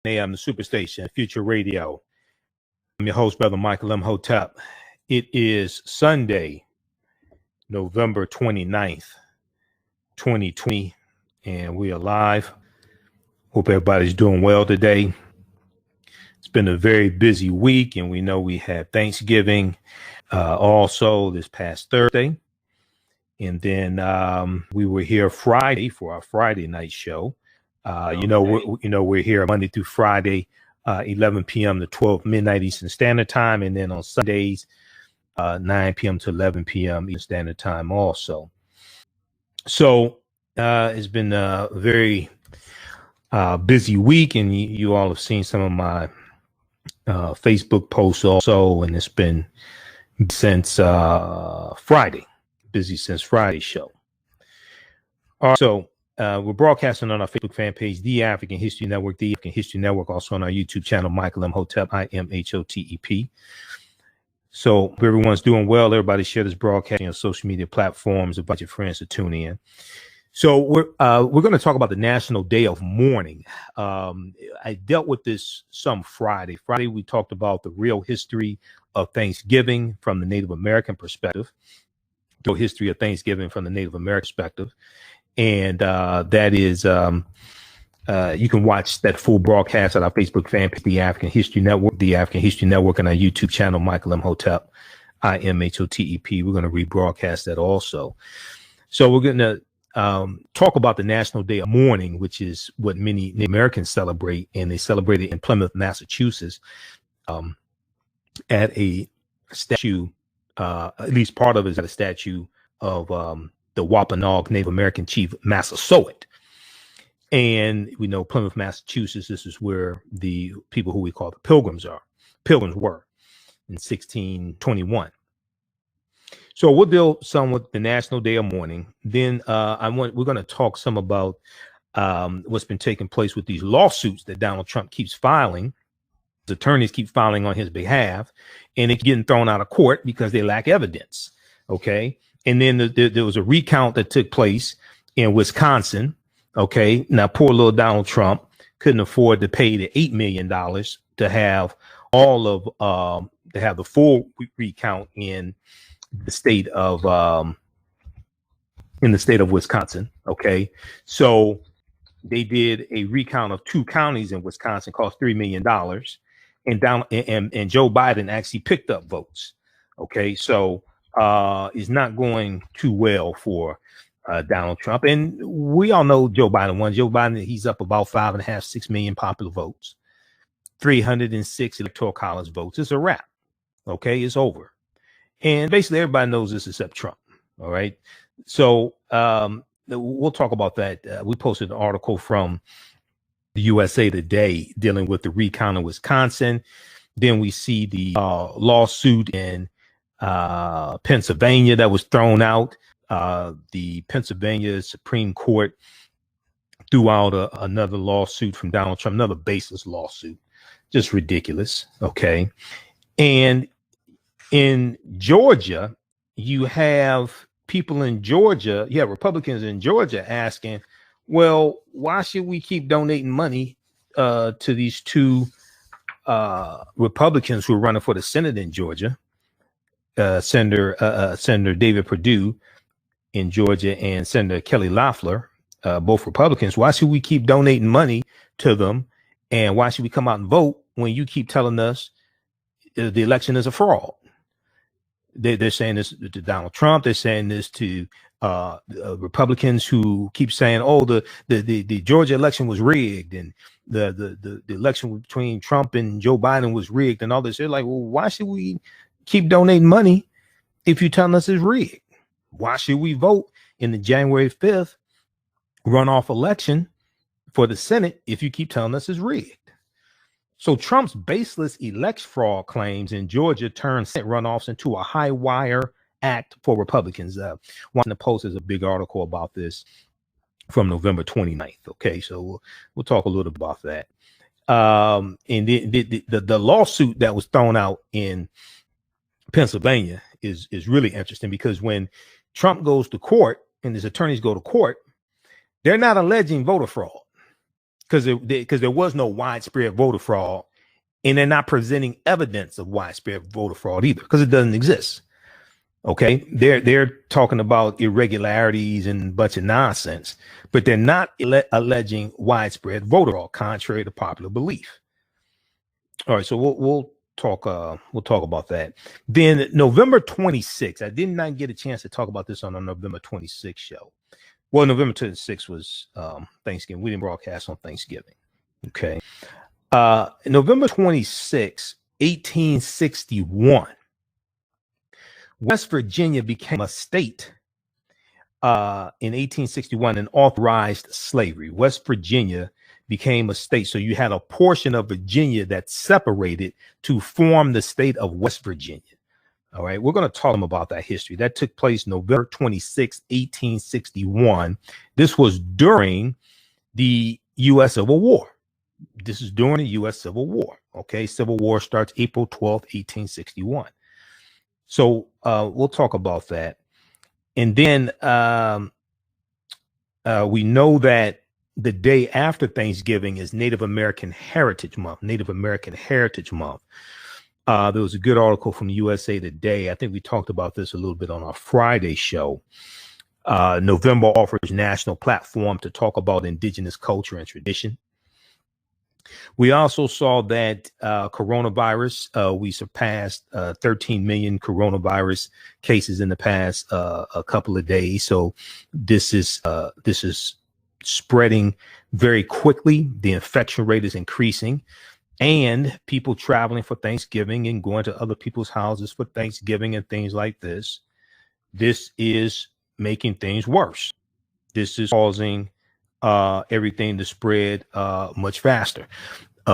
AM, the Superstation, Future Radio. I'm your host, Brother Michael Imhotep. It is Sunday, November 29th, 2020, and we are live. Hope everybody's doing well today. It's been a very busy week, and we know we had Thanksgiving also this past Thursday. And then we were here Friday for our Friday night show. We're here Monday through Friday, 11 p.m. to 12 midnight Eastern Standard Time, and then on Sundays, 9 p.m. to 11 p.m. Eastern Standard Time also. So it's been a very busy week, and you all have seen some of my Facebook posts also, and it's been since Friday, busy since Friday's show. All right, so we're broadcasting on our Facebook fan page, The African History Network, The African History Network, also on our YouTube channel, Michael Imhotep, Imhotep. So if everyone's doing well, everybody share this broadcasting on social media platforms, invite your friends to tune in. So we're going to talk about the National Day of Mourning. I dealt with this some Friday. Friday, we talked about the real history of Thanksgiving from the Native American perspective, the history of Thanksgiving from the Native American perspective. And that is, you can watch that full broadcast at our Facebook fan page, The African History Network, The African History Network, and our YouTube channel, Michael Imhotep, Imhotep. We're going to rebroadcast that also. So we're going to talk about the National Day of Mourning, which is what many Americans celebrate, and they celebrate it in Plymouth, Massachusetts, at a statue. At least part of it is at a statue of the Wampanoag Native American chief Massasoit. And we know Plymouth, Massachusetts, this is where the people who we call the Pilgrims were in 1621. So we'll deal some with the National Day of Mourning. Then we're going to talk some about what's been taking place with these lawsuits that Donald Trump keeps filing. The attorneys keep filing on his behalf, and it's getting thrown out of court because they lack evidence. Okay. And then there was a recount that took place in Wisconsin. Okay. Now, poor little Donald Trump couldn't afford to pay the $8 million to have all of to have the full recount in the state of Wisconsin. Okay. So they did a recount of 2 counties in Wisconsin, cost $3 million. And Joe Biden actually picked up votes. Okay. So is not going too well for Donald Trump. And we all know Joe Biden won. Joe Biden, he's up about 5.5, 6 million popular votes, 306 electoral college votes. It's a wrap. Okay, it's over. And basically everybody knows this except Trump. All right. So we'll talk about that. We posted an article from the USA Today dealing with the recount in Wisconsin. Then we see the lawsuit in Pennsylvania that was thrown out. The Pennsylvania Supreme Court threw out another lawsuit from Donald Trump, another baseless lawsuit, just ridiculous. Okay. And in Georgia, you have people in Georgia, you have Republicans in Georgia asking, well, why should we keep donating money to these 2 Republicans who are running for the Senate in Georgia? Senator David Perdue in Georgia and Senator Kelly Loeffler, both Republicans. Why should we keep donating money to them? And why should we come out and vote when you keep telling us the election is a fraud? They're saying this to Donald Trump. They're saying this to Republicans who keep saying, oh, the Georgia election was rigged, and the election between Trump and Joe Biden was rigged, and all this. They're like, well, why should we keep donating money if you're telling us it's rigged? Why should we vote in the January 5th runoff election for the Senate if you keep telling us it's rigged? So Trump's baseless election fraud claims in Georgia turned Senate runoffs into a high wire act for Republicans. Washington Post has a big article about this from November 29th. Okay, so we'll talk a little bit about that. And the lawsuit that was thrown out in Pennsylvania is really interesting, because when Trump goes to court and his attorneys go to court, they're not alleging voter fraud. because there was no widespread voter fraud, and they're not presenting evidence of widespread voter fraud either, because it doesn't exist. Okay, they're talking about irregularities and a bunch of nonsense, but they're not alleging widespread voter fraud, contrary to popular belief. All right, so we'll talk about that. Then November 26th, I did not get a chance to talk about this on the November 26th show. Well, November 26th was Thanksgiving. We didn't broadcast on Thanksgiving. Okay, November 26th, 1861. West Virginia became a state in 1861 and authorized slavery. West Virginia became a state. So you had a portion of Virginia that separated to form the state of West Virginia. All right, we're going to talk about that history. That took place November 26, 1861. This was during the U.S. Civil War. This is during the U.S. Civil War. Okay, Civil War starts April 12, 1861. So we'll talk about that. And then we know that the day after Thanksgiving is Native American Heritage Month. Native American Heritage Month. There was a good article from USA Today. I think we talked about this a little bit on our Friday show. November offers national platform to talk about indigenous culture and tradition. We also saw that coronavirus, we surpassed 13 million coronavirus cases in the past a couple of days. So this is spreading very quickly. The infection rate is increasing, and people traveling for Thanksgiving and going to other people's houses for Thanksgiving and things like this. This is making things worse. This is causing everything to spread much faster.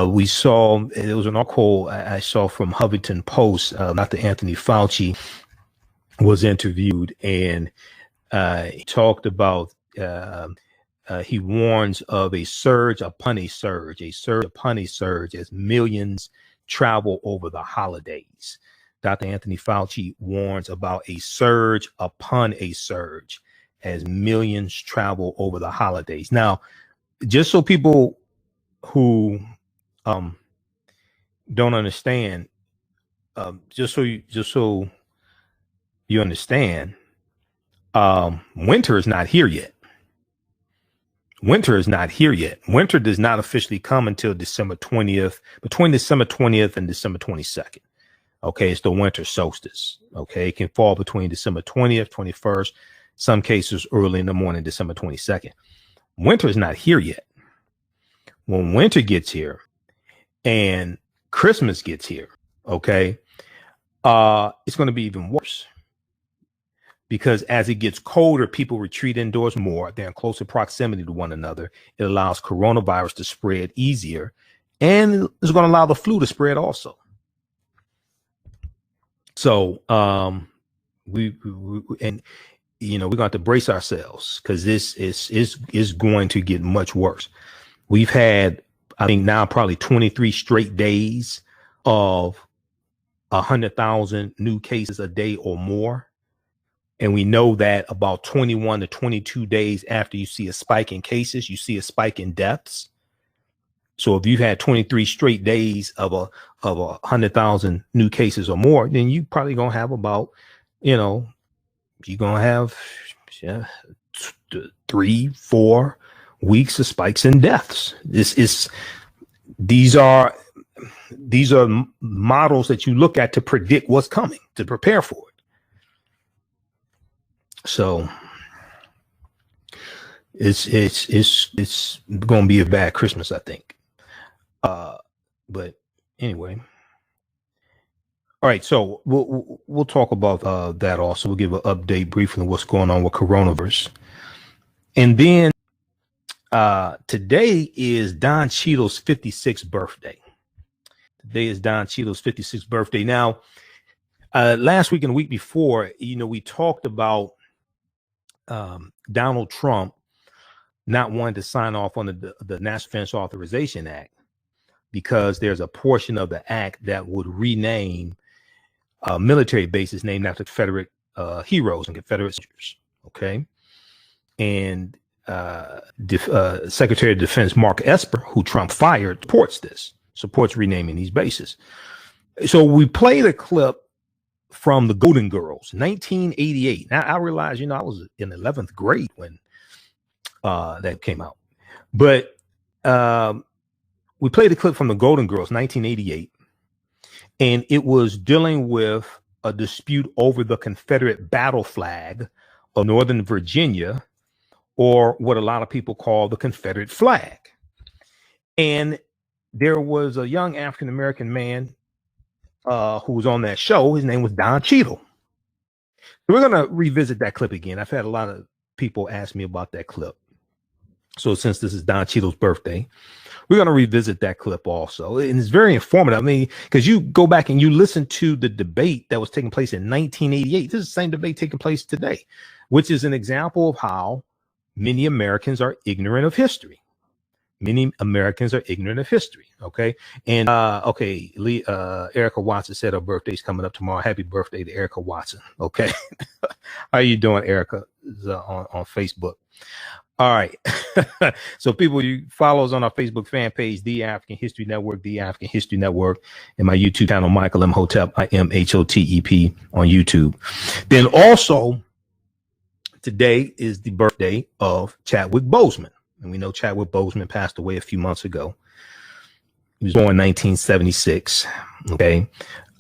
We saw, there was an article I saw from Huffington Post. Dr. Anthony Fauci was interviewed, and he talked about, he warns of a surge upon a surge as millions travel over the holidays. Dr. Anthony Fauci warns about a surge upon a surge as millions travel over the holidays. Now, just so people who don't understand, just so you understand, winter is not here yet. Winter is not here yet. Winter does not officially come until December 20th, between December 20th and December 22nd. Okay, it's the winter solstice. Okay, it can fall between December 20th, 21st, some cases early in the morning, December 22nd. Winter is not here yet. When winter gets here and Christmas gets here, okay, it's going to be even worse. Because as it gets colder, people retreat indoors more. They're in closer proximity to one another. It allows coronavirus to spread easier, and it's going to allow the flu to spread also. So we and we're going to have to brace ourselves, because this is going to get much worse. We've had, I think now, probably 23 straight days of 100,000 new cases a day or more. And we know that about 21 to 22 days after you see a spike in cases, you see a spike in deaths. So if you've had 23 straight days of 100,000 new cases or more, then you probably going to have about, you're going to have 3-4 weeks of spikes in deaths. These are models that you look at to predict what's coming, to prepare for it. So it's going to be a bad Christmas, I think. But anyway, all right. So we'll talk about that also. We'll give an update briefly on what's going on with coronavirus, and then today is Don Cheadle's 56th birthday. Today is Don Cheadle's 56th birthday. Now, last week and the week before, we talked about Donald Trump not wanting to sign off on the National Defense Authorization Act, because there's a portion of the act that would rename military bases named after Confederate heroes and Confederate soldiers. Okay. And Secretary of Defense Mark Esper, who Trump fired, supports renaming these bases. So we played a clip from the Golden Girls, 1988. Now I realize, I was in 11th grade when that came out, but we played a clip from the Golden Girls, 1988, and it was dealing with a dispute over the Confederate battle flag of Northern Virginia, or what a lot of people call the Confederate flag. And there was a young African-American man who was on that show. His name was Don Cheadle. So we're going to revisit that clip again. I've had a lot of people ask me about that clip. So since this is Don Cheadle's birthday, we're going to revisit that clip also. And it's very informative. I mean, because you go back and you listen to the debate that was taking place in 1988. This is the same debate taking place today, which is an example of how many Americans are ignorant of history. Many Americans are ignorant of history. Okay. And Erica Watson said her birthday's coming up tomorrow. Happy birthday to Erica Watson. Okay. How you doing, Erica? On Facebook. All right. So people, you follow us on our Facebook fan page, The African History Network, The African History Network, and my YouTube channel, Michael Imhotep, IMHOTEP on YouTube. Then also today is the birthday of Chadwick Boseman. And we know Chadwick Boseman passed away a few months ago. He was born in 1976. Okay.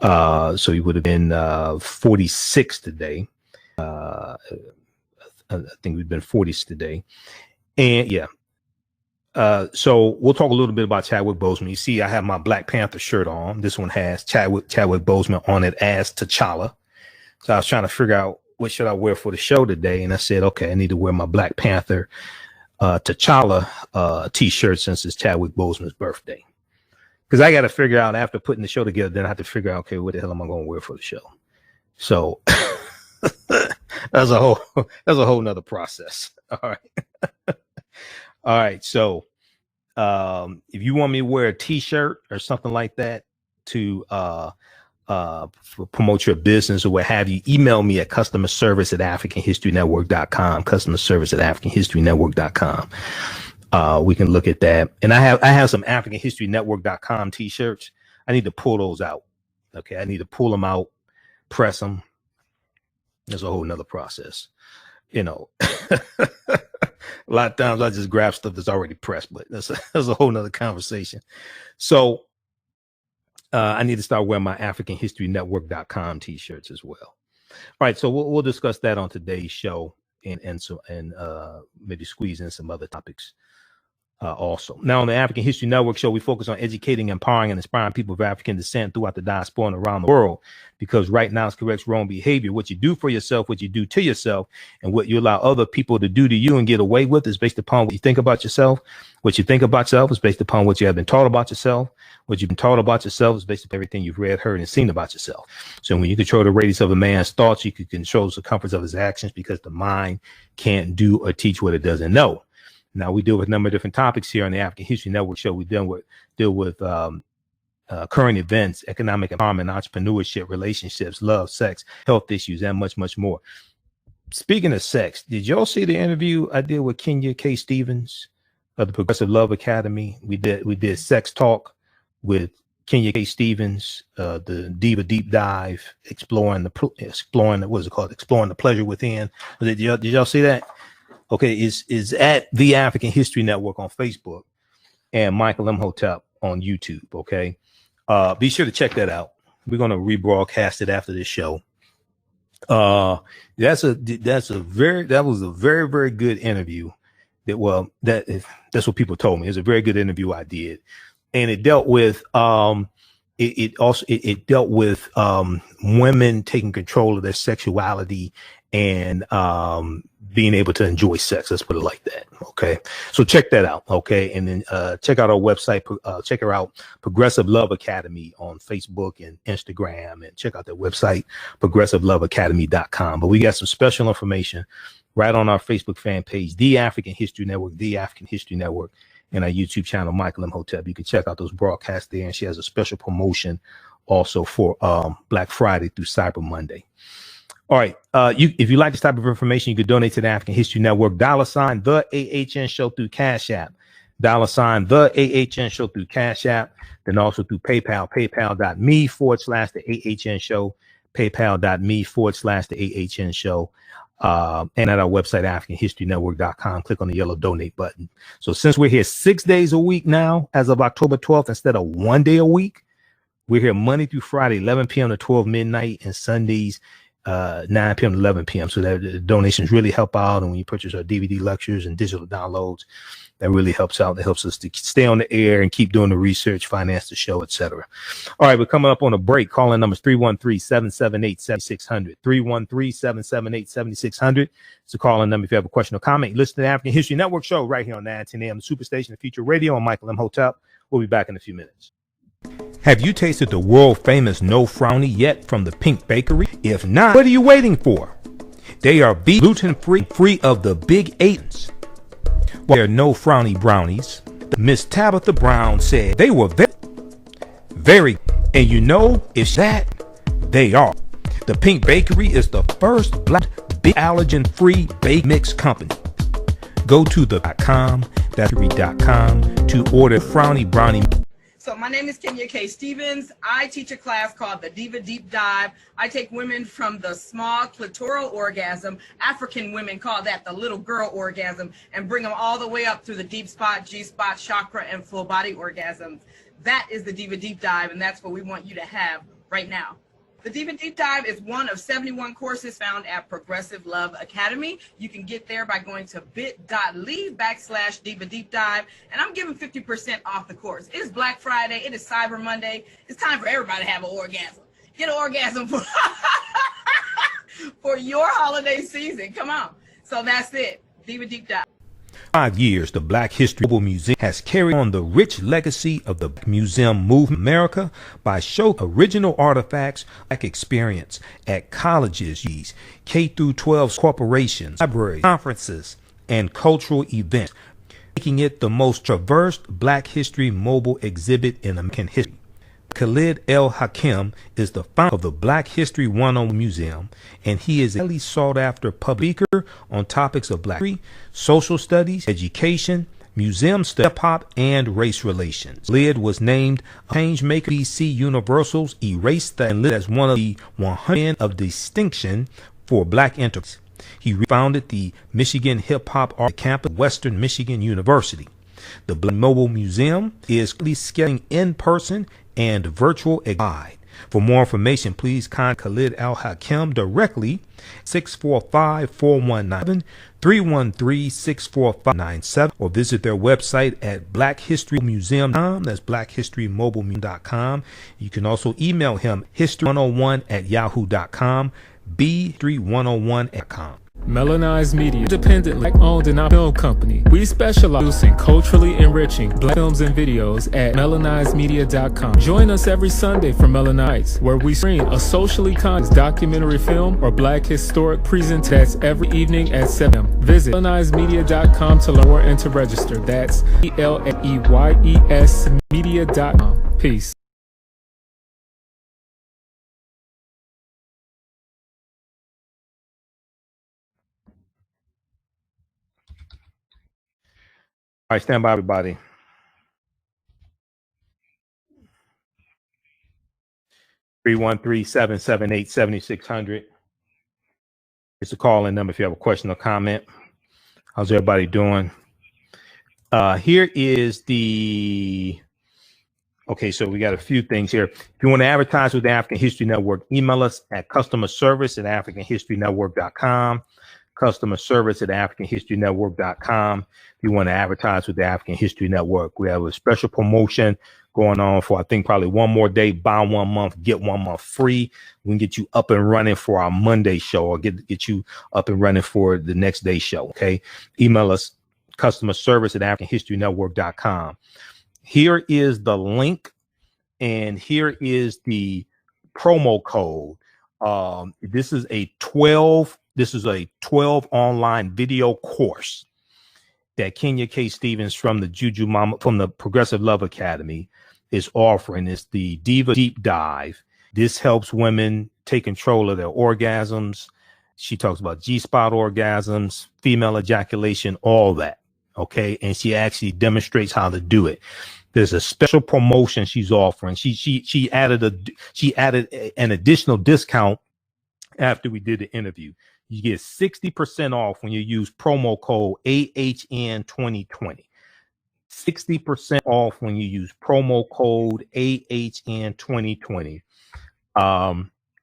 So he would have been 46 today. I think we've been 40s today. And yeah. So we'll talk a little bit about Chadwick Boseman. You see, I have my Black Panther shirt on. This one has Chadwick Boseman on it as T'Challa. So I was trying to figure out what should I wear for the show today. And I said, okay, I need to wear my Black Panther T'Challa t-shirt since it's Chadwick Boseman's birthday. Because I got to figure out after putting the show together, then I have to figure out, okay, what the hell am I going to wear for the show? So that's a whole nother process. All right. All right. So if you want me to wear a t-shirt or something like that to promote your business or what have you, email me at customerservice@africanhistorynetwork.com, customerservice@africanhistorynetwork.com. We can look at that. And I have some africanhistorynetwork.com t-shirts. I need to pull those out. Okay. I need to pull them out, press them. There's a whole nother process. A lot of times I just grab stuff that's already pressed, but that's a whole nother conversation. So I need to start wearing my africanhistorynetwork.com t-shirts as well. All right. So we'll discuss that on today's show and maybe squeeze in some other topics also. Now on the African History Network show, we focus on educating, empowering, and inspiring people of African descent throughout the diaspora and around the world, because right now it's corrects wrong behavior. What you do for yourself, what you do to yourself, and what you allow other people to do to you and get away with is based upon what you think about yourself. What you think about yourself is based upon what you have been taught about yourself. What you've been taught about yourself is based upon everything you've read, heard, and seen about yourself. So when you control the radius of a man's thoughts, you can control the circumference of his actions, because the mind can't do or teach what it doesn't know. Now, we deal with a number of different topics here on the African History Network show. We deal with current events, economic empowerment, entrepreneurship, relationships, love, sex, health issues, and much, much more. Speaking of sex, did y'all see the interview I did with Kenya K. Stevens of the Progressive Love Academy? We did sex talk with Kenya K. Stevens, the Diva Deep Dive, exploring the pleasure within. Did y'all see that? Okay, is at The African History Network on Facebook and Michael Imhotep on YouTube. Okay, be sure to check that out. We're gonna rebroadcast it after this show. That was a very, very good interview. That's what people told me. It's a very good interview I did, and it dealt with it dealt with women taking control of their sexuality and being able to enjoy sex. Let's put it like that. Okay. So check that out. Okay. And then check out our website. Check her out, Progressive Love Academy on Facebook and Instagram, and check out their website, progressiveloveacademy.com. But we got some special information right on our Facebook fan page, The African History Network, The African History Network, and our YouTube channel, Michael Imhotep. You can check out those broadcasts there. And she has a special promotion also for Black Friday through Cyber Monday. All right. If you like this type of information, you could donate to the African History Network. $, the AHN Show through Cash App. $, the AHN Show through Cash App. Then also through PayPal, paypal.me/the AHN Show, paypal.me/the AHN Show. And at our website, AfricanHistoryNetwork.com. Click on the yellow donate button. So since we're here 6 days a week now, as of October 12th, instead of 1 day a week, we're here Monday through Friday, 11 p.m. to 12 midnight, and Sundays, 9 p.m. to 11 p.m. So that the donations really help out. And when you purchase our DVD lectures and digital downloads, that really helps out. That helps us to stay on the air and keep doing the research, finance the show, etc. All right, we're coming up on a break. Calling numbers 313-778-7600. 313-778-7600. It's a calling number if you have a question or comment. Listen to the African History Network show right here on 910 AM, the Superstation of Future Radio. I'm Michael Imhotep. We'll be back in a few minutes. Have you tasted the world famous No Frowny yet from the Pink Bakery? If not, what are you waiting for? They are gluten-free, free of the big 8s. Well, they're No Frowny brownies. Miss Tabitha Brown said they were very, and you know, it's that they are. The Pink Bakery is the first black big allergen-free bake mix company. Go to the.com to order Frowny Brownie. So my name is Kenya K. Stevens. I teach a class called the Diva Deep Dive. I take women from the small clitoral orgasm, African women call that the little girl orgasm, and bring them all the way up through the deep spot, G-spot, chakra, and full body orgasms. That is the Diva Deep Dive, and that's what we want you to have right now. The Diva Deep Dive is one of 71 courses found at Progressive Love Academy. You can get there by going to bit.ly/Diva Deep Dive, and I'm giving 50% off the course. It is Black Friday. It is Cyber Monday. It's time for everybody to have an orgasm. Get an orgasm for, for your holiday season. Come on. So that's it. Diva Deep Dive. 5 years, the Black History Museum has carried on the rich legacy of the museum movement in America by showing original artifacts like experience at colleges, K-12 corporations, libraries, conferences, and cultural events, making it the most traversed Black History mobile exhibit in American history. Khalid El Hakim is the founder of the Black History 101 Museum, and he is a highly sought-after public speaker on topics of Black history, social studies, education, museum study, hip-hop, and race relations. Khalid was named a changemaker. BC Universal's erased that and listed as one of the 100 men of distinction for Black enterprise. He founded the Michigan Hip-Hop Art Campus at Western Michigan University. The Black Mobile Museum is scaling in person and virtual guide. For more information, please contact Khalid Al Hakim directly, 645-419-313-64597, or visit their website at blackhistorymuseum.com. That's blackhistorymobilemuseum.com. You can also email him history101@yahoo.com, b3101.com. Melanized Media, independently owned and operated film company. We specialize in culturally enriching Black films and videos at melanizedmedia.com. Join us every Sunday for Melanites, where we screen a socially conscious documentary film or Black historic presentation. That's every evening at 7 p.m. Visit melanizedmedia.com to learn more and to register. That's ELAEYES media.com. Peace. All right, stand by, everybody. Three 313-778-7600. It's a call-in number if you have a question or comment. How's everybody doing? Here is the... Okay, so we got a few things here. If you want to advertise with the African History Network, email us at customerservice@africanhistorynetwork.com. Customer service at AfricanHistoryNetwork.com. If you want to advertise with the African History Network, we have a special promotion going on for, I think, probably one more day. Buy 1 month, get 1 month free. We can get you up and running for our Monday show, or get you up and running for the next day show. Okay. Email us customer service at AfricanHistoryNetwork.com. Here is the link, and here is the promo code. This is a 12 online video course that Kenya K. Stevens from the Juju Mama, from the Progressive Love Academy, is offering. It's the Diva Deep Dive. This helps women take control of their orgasms She talks about G-spot orgasms, female ejaculation, all that. Okay. And she actually demonstrates how to do it. There's a special promotion she's offering. She added an additional discount after we did the interview. You get 60% off when you use promo code AHN2020. 60% off when you use promo code AHN2020.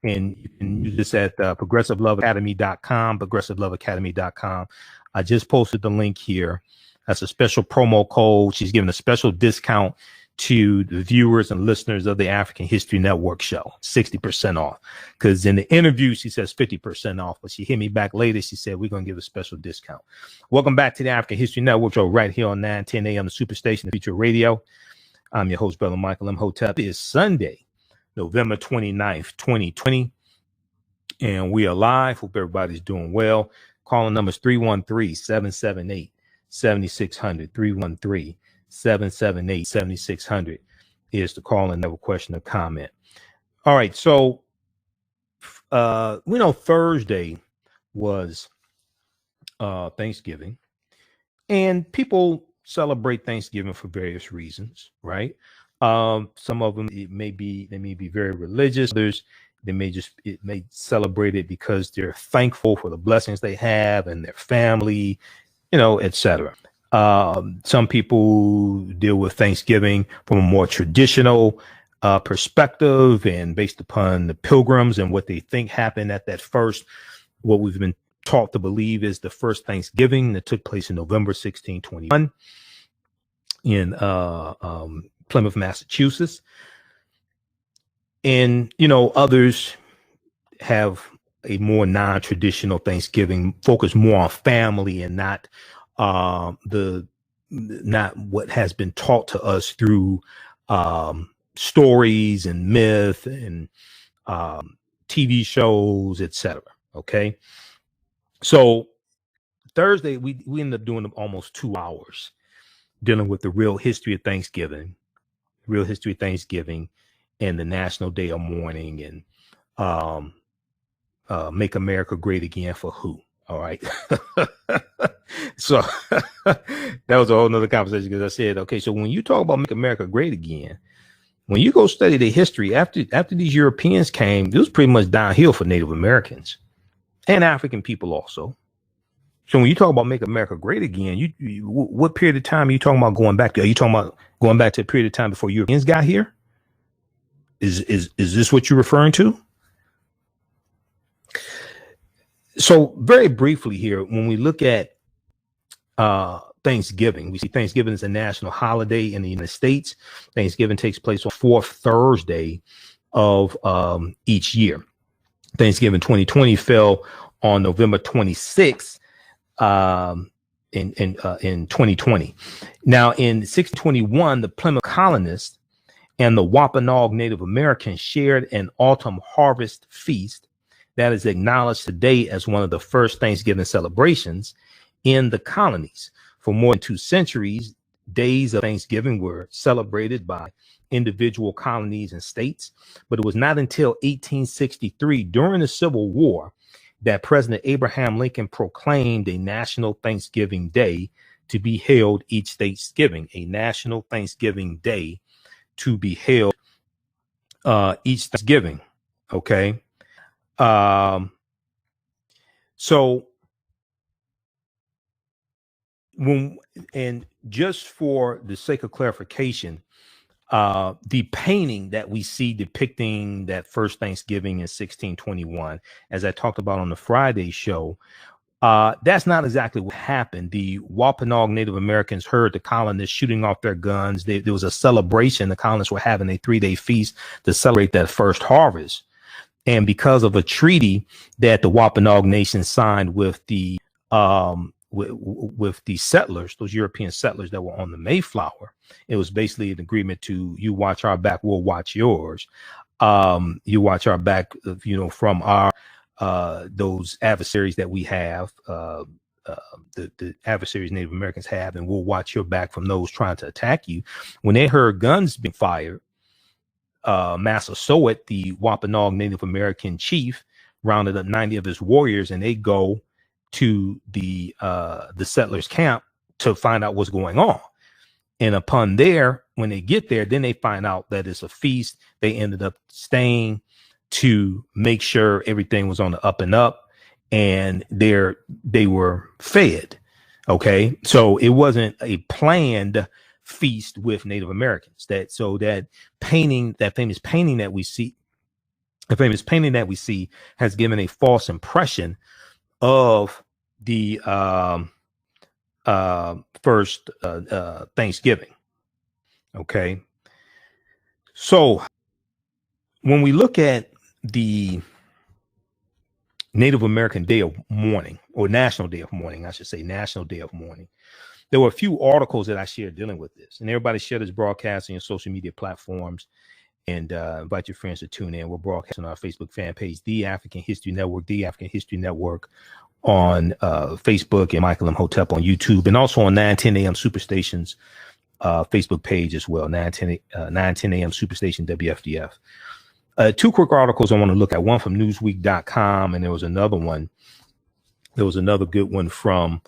And you can use this at progressiveloveacademy.com, progressiveloveacademy.com. I just posted the link here. That's a special promo code. She's giving a special discount to the viewers and listeners of the African History Network show, 60% off. Because in the interview, she says 50% off, but she hit me back later. She said, we're going to give a special discount. Welcome back to the African History Network show right here on 910 a.m. the Superstation, the Future Radio. I'm your host, Brother Michael Imhotep. It is Sunday, November 29th, 2020. And we are live. Hope everybody's doing well. Calling numbers 313-778-7600, 313-778-7600 is the call and never question or comment. All right. So, we know Thursday was Thanksgiving, and people celebrate Thanksgiving for various reasons, right? Some of them, they may be very religious. Others, they may celebrate it because they're thankful for the blessings they have and their family, etc. Some people deal with Thanksgiving from a more traditional perspective and based upon the pilgrims and what they think happened at that first, what we've been taught to believe is the first Thanksgiving that took place in November 1621 in Plymouth, Massachusetts. And, others have a more non-traditional Thanksgiving, focus more on family and not what has been taught to us through stories and myth and TV shows, etc. Okay. So Thursday, we ended up doing almost 2 hours dealing with the real history of Thanksgiving, and the National Day of Mourning, and Make America Great Again for who? All right. So that was a whole nother conversation, because I said, okay, so when you talk about Make America Great Again, when you go study the history after these Europeans came, it was pretty much downhill for Native Americans and African people also. So when you talk about Make America Great Again, you what period of time are you talking about going back to? Are you talking about going back to a period of time before Europeans got here? Is this what you're referring to? So very briefly here, when we look at Thanksgiving, we see Thanksgiving is a national holiday in the United States. Thanksgiving takes place on fourth Thursday of each year. Thanksgiving 2020 fell on November 26th in 2020. Now, in 1621, the Plymouth colonists and the Wampanoag Native Americans shared an autumn harvest feast that is acknowledged today as one of the first Thanksgiving celebrations in the colonies. For more than 2 centuries, days of Thanksgiving were celebrated by individual colonies and states, but it was not until 1863, during the Civil War, that President Abraham Lincoln proclaimed a National Thanksgiving Day to be held each Thanksgiving, a National Thanksgiving Day to be held each Thanksgiving. Okay. So and just for the sake of clarification, the painting that we see depicting that first Thanksgiving in 1621, as I talked about on the Friday show, that's not exactly what happened. The Wampanoag Native Americans heard the colonists shooting off their guns. There was a celebration. The colonists were having a 3-day feast to celebrate that first harvest. And because of a treaty that the Wampanoag Nation signed with the with the settlers, those European settlers that were on the Mayflower, it was basically an agreement to, you watch our back, we'll watch yours. You watch our back, from our those adversaries that we have, the adversaries Native Americans have, and we'll watch your back from those trying to attack you. When they heard guns being fired, Massasoit, the Wampanoag Native American chief, rounded up 90 of his warriors, and they go to the settlers' camp to find out what's going on. And upon there, when they get there, then they find out that it's a feast. They ended up staying to make sure everything was on the up and up, and they were fed. Okay, so it wasn't a planned feast with Native Americans. That famous painting that we see has given a false impression of the first Thanksgiving. Okay, so when we look at the Native American Day of Mourning, or National Day of Mourning, I should say, National Day of Mourning, there were a few articles that I shared dealing with this, and everybody share this broadcast on your social media platforms, and invite your friends to tune in. We're broadcasting on our Facebook fan page, The African History Network, The African History Network on Facebook, and Michael Imhotep on YouTube, and also on 910 AM Superstation's Facebook page as well, 910 AM Superstation WFDF. Two quick articles I want to look at, one from Newsweek.com, and there was another good one from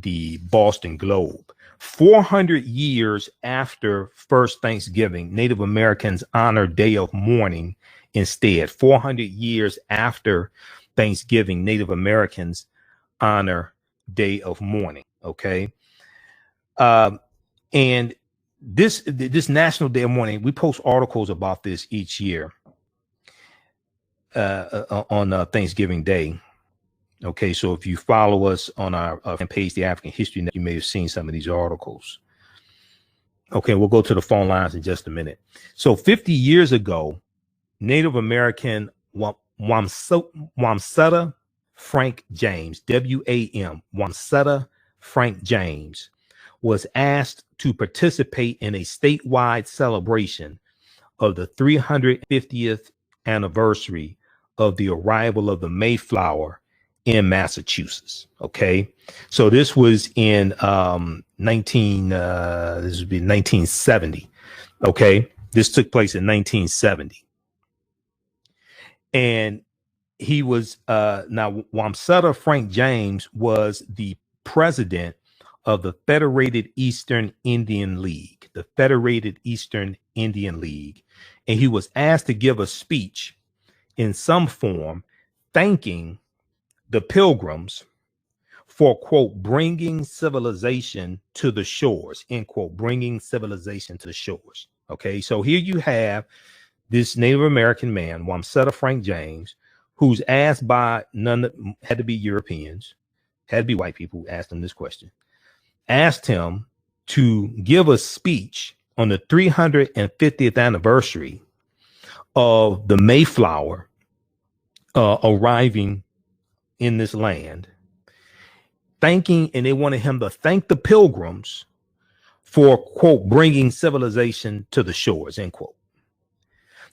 the Boston Globe. 400 years after first Thanksgiving, Native Americans honor Day of Mourning instead. 400 years after Thanksgiving, Native Americans honor Day of Mourning. Okay. And this National Day of Mourning, we post articles about this each year on Thanksgiving Day. Okay, so if you follow us on our page, The African History Network, you may have seen some of these articles. Okay, we'll go to the phone lines in just a minute. So 50 years ago, Native American Wamsutta Frank James, W-A-M, Wamsutta Frank James, was asked to participate in a statewide celebration of the 350th anniversary of the arrival of the Mayflower in Massachusetts. Okay, so this was in 1970. Okay, this took place in 1970, and he was now Wamsutta Frank James was the president of the Federated Eastern Indian League, and he was asked to give a speech in some form thanking the Pilgrims for, quote, bringing civilization to the shores, end quote, bringing civilization to the shores. Okay, so here you have this Native American man, Wamsutta Frank James, who's asked by had to be Europeans, had to be white people who asked him this question, asked him to give a speech on the 350th anniversary of the Mayflower arriving in this land, and they wanted him to thank the Pilgrims for, quote, bringing civilization to the shores, end quote.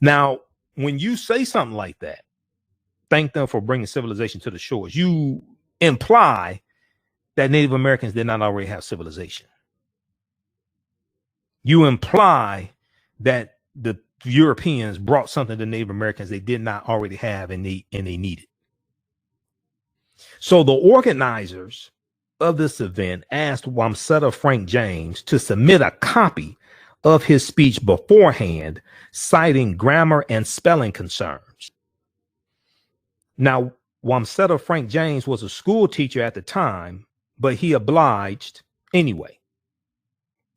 Now, when you say something like that, thank them for bringing civilization to the shores, you imply that Native Americans did not already have civilization. You imply that the Europeans brought something to Native Americans they did not already have and they needed. So the organizers of this event asked Wamsutta Frank James to submit a copy of his speech beforehand, citing grammar and spelling concerns. Now, Wamsutta Frank James was a school teacher at the time, but he obliged anyway.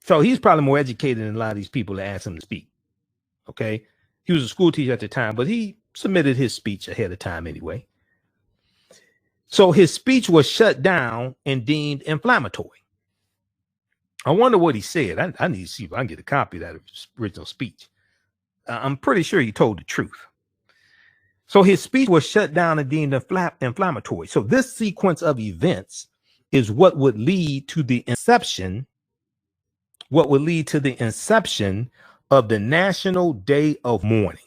So he's probably more educated than a lot of these people that asked him to speak. Okay. He was a school teacher at the time, but he submitted his speech ahead of time anyway. So his speech was shut down and deemed inflammatory. I wonder what he said. I need to see if I can get a copy of that original speech. I'm pretty sure he told the truth. So his speech was shut down and deemed inflammatory. So this sequence of events is what would lead to the inception of the National Day of Mourning.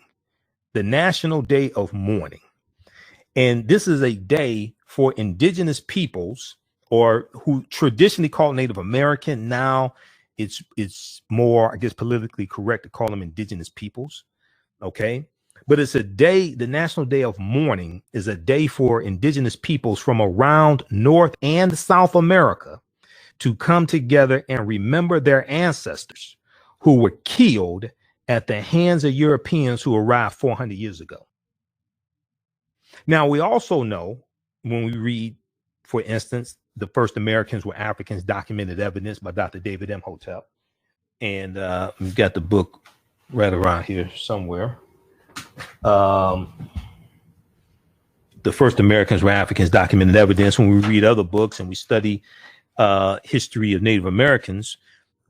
The National Day of Mourning. And this is a day for indigenous peoples, or who traditionally called Native American. Now it's more, I guess, politically correct to call them indigenous peoples. Okay. But it's a day, the National Day of Mourning is a day for indigenous peoples from around North and South America to come together and remember their ancestors who were killed at the hands of Europeans who arrived 400 years ago. Now, we also know when we read, for instance, the first Americans were Africans, documented evidence by Dr. David Imhotep. And we've got the book right around here somewhere. The first Americans were Africans, documented evidence. When we read other books and we study history of Native Americans,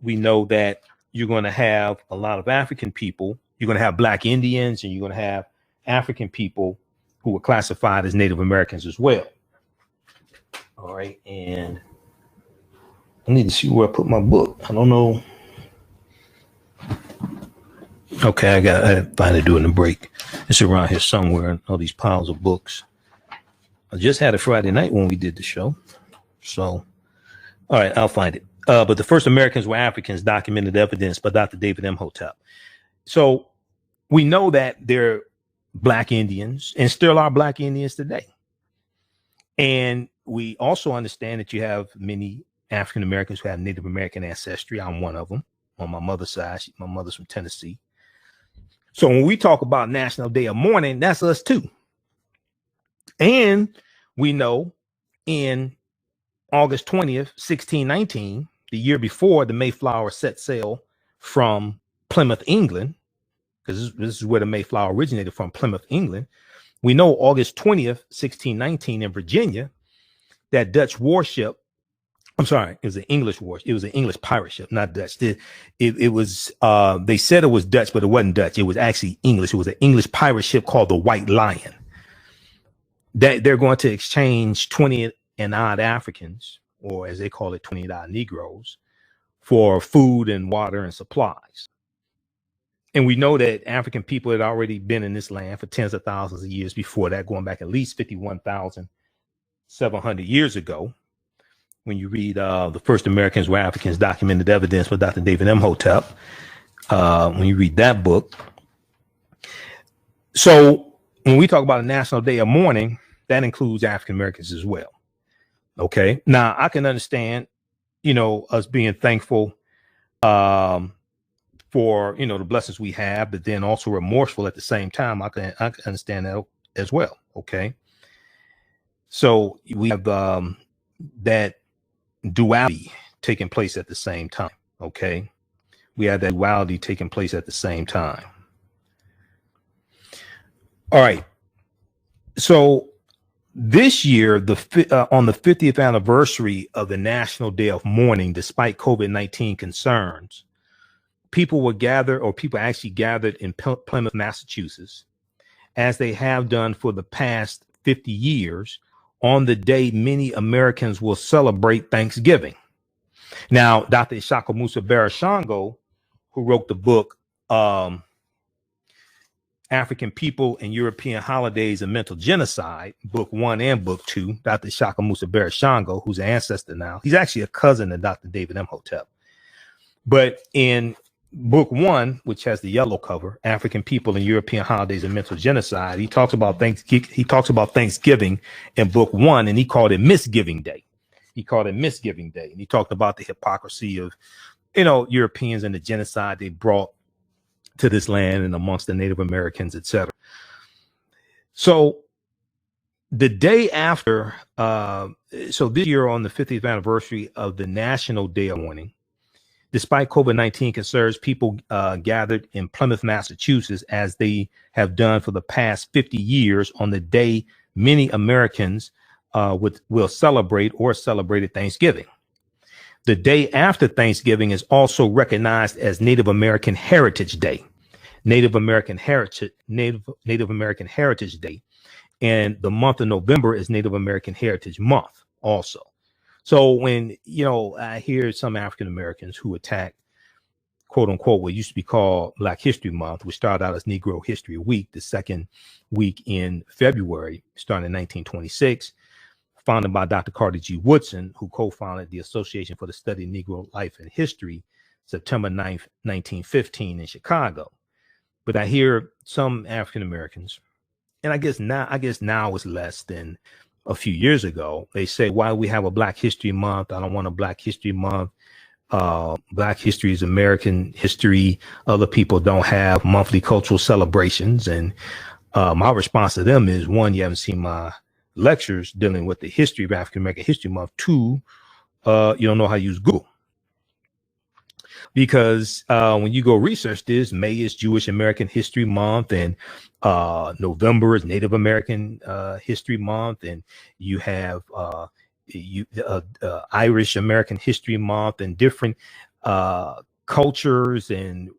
we know that you're going to have a lot of African people. You're going to have Black Indians, and you're going to have African people who were classified as Native Americans as well. All right. And I need to see where I put my book. I don't know. Okay, I find it during the break. It's around here somewhere in all these piles of books. I just had it Friday night when we did the show. So, all right, I'll find it. But the first Americans were Africans, documented evidence by Dr. David Imhotep. So we know that they're Black Indians and still are Black Indians today. And we also understand that you have many African Americans who have Native American ancestry. I'm one of them on my mother's side. My mother's from Tennessee. So when we talk about National Day of Mourning, that's us too. And we know in August 20th, 1619, the year before the Mayflower set sail from Plymouth, England, because this is where the Mayflower originated from, Plymouth, England. We know August 20th, 1619 in Virginia, that Dutch warship, I'm sorry, it was an English warship. It was an English pirate ship, not Dutch. It was, they said it was Dutch, but it wasn't Dutch. It was actually English. It was an English pirate ship called the White Lion. That they're going to exchange 20 and odd Africans, or as they call it, 20 odd Negroes, for food and water and supplies. And we know that African people had already been in this land for tens of thousands of years before that, going back at least 51,700 years ago. When you read the first Americans were Africans, documented evidence by Dr. David Imhotep, when you read that book. So when we talk about a National Day of Mourning, that includes African Americans as well. Okay. Now I can understand, us being thankful for, the blessings we have, but then also remorseful at the same time. I can understand that as well. Okay. So we have that duality taking place at the same time. Okay. We have that duality taking place at the same time. All right. So this year, on the 50th anniversary of the National Day of Mourning, despite COVID-19 concerns, people actually gathered in Plymouth, Massachusetts, as they have done for the past 50 years, on the day many Americans will celebrate Thanksgiving. Now, Dr. Ishaka Musa Barashango, who wrote the book, African People and European Holidays and Mental Genocide, book 1 and book 2, Dr. Ishaka Musa Barashango, who's an ancestor now. He's actually a cousin of Dr. David Imhotep. But in book 1, which has the yellow cover, African People and European Holidays and Mental Genocide, he talks about Thanksgiving in book 1, and he called it Misgiving Day. And he talked about the hypocrisy of, Europeans and the genocide they brought to this land and amongst the Native Americans, etc. So the day after, so this year on the 50th anniversary of the National Day of Mourning, despite COVID-19 concerns, people gathered in Plymouth, Massachusetts, as they have done for the past 50 years, on the day many Americans will celebrate or celebrated Thanksgiving. The day after Thanksgiving is also recognized as Native American Heritage Day. Native American Heritage Day. And the month of November is Native American Heritage Month also. So when, I hear some African Americans who attack, quote unquote, what used to be called Black History Month, which started out as Negro History Week, the second week in February, starting in 1926, founded by Dr. Carter G. Woodson, who co-founded the Association for the Study of Negro Life and History, September 9th, 1915 in Chicago. But I hear some African Americans, and I guess now it's less than a few years ago. They say, why we have a Black History Month? I don't want a Black History Month. Black history is American history. Other people don't have monthly cultural celebrations. And my response to them is, one, you haven't seen my lectures dealing with the history of African American History Month. Two, you don't know how to use Google. Because when you go research this, May is Jewish American History Month, and November is Native American History Month, and you have Irish American History Month, and different cultures and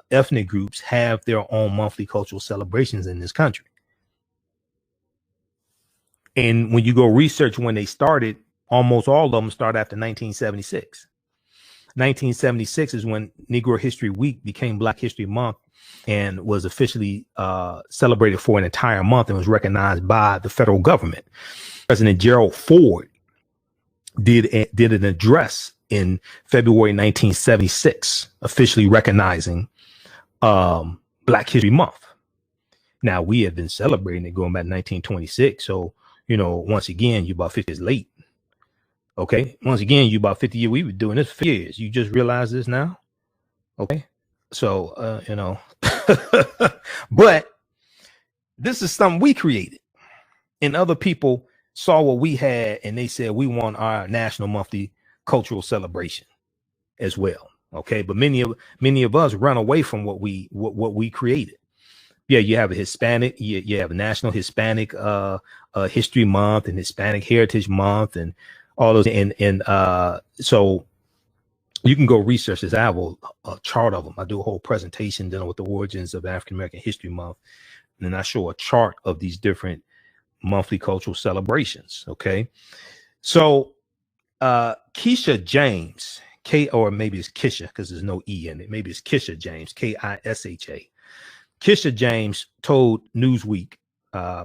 ethnic groups have their own monthly cultural celebrations in this country. And when you go research when they started, almost all of them start after 1976. 1976 is when Negro History Week became Black History Month and was officially celebrated for an entire month and was recognized by the federal government. President Gerald Ford did an address in February 1976, officially recognizing Black History Month. Now, we have been celebrating it going back to 1926. So, once again, you're about 50 years late. Okay. Once again, you about 50 years. We've been doing this for years. You just realize this now. Okay. So, but this is something we created, and other people saw what we had and they said, we want our national monthly cultural celebration as well. Okay. But many of us run away from what we created. Yeah. You have a Hispanic, you have a National Hispanic History Month and Hispanic Heritage Month and all those, and so you can go research this. I have a chart of them. I do a whole presentation dealing with the origins of African American History Month, and then I show a chart of these different monthly cultural celebrations. Okay, so Keisha James, or maybe it's Kisha because there's no E in it. Maybe it's Kisha James, Kisha. Kisha James told Newsweek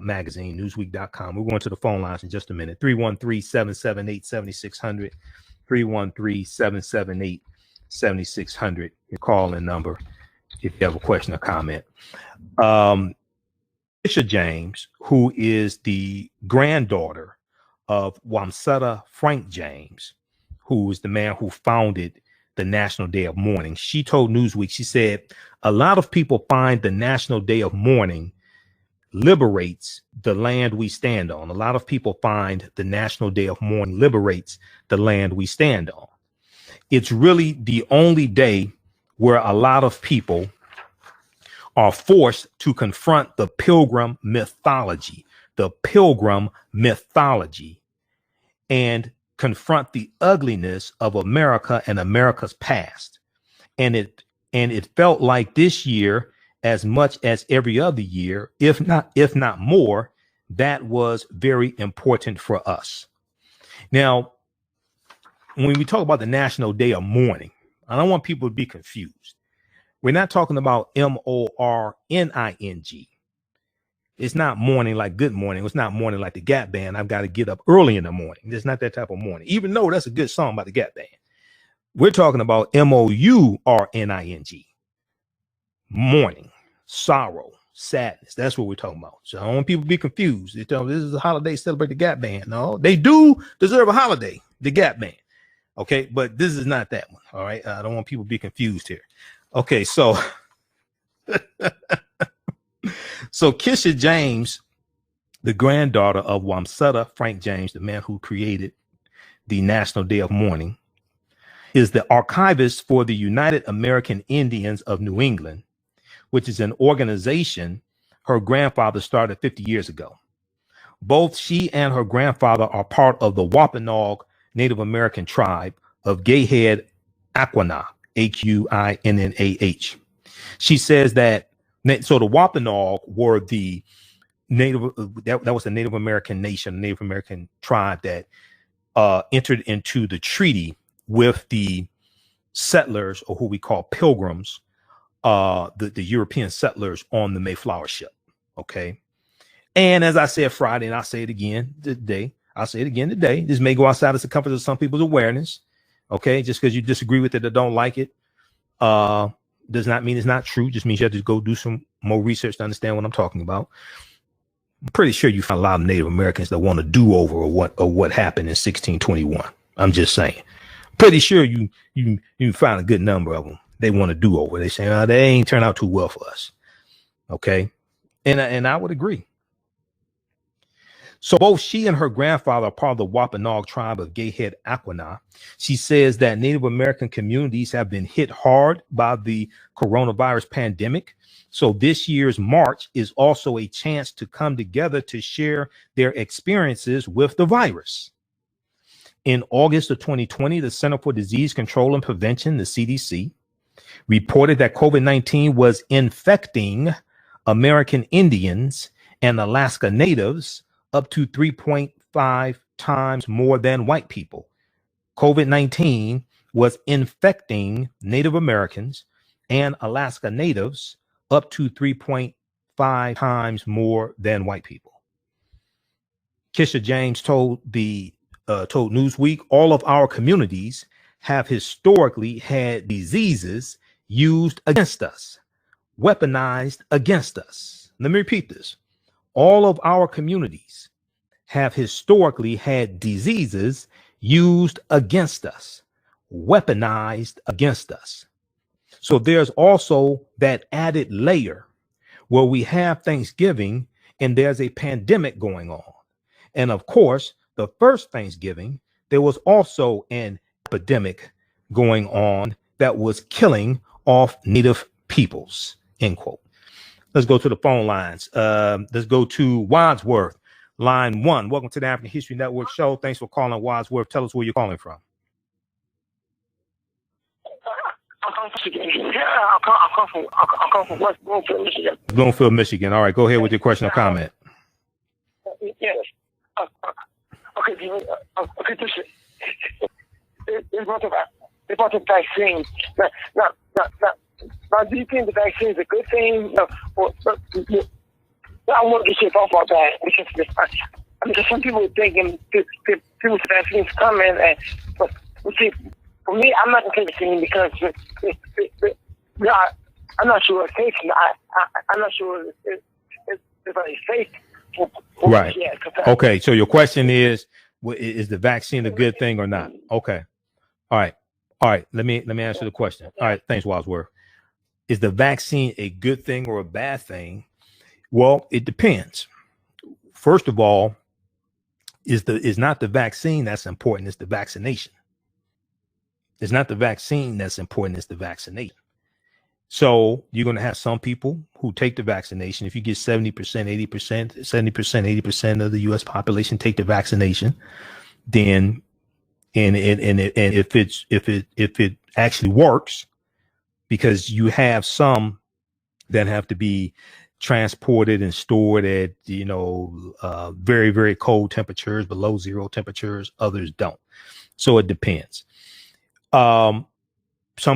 magazine, newsweek.com. We're going to the phone lines in just a minute. 313-778-7600, 313-778-7600, your call-in number if you have a question or comment. Kisha James, who is the granddaughter of Wamsutta Frank James, who is the man who founded the National Day of Mourning, she told Newsweek, she said, a lot of people find the National Day of Mourning liberates the land we stand on. A lot of people find the National Day of Mourning liberates the land we stand on. It's really the only day where a lot of people are forced to confront the pilgrim mythology, and confront the ugliness of America and America's past. And it felt like this year, as much as every other year, if not more, that was very important for us. Now, when we talk about the National Day of Mourning, I don't want people to be confused. We're not talking about MORNING. It's not mourning like good morning. It's not mourning like the Gap Band. I've got to get up early in the morning. It's not that type of mourning, even though that's a good song by the Gap Band. We're talking about MOURNING. Mourning, sorrow, sadness. That's what we're talking about. So I don't want people to be confused. They tell me this is a holiday, celebrate the Gap Band. No, they do deserve a holiday, the Gap Band. Okay, but this is not that one. All right. I don't want people to be confused here. Okay, so so Kisha James, the granddaughter of Wamsutta Frank James, the man who created the National Day of Mourning, is the archivist for the United American Indians of New England, which is an organization her grandfather started 50 years ago. Both she and her grandfather are part of the Wampanoag Native American tribe of Gayhead Aquanah, Aquinnah. She says that, so the Wampanoag were the Native, that was a Native American nation, Native American tribe that entered into the treaty with the settlers, or who we call pilgrims, the European settlers on the Mayflower ship. Okay. And as I said Friday, and I'll say it again today, this may go outside of the comfort of some people's awareness. Okay. Just because you disagree with it or don't like it. does not mean it's not true. Just means you have to go do some more research to understand what I'm talking about. I'm pretty sure you find a lot of Native Americans that want a do-over or what happened in 1621. I'm just saying. Pretty sure you find a good number of them. They want a do-over. They say, oh, they ain't turned out too well for us. Okay. And I would agree. So both she and her grandfather are part of the Wampanoag tribe of Gayhead Aquina. She says that Native American communities have been hit hard by the coronavirus pandemic. So this year's march is also a chance to come together to share their experiences with the virus. In August of 2020, the Center for Disease Control and Prevention, the CDC, reported that COVID-19 was infecting American Indians and Alaska Natives up to 3.5 times more than white people. COVID-19 was infecting Native Americans and Alaska Natives up to 3.5 times more than white people. Kisha James told Newsweek, all of our communities have historically had diseases used against us, weaponized against us. Let me repeat this. All of our communities have historically had diseases used against us, weaponized against us. So there's also that added layer where we have Thanksgiving and there's a pandemic going on. And of course, the first Thanksgiving, there was also an epidemic going on that was killing off Native peoples, end quote. Let's go to the phone lines. Let's go to Wadsworth, line 1. Welcome to the African History Network show. Thanks for calling, Wadsworth. Tell us where you're calling from. I'm from West Bloomfield, Michigan. Bloomfield, Michigan. All right, go ahead with your question or comment. Yes. Okay. They brought the vaccine. Now, do you think the vaccine is a good thing? I want to get off about that because some people are thinking people's vaccines coming, but see, for me, I'm not going to take the vaccine because I'm not sure it's safe. I'm not sure it's very safe. Right. Okay. So your question is the vaccine a good thing or not? Okay. All right. Let me answer the question. All right. Thanks, Wadsworth. Is the vaccine a good thing or a bad thing? Well, it depends. First of all, is not the vaccine that's important, it's the vaccination. It's not the vaccine that's important, it's the vaccination. So you're going to have some people who take the vaccination. If you get 70%, 80%, 70%, 80% of the U.S. population take the vaccination, then and if it actually works, because you have some that have to be transported and stored at very, very cold temperatures, below zero temperatures. Others don't. So it depends. Some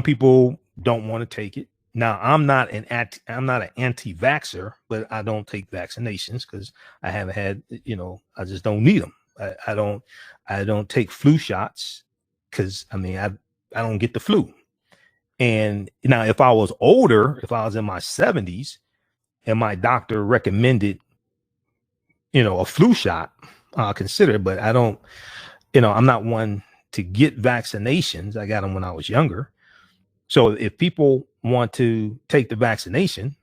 people don't want to take it. Now, I'm not an anti-vaxxer, but I don't take vaccinations because I haven't had, I just don't need them. I don't take flu shots because I don't get the flu. And now if I was older, if I was in my 70s and my doctor recommended, a flu shot, I'll consider it, but I don't, I'm not one to get vaccinations. I got them when I was younger. So if people want to take the vaccination,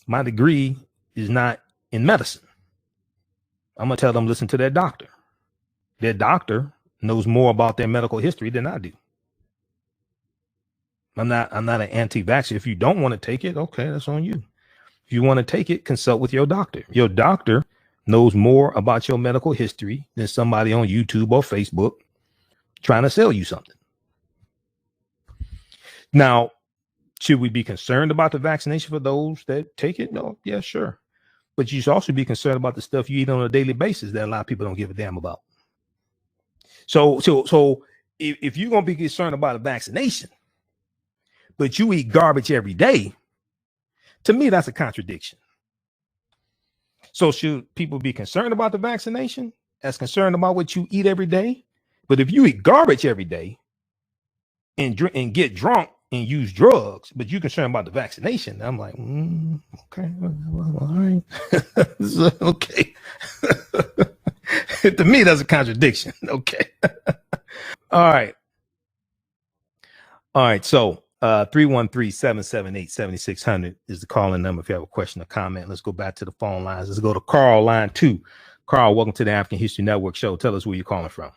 my degree is not in medicine. I'm going to tell them, listen to their doctor. Their doctor knows more about their medical history than I do. I'm not an anti-vaxxer. If you don't want to take it, okay, that's on you. If you want to take it, consult with your doctor. Your doctor knows more about your medical history than somebody on YouTube or Facebook trying to sell you something. Now, should we be concerned about the vaccination for those that take it? No, yeah, sure. But you should also be concerned about the stuff you eat on a daily basis that a lot of people don't give a damn about. So if you're going to be concerned about a vaccination, but you eat garbage every day, to me, that's a contradiction. So should people be concerned about the vaccination as concerned about what you eat every day? But if you eat garbage every day and drink and get drunk and use drugs, but you're concerned about the vaccination. I'm like, okay, well, all right. Okay. To me, that's a contradiction. Okay. All right. So 313-778-7600 is the calling number if you have a question or comment. Let's go back to the phone lines. Let's go to Carl, line 2. Carl, welcome to the African History Network show. Tell us where you're calling from.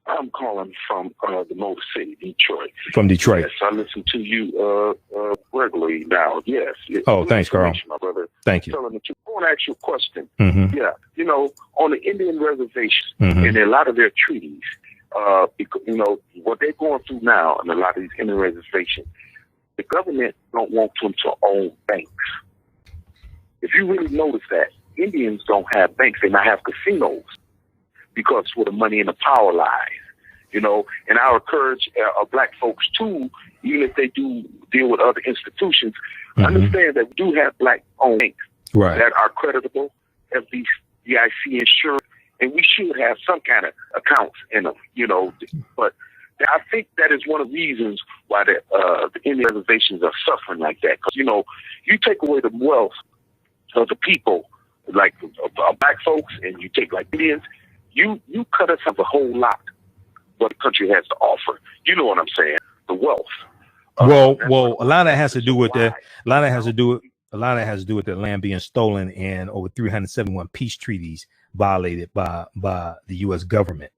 I'm calling from the Motor City, Detroit. From Detroit. Yes, I listen to you regularly now. Yes. Oh, thanks, Carl. My brother. Thank you. I want to ask you a question. Mm-hmm. Yeah, on the Indian reservations mm-hmm. and a lot of their treaties, because, what they're going through now in a lot of these Indian reservations, the government don't want them to own banks. If you really notice that, Indians don't have banks. They not have casinos because where the money and the power lies, and I encourage black folks too, even if they do deal with other institutions, mm-hmm. understand that we do have black-owned banks that are creditable, FDIC insured, and we should have some kind of accounts in them, but I think that is one of the reasons why the Indian reservations are suffering like that. Because, you take away the wealth of the people, like black folks, and you take like Indians, you cut us off a whole lot what the country has to offer. You know what I'm saying? The wealth. Well, a lot of that has to do with that. A lot of that has to do with the land being stolen and over 371 peace treaties violated by the U.S. government.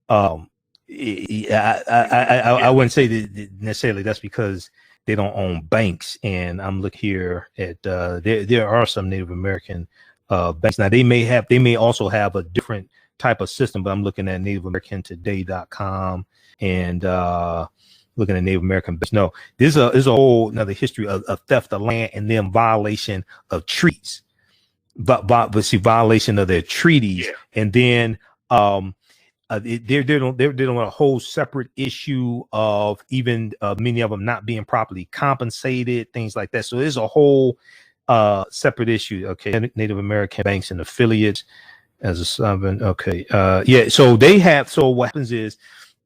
I wouldn't say that necessarily that's because they don't own banks. And I'm looking here at there are some Native American banks. Now they may also have a different type of system, but I'm looking at NativeAmericanToday.com and looking at Native American banks. No, there's a whole another history of theft of land and then violation of treaties, but violation of their treaties, and then they're doing a whole separate issue of even many of them not being properly compensated, things like that. So there's a whole separate issue. Okay, Native American banks and affiliates as a sovereign. Okay, so they have. So what happens is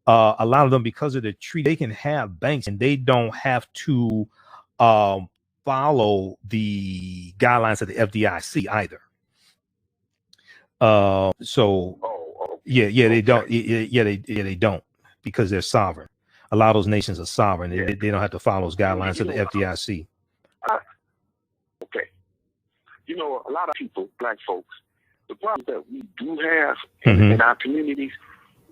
a lot of them, because of the treaty, they can have banks and they don't have to follow the guidelines of the FDIC either. They don't. They don't, because they're sovereign. A lot of those nations are sovereign. They don't have to follow those guidelines of the FDIC. Okay. A lot of people, black folks, the problem that we do have in our communities,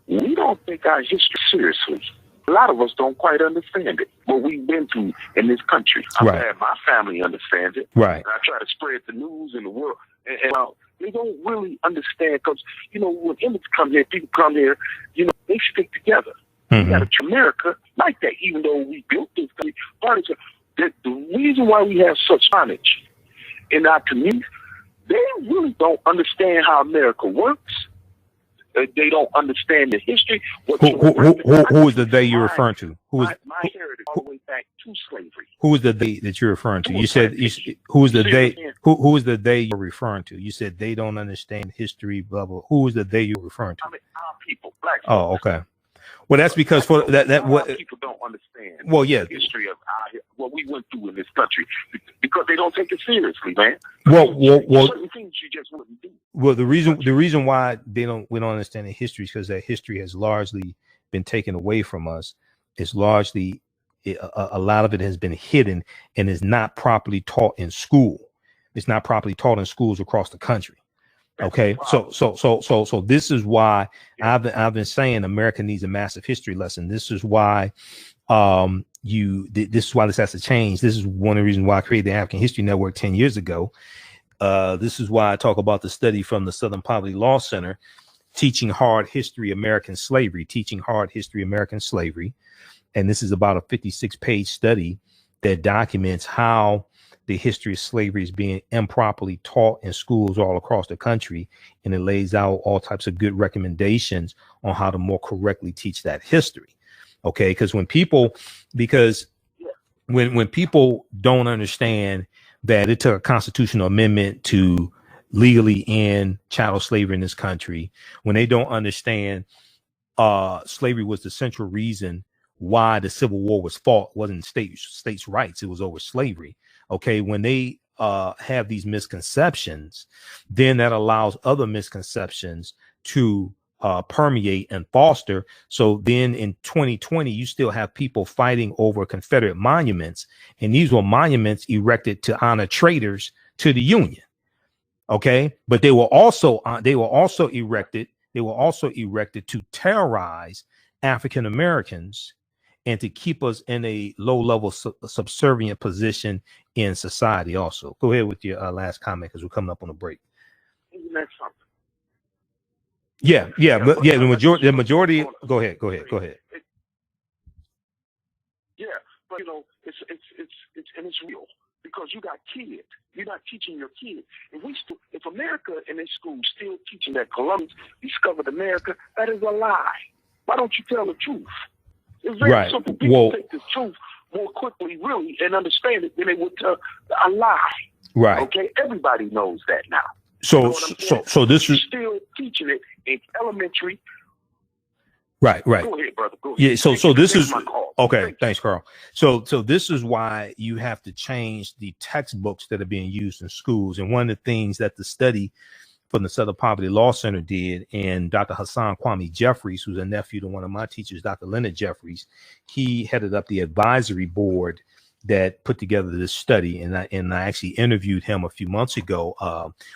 we don't take our history seriously. A lot of us don't quite understand it, what we've been through in this country. I'm glad my family understands it. Right. And I try to spread the news in the world. And they don't really understand because, when immigrants come here, people come here, they stick together. We got America like that, even though we built this country. The reason why we have such carnage in our communities, they really don't understand how America works. They don't understand the history. Who is the they you're referring to? My heritage all the way back to slavery. Who is the they that you're referring to? You said who is the they? Who is the they you're referring to? You said they don't understand history. Blah blah. Who is the they you're referring to? I mean, our people, black people. Oh, okay. Well, that's because for that what people don't understand. Well, yeah, the history of what we went through in this country because they don't take it seriously, man. Well, certain things you just wouldn't do. Well, the reason why we don't understand the history is because that history has largely been taken away from us. It's largely a lot of it has been hidden and is not properly taught in school. It's not properly taught in schools across the country. Okay, so this is why I've been saying America needs a massive history lesson. This is why this is why this has to change. This is one of the reasons why I created the African History Network 10 years ago. This is why I talk about the study from the Southern Poverty Law Center, Teaching Hard History American Slavery. And this is about a 56-page study that documents how the history of slavery is being improperly taught in schools all across the country. And it lays out all types of good recommendations on how to more correctly teach that history. Okay, because when people don't understand that it took a constitutional amendment to legally end chattel slavery in this country, when they don't understand slavery was the central reason why the Civil War was fought. It wasn't states' rights. It was over slavery. Okay. When they have these misconceptions, then that allows other misconceptions to permeate and foster. So then in 2020, you still have people fighting over Confederate monuments. And these were monuments erected to honor traitors to the Union. Okay. But they were also erected to terrorize African Americans and to keep us in a low level subservient position in society also. Go ahead with your last comment, because we're coming up on a break. Yeah, the majority. Go ahead. Yeah, but you know, it's real, because you got kids. You're not teaching your kids. If America in their schools still teaching that Columbus discovered America, that is a lie. Why don't you tell the truth? It's very simple. People take the truth more quickly, really, and understand it than they would tell a lie. Right. Okay. Everybody knows that now. So this is still teaching it in elementary. Right. Go ahead, brother. Go ahead. Yeah. So this is okay. Thanks, Carl. So this is why you have to change the textbooks that are being used in schools. And one of the things that the study from the Southern Poverty Law Center did, and Dr. Hassan Kwame Jeffries, who's a nephew to one of my teachers, Dr. Leonard Jeffries, he headed up the advisory board that put together this study. And I actually interviewed him a few months ago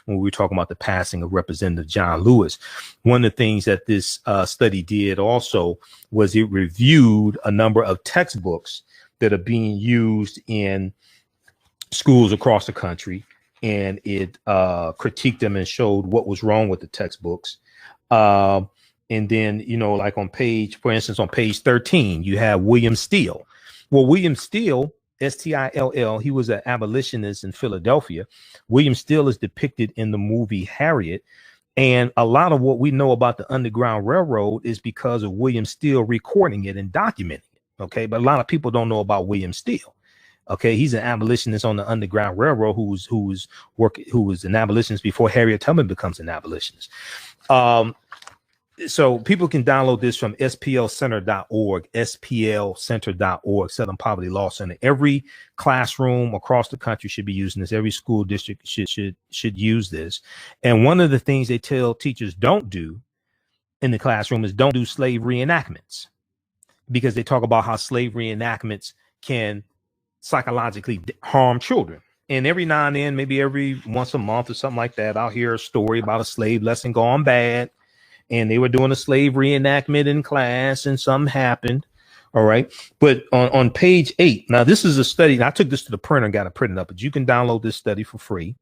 when we were talking about the passing of Representative John Lewis. One of the things that this study did also was it reviewed a number of textbooks that are being used in schools across the country. And it critiqued them and showed what was wrong with the textbooks. And then, you know, like for instance, on page 13, you have William Steele. Well, William Steele, Still, he was an abolitionist in Philadelphia. William Steele is depicted in the movie Harriet. And a lot of what we know about the Underground Railroad is because of William Steele recording it and documenting it. Okay. But a lot of people don't know about William Steele. Okay, he's an abolitionist on the Underground Railroad who was an abolitionist before Harriet Tubman becomes an abolitionist. So people can download this from splcenter.org, splcenter.org, Southern Poverty Law Center. Every classroom across the country should be using this. Every school district should use this. And one of the things they tell teachers don't do in the classroom is don't do slave reenactments, because they talk about how slave reenactments can psychologically harm children. And every now and then, maybe every once a month or something like that, I'll hear a story about a slave lesson gone bad, and they were doing a slave reenactment in class and something happened. All right. But on page 8, now this is a study. I took this to the printer and got it printed up, but you can download this study for free.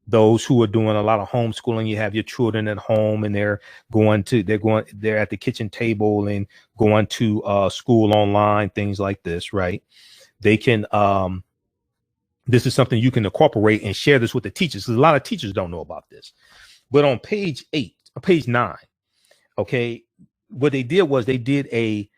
Those who are doing a lot of homeschooling, you have your children at home and they're at the kitchen table and going to school online, things like this, right? They can, this is something you can incorporate and share this with the teachers, because a lot of teachers don't know about this. But on page 9, okay, what they did was they did a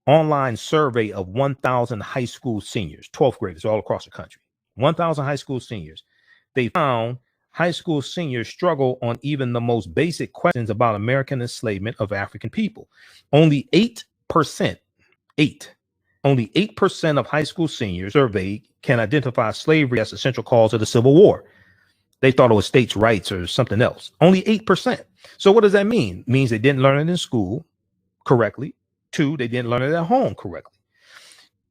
online survey of 1,000 high school seniors, 12th graders all across the country, 1,000 high school seniors. They found high school seniors struggle on even the most basic questions about American enslavement of African people. Only 8% of high school seniors surveyed can identify slavery as a central cause of the Civil War. They thought it was states' rights or something else. Only 8%. So what does that mean? It means they didn't learn it in school correctly. 2, they didn't learn it at home correctly.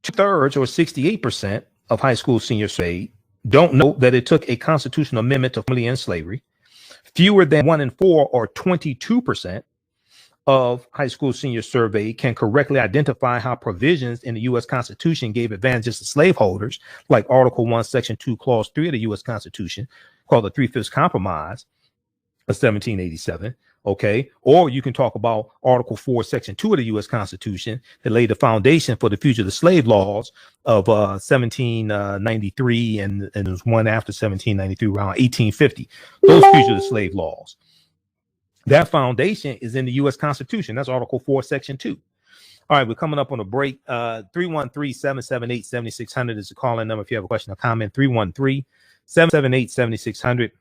2/3 or 68% of high school seniors surveyed don't know that it took a constitutional amendment to formally end slavery. Fewer than 1 in 4 or 22% of high school seniors surveyed can correctly identify how provisions in the U.S. Constitution gave advantages to slaveholders, like Article 1, Section 2, Clause 3 of the U.S. Constitution, called the 3/5 Compromise of 1787. Okay. Or you can talk about Article 4, Section 2 of the U.S. Constitution that laid the foundation for the fugitive slave laws of 1793, and there's one after 1793 around 1850. Those fugitive slave laws. That foundation is in the U.S. Constitution. That's Article 4, Section 2. All right, we're coming up on a break. 313-778-7600 is the call-in number if you have a question or comment. 313-778-7600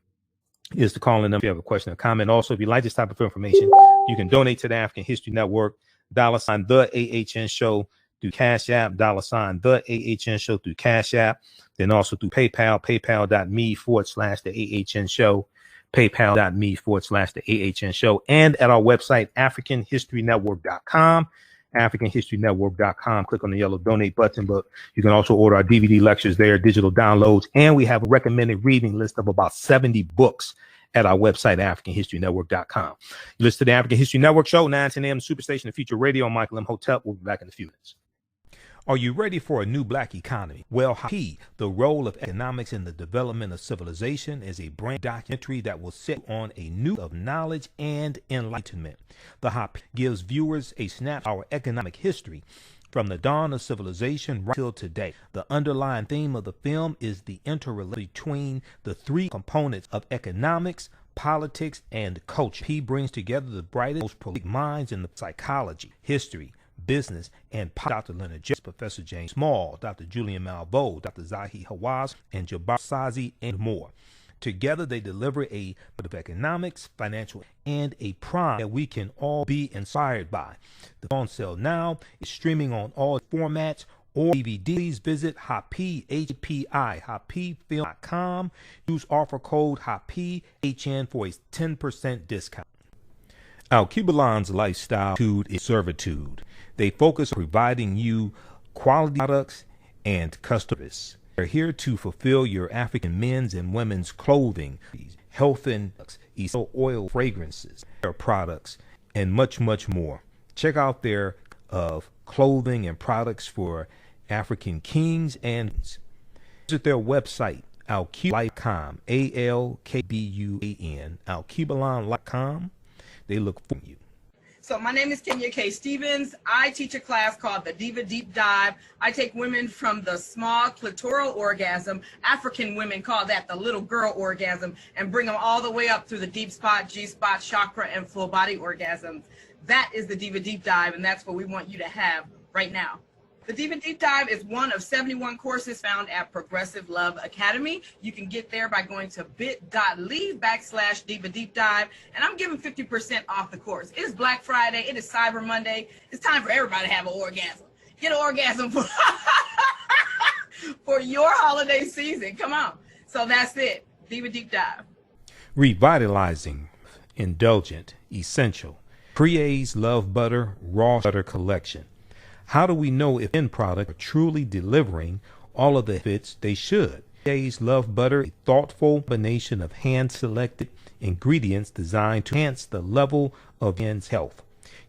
is the call-in number if you have a question or comment. Also, if you like this type of information, You can donate to the African History Network, $ the AHN Show through Cash App, $ the AHN Show through Cash App, then also through PayPal, paypal.me/the AHN Show, paypal.me/the AHN Show, and at our website, AfricanHistoryNetwork.com. AfricanHistoryNetwork.com. Click on the yellow donate button, but you can also order our DVD lectures there, digital downloads, and we have a recommended reading list of about 70 books at our website, AfricanHistoryNetwork.com. You listen to the African History Network show, 9-10 a.m. Superstation of Future Radio. I'm Michael Imhotep. We'll be back in a few minutes. Are you ready for a new black economy? Well, the role of economics in the development of civilization is a brand documentary that will set on a new of knowledge and enlightenment. The Hop gives viewers a snapshot of our economic history from the dawn of civilization right till today. The underlying theme of the film is the interrelation between the three components of economics, politics, and culture. He brings together the brightest, most prolific minds in the psychology, history, business, and Dr. Leonard J. Professor James Small, Dr. Julian Malveaux, Dr. Zahi Hawass, and Jabbar Sazi, and more. Together, they deliver a bit of economics, financial, and a prime that we can all be inspired by. The on sale now is streaming on all formats or DVDs. Visit hopfilm.com. Use offer code HOPHN for a 10% discount. Al-Qibalan's lifestyle is servitude. They focus on providing you quality products and customers. They're here to fulfill your African men's and women's clothing, health and essential oil, fragrances, their products, and much, much more. Check out their clothing and products for African kings and visit their website, alqibalan.com, ALKBUAN, alqibalan.com. They look for you. So my name is Kenya K. Stevens. I teach a class called the Diva Deep Dive. I take women from the small clitoral orgasm, African women call that the little girl orgasm, and bring them all the way up through the deep spot, G-spot, chakra, and full body orgasms. That is the Diva Deep Dive, and that's what we want you to have right now. The Diva Deep Dive is one of 71 courses found at Progressive Love Academy. You can get there by going to bit.ly/Diva Deep Dive, and I'm giving 50% off the course. It is Black Friday. It is Cyber Monday. It's time for everybody to have an orgasm. Get an orgasm for your holiday season. Come on. So that's it. Diva Deep Dive. Revitalizing, indulgent, essential. Crea's Love Butter Raw Butter Collection. How do we know if end products are truly delivering all of the benefits they should? Today's Love Butter, a thoughtful combination of hand-selected ingredients designed to enhance the level of men's health.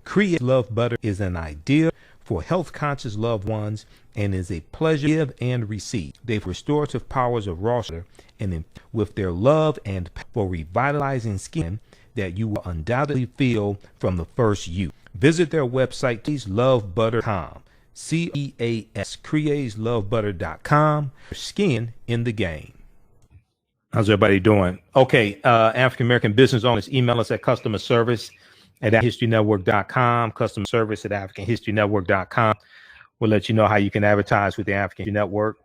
Crea's Love Butter is an idea for health-conscious loved ones and is a pleasure to give and receive. They have restorative powers of raw butter and with their love and for revitalizing skin that you will undoubtedly feel from the first use. Visit their website, CreaSLoveButter.com, CreaSLoveButter.com. Skin in the game. How's everybody doing? Okay, African American business owners, email us at customerservice@AfricanHistoryNetwork.com, customer service at AfricanHistoryNetwork.com. We'll let you know how you can advertise with the African History Network.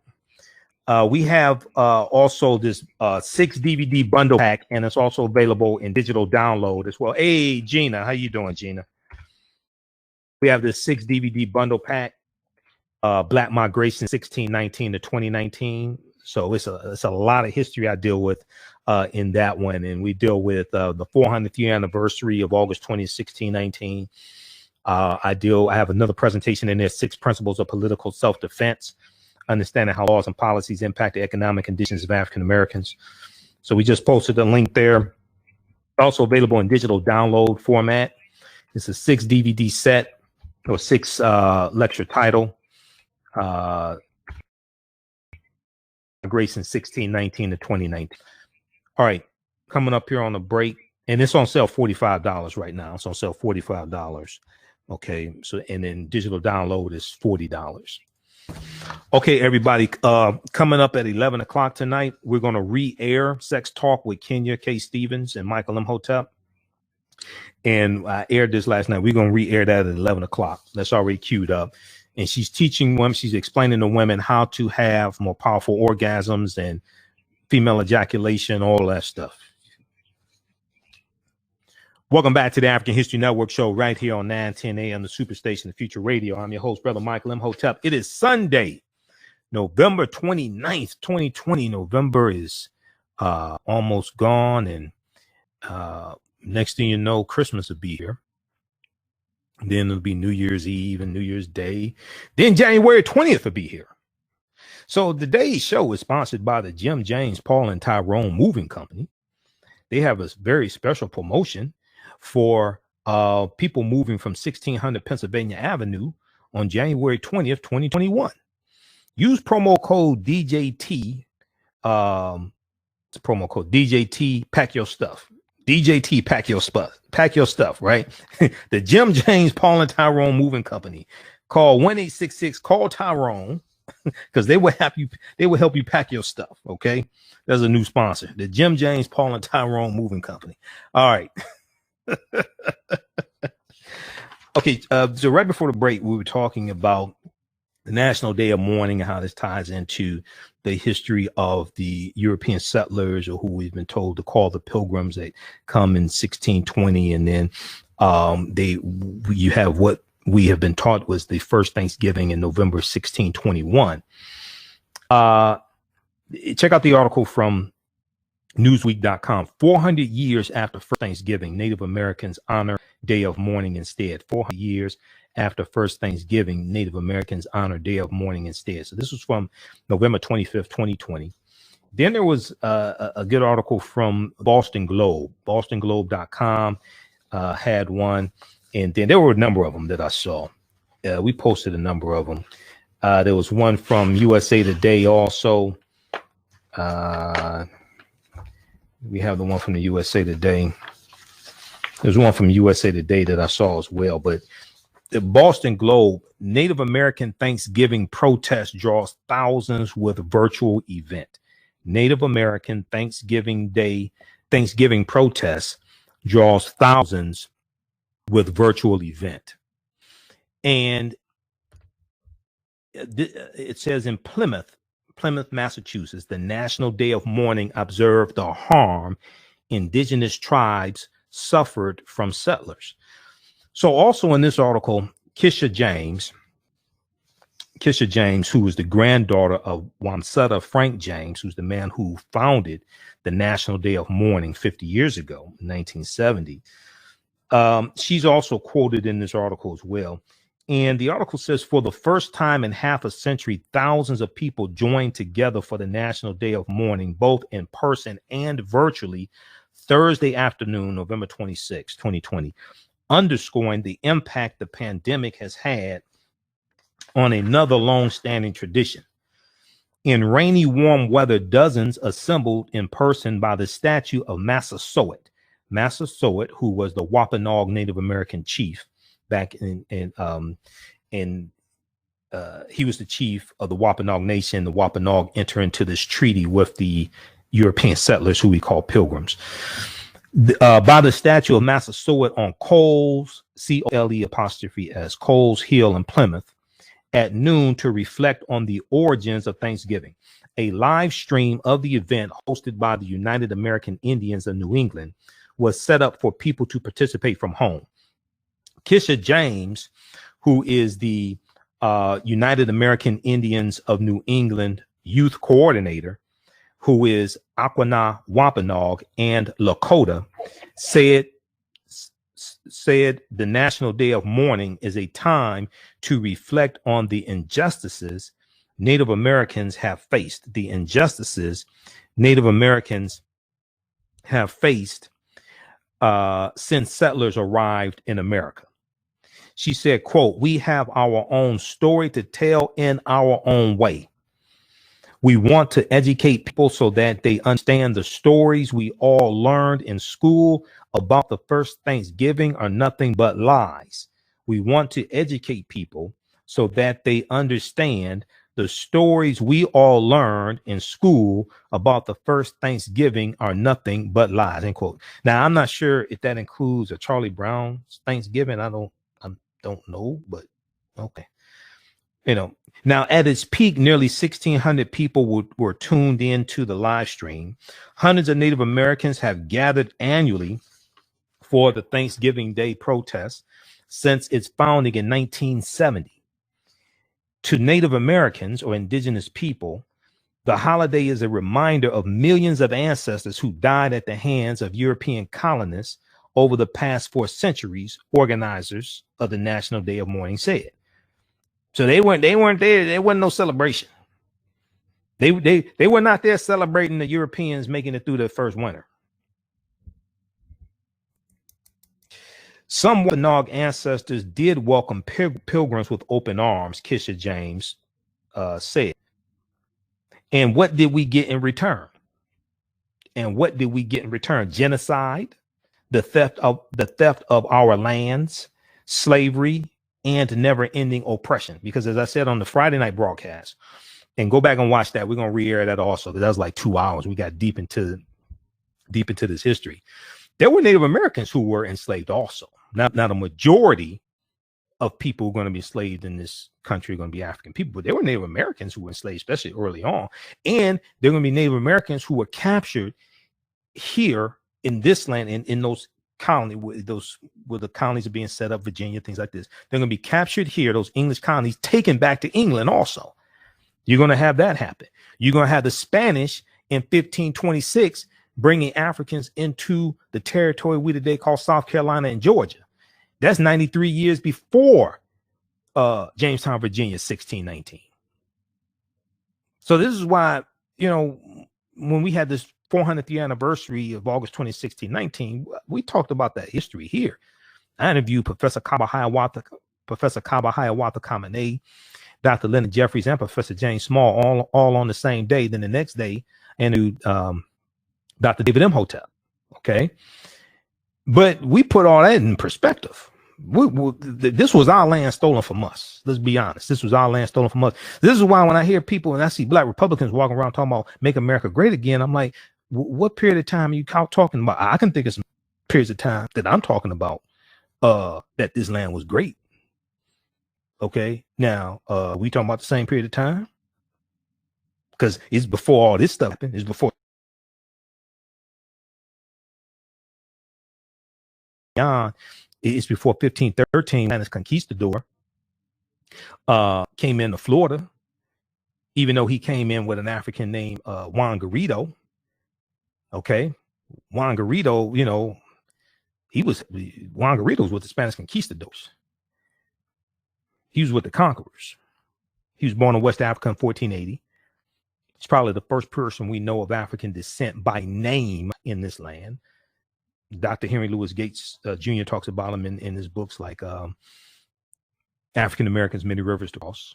We have also this 6 DVD bundle pack, and it's also available in digital download as well. Hey, Gina, how you doing, Gina? We have this 6 DVD bundle pack, Black Migration 1619 to 2019. So it's a lot of history I deal with in that one, and we deal with the 400th year anniversary of August 20th, 1619. I have another presentation in there, 6 principles of political self-defense, understanding how laws and policies impact the economic conditions of African Americans. So we just posted a link there. Also available in digital download format. It's a 6 DVD set or 6 lecture title. Grace in 1619 to 2019. All right, coming up here on the break, and it's on sale $45 right now. It's on sale $45. Okay, so and then digital download is $40. Okay, everybody, coming up at 11 o'clock tonight, we're going to re-air Sex Talk with Kenya K. Stevens and Michael Imhotep. And I aired this last night. We're going to re-air that at 11 o'clock. That's already queued up. And she's teaching women, she's explaining to women how to have more powerful orgasms and female ejaculation, all that stuff. Welcome back to the African History Network show right here on 910 AM, the Superstation, the Future Radio. I'm your host, Brother Michael Imhotep. It is Sunday, November 29th, 2020. November is almost gone, and next thing you know, Christmas will be here. Then it'll be New Year's Eve and New Year's Day. Then January 20th will be here. So today's show is sponsored by the Jim James, Paul, and Tyrone Moving Company. They have a very special promotion for people moving from 1600 Pennsylvania Avenue on January 20th, 2021. Use promo code DJT. It's promo code DJT. Pack your stuff. DJT. Pack your stuff. Pack your stuff. Right. The Jim James, Paul, and Tyrone Moving Company. Call 1-866. Call Tyrone because they will help you. They will help you pack your stuff. Okay. There's a new sponsor. The Jim James, Paul, and Tyrone Moving Company. All right. Okay, so right before the break, we were talking about the National Day of Mourning and how this ties into the history of the European settlers, or who we've been told to call the Pilgrims, that come in 1620, and then you have what we have been taught was the first Thanksgiving in November 1621. Check out the article from Newsweek.com. 400 years after first Thanksgiving, Native Americans honor Day of Mourning instead. 400 years after first Thanksgiving, Native Americans honor Day of Mourning instead. So this was from November 25th, 2020. Then there was a good article from Boston Globe. BostonGlobe.com had one. And then there were a number of them that I saw. We posted a number of them. There was one from USA Today also. We have the one from the USA Today. There's one from USA Today that I saw as well. But the Boston Globe, Native American Thanksgiving protest draws thousands with virtual event. Native American Thanksgiving protest draws thousands with virtual event. And it says in Plymouth, Massachusetts, the National Day of Mourning observed the harm indigenous tribes suffered from settlers. So also in this article, Kisha James, who was the granddaughter of Wamsutta Frank James, who's the man who founded the National Day of Mourning 50 years ago, 1970. She's also quoted in this article as well. And the article says, for the first time in half a century, thousands of people joined together for the National Day of Mourning, both in person and virtually, Thursday afternoon, November 26, 2020, underscoring the impact the pandemic has had on another long-standing tradition. In rainy, warm weather, dozens assembled in person by the statue of Massasoit, who was the Wampanoag Native American chief. Back he was the chief of the Wampanoag Nation. The Wampanoag enter into this treaty with the European settlers, who we call pilgrims. By the statue of Massasoit on Coles, COLE', Coles Hill in Plymouth, at noon to reflect on the origins of Thanksgiving. A live stream of the event hosted by the United American Indians of New England was set up for people to participate from home. Kisha James, who is the United American Indians of New England youth coordinator, who is Aquana Wampanoag and Lakota, said the National Day of Mourning is a time to reflect on the injustices Native Americans have faced. The injustices Native Americans have faced since settlers arrived in America. She said, quote, "We have our own story to tell in our own way. We want to educate people so that they understand the stories we all learned in school about the first Thanksgiving are nothing but lies. We want to educate people so that they understand the stories we all learned in school about the first Thanksgiving are nothing but lies," end quote. Now, I'm not sure if that includes a Charlie Brown's Thanksgiving. I don't know, but okay. Now at its peak, nearly 1,600 people were tuned in to the live stream. Hundreds of Native Americans have gathered annually for the Thanksgiving Day protest since its founding in 1970. To Native Americans or indigenous people, the holiday is a reminder of millions of ancestors who died at the hands of European colonists over the past 4 centuries, organizers of the National Day of Mourning said. So they weren't there. There wasn't no celebration. They were not there celebrating the Europeans making it through their first winter. Some Wampanoag ancestors did welcome pilgrims with open arms, Kisha James said. And what did we get in return? Genocide, the theft of our lands, slavery, and never-ending oppression. Because as I said on the Friday night broadcast, and go back and watch that, we're gonna re-air that also, because that was like 2 hours. We got deep into this history. There were Native Americans who were enslaved also. Not a majority of people who are going to be enslaved in this country are going to be African people, but there were Native Americans who were enslaved, especially early on. And there are going to be Native Americans who were captured here in this land, in those colonies, where the colonies are being set up, Virginia, things like this. They're going to be captured here, those English colonies, taken back to England also. You're going to have that happen. You're going to have the Spanish in 1526 bringing Africans into the territory we today call South Carolina and Georgia. That's 93 years before Jamestown, Virginia, 1619. So this is why, when we had this 400th year anniversary of August 20, 1619, we talked about that history here. I interviewed Professor Kaba Hiawatha Kamene, Dr. Leonard Jeffries, and Professor James Small all on the same day. Then the next day, I interviewed Dr. David Imhotep. Okay. But we put all that in perspective. This was our land stolen from us. Let's be honest. This was our land stolen from us. This is why when I hear people and I see Black Republicans walking around talking about make America great again, I'm like, what period of time are you talking about? I can think of some periods of time that I'm talking about that this land was great. Okay. Now, we talking about the same period of time? Because it's before all this stuff happened. It's before. It's before 1513. Spanish conquistador came into Florida, even though he came in with an African named Juan Garrido. Okay, Juan Garrido, Juan Garrido was with the Spanish conquistadors. He was with the conquerors. He was born in West Africa in 1480. He's probably the first person we know of African descent by name in this land. Dr. Henry Louis Gates Jr. talks about him in his books like African Americans, Many Rivers to Cross.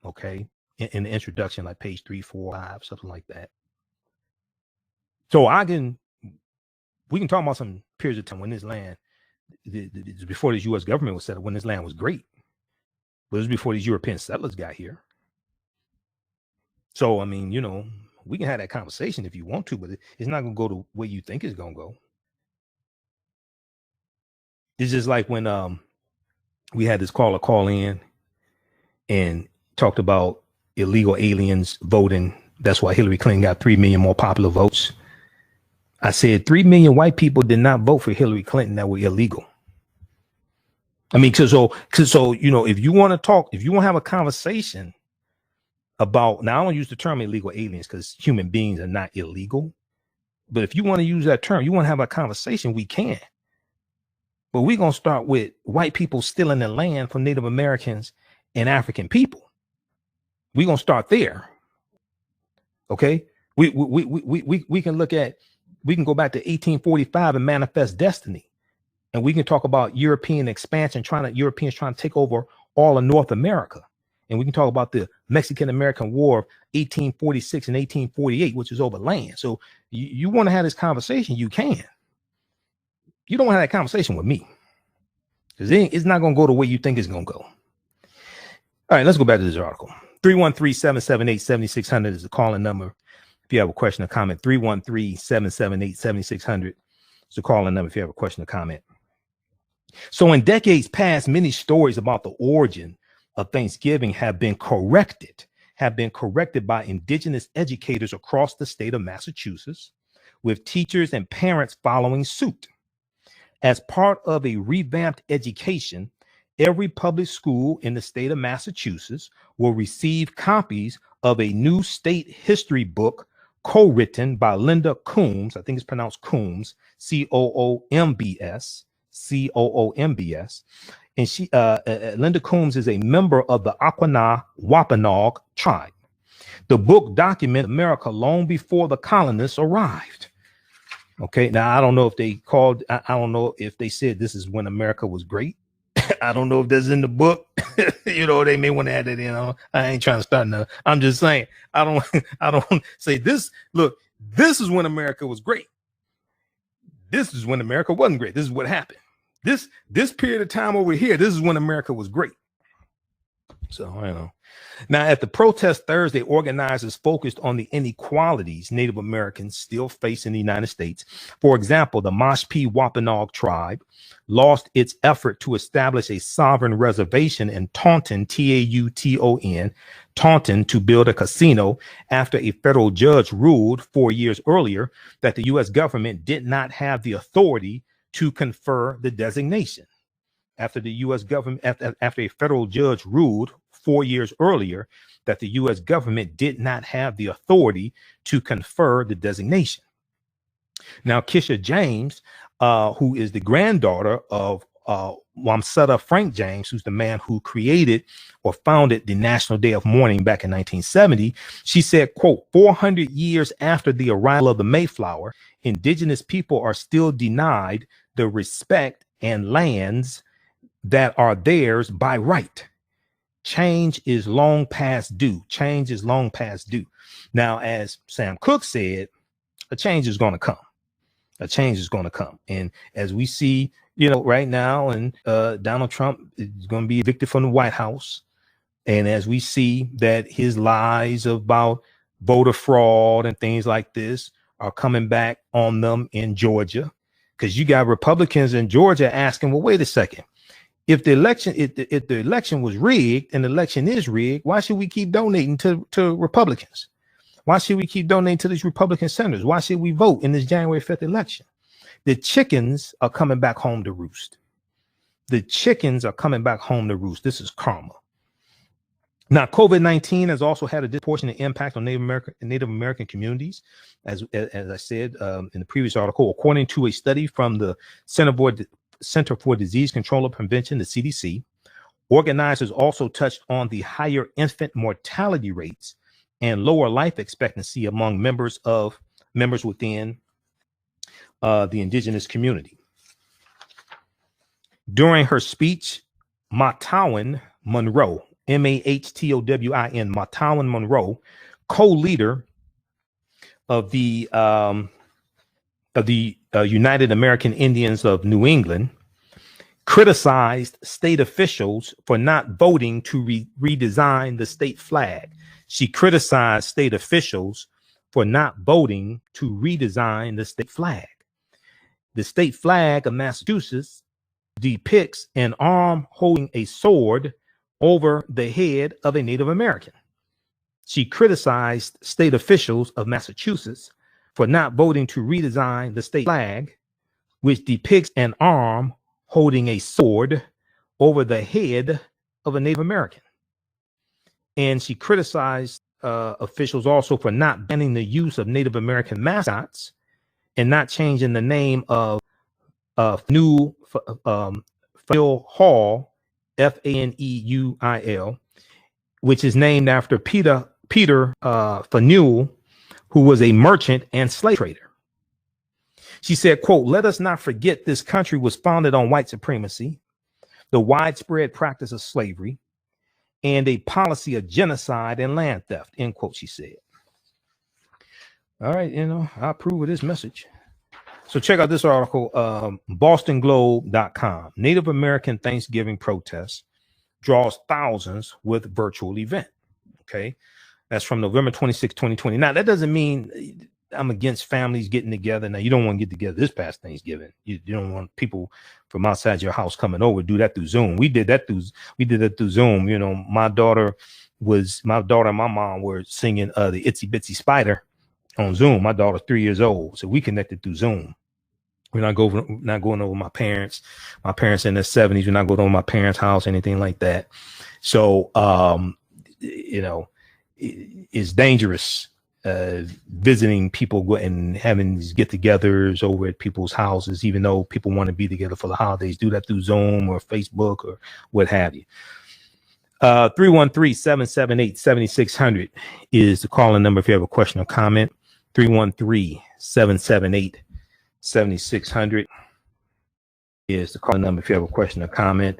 Okay. In the introduction, like page 3, 4, 5, something like that. So we can talk about some periods of time when this land, before this U.S. government was set up, when this land was great. But it was before these European settlers got here. So, I mean, we can have that conversation if you want to, but it's not going to go the way you think it's going to go. It's just like when we had this caller call in and talked about illegal aliens voting. That's why Hillary Clinton got 3 million more popular votes. I said 3 million white people did not vote for Hillary Clinton that were illegal. I mean, cause so, if you want to talk, if you want to have a conversation about, now I don't use the term illegal aliens because human beings are not illegal. But if you want to use that term, you want to have a conversation, we can. But we're going to start with white people stealing the land from Native Americans and African people. We're going to start there. Okay. We can we can go back to 1845 and Manifest Destiny. And we can talk about European expansion, Europeans trying to take over all of North America. And we can talk about the Mexican-American War of 1846 and 1848, which is over land. So you want to have this conversation, you can. You don't want to have that conversation with me because it's not going to go the way you think it's going to go. All right, let's go back to this article. 313-778-7600 is the calling number. If you have a question or comment, 313-778-7600 is the calling number if you have a question or comment. So in decades past, many stories about the origin of Thanksgiving have been corrected by Indigenous educators across the state of Massachusetts, with teachers and parents following suit. As part of a revamped education, every public school in the state of Massachusetts will receive copies of a new state history book co-written by Linda Coombs. I think it's pronounced Coombs, Coombs, Coombs. And she, Linda Coombs is a member of the Aquana Wampanoag tribe. The book documents America long before the colonists arrived. Okay, now I don't know if they called, I don't know if they said this is when America was great. I don't know if that's in the book. You know, they may want to add it in. I ain't trying to start now. I'm just saying, I don't say this. Look, this is when America was great. This is when America wasn't great. This is what happened. This period of time over here, this is when America was great. So I don't know. Now, at the protest Thursday, organizers focused on the inequalities Native Americans still face in the United States. For example, the Mashpee Wampanoag tribe lost its effort to establish a sovereign reservation in Taunton, Tauton, Taunton, to build a casino after a federal judge ruled 4 years earlier that the U.S. government did not have the authority to confer the designation. After the U.S. government, after a federal judge ruled 4 years earlier that the U.S. government did not have the authority to confer the designation. Now, Kisha James, who is the granddaughter of Wamsutta Frank James, who's the man who created or founded the National Day of Mourning back in 1970, she said, quote, 400 years after the arrival of the Mayflower, indigenous people are still denied the respect and lands that are theirs by right. Change is long past due. Change is long past due. Now, as Sam Cooke said, a change is going to come. A change is going to come. And as we see, you know, right now, and Donald Trump is going to be evicted from the White House. And as we see that his lies about voter fraud and things like this are coming back on them in Georgia, because you got Republicans in Georgia asking, well, wait a second. If the election was rigged and the election is rigged, why should we keep donating to Republicans? Why should we keep donating to these Republican senators? Why should we vote in this January 5th election? The chickens are coming back home to roost. The chickens are coming back home to roost. This is karma. Now, COVID-19 has also had a disproportionate impact on Native American communities, as I said in the previous article, according to a study from the Center for Disease Control and Prevention, the CDC. Organizers also touched on the higher infant mortality rates and lower life expectancy among members within the indigenous community. During her speech, Matawan Monroe, Mahtowin, Matawan Monroe, co-leader of the United American Indians of New England, criticized state officials for not voting to redesign the state flag. She criticized state officials for not voting to redesign the state flag. The state flag of Massachusetts depicts an arm holding a sword over the head of a Native American. She criticized state officials of Massachusetts for not voting to redesign the state flag, which depicts an arm holding a sword over the head of a Native American. And she criticized officials also for not banning the use of Native American mascots and not changing the name of Faneuil Hall, Faneuil, which is named after Peter Faneuil, who was a merchant and slave trader. She said, quote, let us not forget this country was founded on white supremacy, the widespread practice of slavery, and a policy of genocide and land theft, end quote, she said. All right, I approve of this message. So check out this article, bostonglobe.com. Native American Thanksgiving protest draws thousands with virtual event. Okay. That's from November 26, 2020. Now, that doesn't mean I'm against families getting together. Now, you don't want to get together this past Thanksgiving. You don't want people from outside your house coming over. Do that through Zoom. We did that through Zoom. My daughter and my mom were singing the Itsy Bitsy Spider on Zoom. My daughter's 3 years old, so we connected through Zoom. We're not going over my parents. My parents in their 70s. We're not going over my parents' house, anything like that. So, it's dangerous visiting people and having these get-togethers over at people's houses, even though people want to be together for the holidays. Do that through Zoom or Facebook or what have you. 313-778-7600 is the calling number if you have a question or comment. 313-778-7600 is the calling number if you have a question or comment.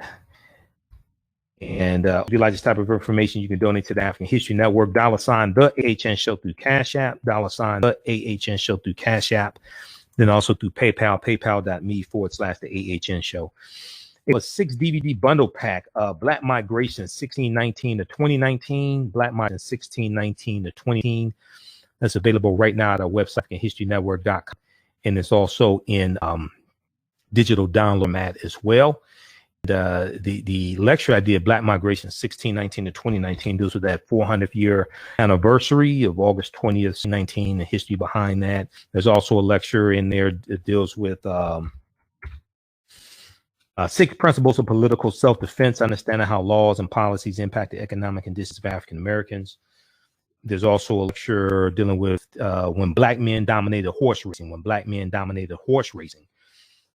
And if you like this type of information, you can donate to the African History Network, $ the AHN Show through Cash App, $ the AHN Show through Cash App, then also through PayPal, paypal.me/the AHN Show. It was 6 DVD bundle pack, Black Migration 1619 to 2019, Black Migration 1619 to 2019. That's available right now at our website, HistoryNetwork.com. And it's also in digital download format as well. The lecture I did, Black Migration 1619 to 2019, deals with that 400th year anniversary of August 20th, 19, the history behind that. There's also a lecture in there that deals with 6 principles of political self-defense, understanding how laws and policies impact the economic conditions of African Americans. There's also a lecture dealing with when black men dominated horse racing,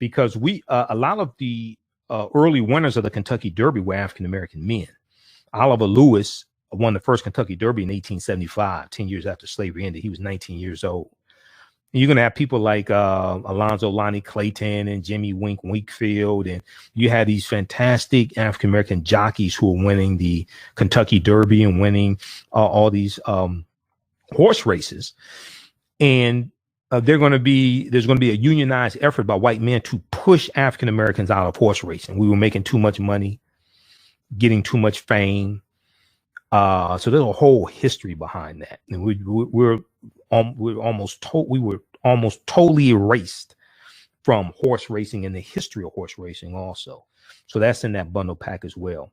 because a lot of the early winners of the Kentucky Derby were African-American men. Oliver Lewis won the first Kentucky Derby in 1875, 10 years after slavery ended. He was 19 years old. And you're going to have people like Alonzo Lonnie Clayton and Jimmy Wink Wakefield. And you had these fantastic African-American jockeys who were winning the Kentucky Derby and winning all these horse races. And there's going to be a unionized effort by white men to push African Americans out of horse racing. We were making too much money, getting too much fame. So there's a whole history behind that, and we were almost totally erased from horse racing and the history of horse racing also. So that's in that bundle pack as well.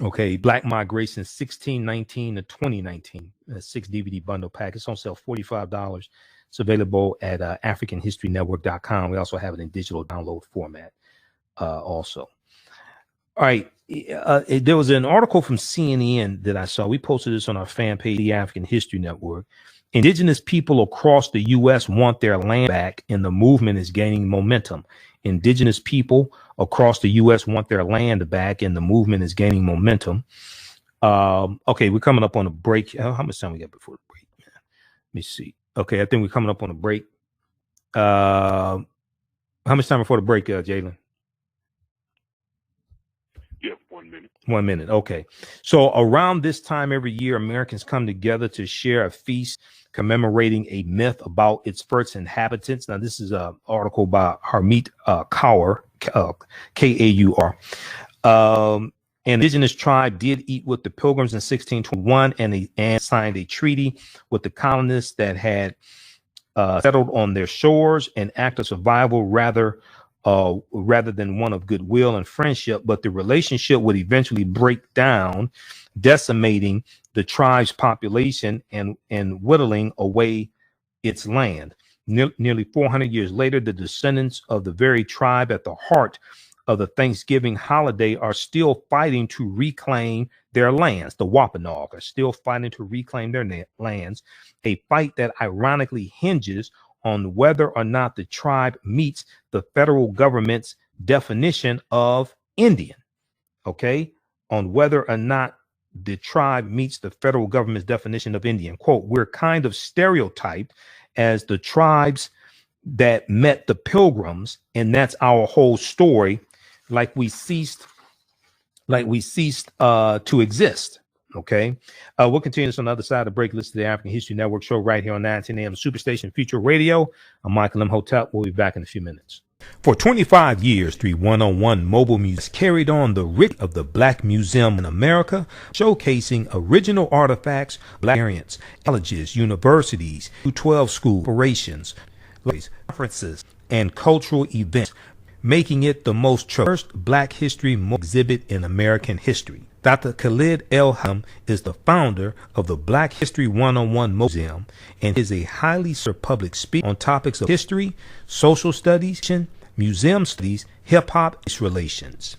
Okay, Black Migration 1619 to 2019, 6 DVD bundle pack. It's on sale $45. It's available at AfricanHistoryNetwork.com. We also have it in digital download format also. All right, there was an article from CNN that I saw. We posted this on our fan page, The African History Network. Indigenous people across the U.S. want their land back, and the movement is gaining momentum. Indigenous people across the U.S. want their land back, and the movement is gaining momentum. Okay, we're coming up on a break. How much time we got before the break? Let me see. Okay, I think we're coming up on a break. How much time before the break, Jalen? Yeah, 1 minute. 1 minute. Okay. So around this time every year, Americans come together to share a feast commemorating a myth about its first inhabitants. Now, this is an article by Harmeet Kaur, Kaur. An indigenous tribe did eat with the Pilgrims in 1621 and signed a treaty with the colonists that had settled on their shores, an act of survival rather than one of goodwill and friendship. But the relationship would eventually break down, decimating the tribe's population and whittling away its land. Nearly 400 years later, the descendants of the very tribe at the heart of the Thanksgiving holiday are still fighting to reclaim their lands. The Wampanoag are still fighting to reclaim their lands, a fight that ironically hinges on whether or not the tribe meets the federal government's definition of Indian. Okay, on whether or not the tribe meets the federal government's definition of Indian. Quote, we're kind of stereotyped as the tribes that met the Pilgrims, and that's our whole story. Like we ceased to exist. Okay, we'll continue this on the other side of the break. Listen to the African History Network show right here on 910 AM Superstation Future Radio. I'm Michael Imhotep. We'll be back in a few minutes. For 25 years, 3101 Mobile Music carried on the rich of the Black Museum in America, showcasing original artifacts, Black variants, colleges, universities, 12 school operations, conferences, and cultural events, making it the most traversed Black history exhibit in American history. Dr. Khalid El-Ham is the founder of the Black History 101 Museum and is a highly served public speaker on topics of history, social studies, museum studies, hip-hop, and race relations.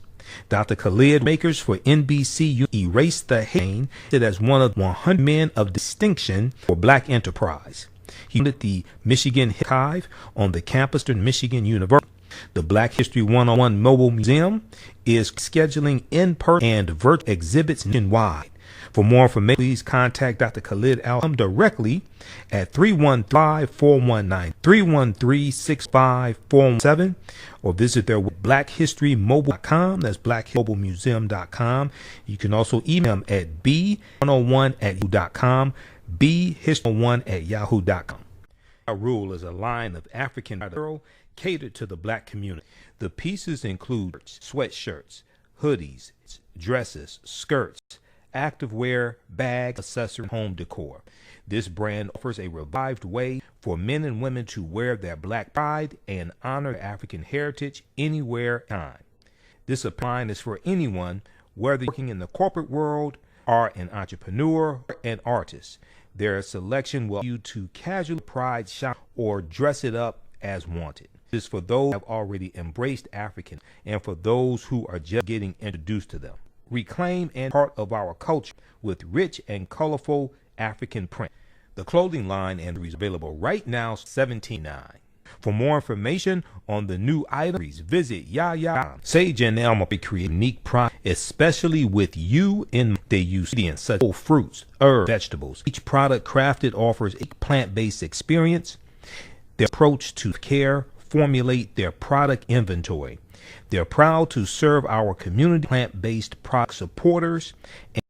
Dr. Khalid makers for NBC Erase the Hate as one of 100 men of distinction for Black enterprise. He founded the Michigan Archive on the campus of Michigan University. The Black History 101 Mobile Museum is scheduling in-person and virtual exhibits nationwide. For more information, please contact Dr. Khalid El-Ham directly at 315-419-313-65417 or visit their blackhistorymobile.com. That's blackhistorymobilemuseum.com. You can also email them at b101@yahoo.com, bhistory101@yahoo.com. Our rule is a line of African apparel catered to the Black community. The pieces include sweatshirts, hoodies, dresses, skirts, activewear, bags, accessories, and home decor. This brand offers a revived way for men and women to wear their Black pride and honor their African heritage anywhere, time. This line is for anyone, whether you're working in the corporate world, are an entrepreneur, or an artist. Their selection will allow you to casual pride shop or dress it up as wanted. This is for those who have already embraced African and for those who are just getting introduced to them. Reclaim and part of our culture with rich and colorful African print. The clothing line and is available right now, $17.99. For more information on the new items, visit Yaya. Sage and Elma create unique products, especially with you in they use ingredients such as fruits, herbs, vegetables. Each product crafted offers a plant-based experience. Their approach to care formulate their product inventory. They're proud to serve our community plant-based product supporters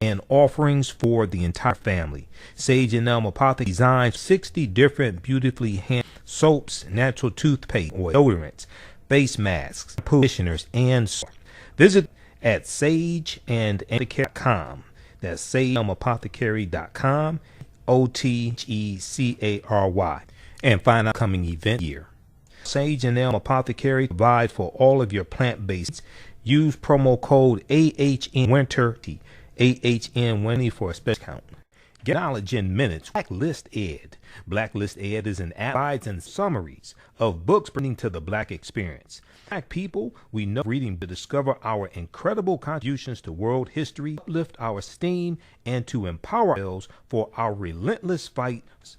and offerings for the entire family. Sage and Elm Apothecary designs 60 different beautifully hand soaps, natural toothpaste, oil, deodorants, face masks, conditioners, and so on. Visit at sageandapothecary.com. That's sageandapothecary.com, OTHECARY, and find out coming event year. Sage and Elm Apothecary provides for all of your plant-based. Use promo code AHNWINTER, AHNWINTER for a special discount. Get knowledge in minutes. Blacklist Ed. Blacklist Ed is an app that provides and summaries of books pertaining to the Black experience. Black people, we know reading to discover our incredible contributions to world history, uplift our esteem, and to empower ourselves for our relentless fights.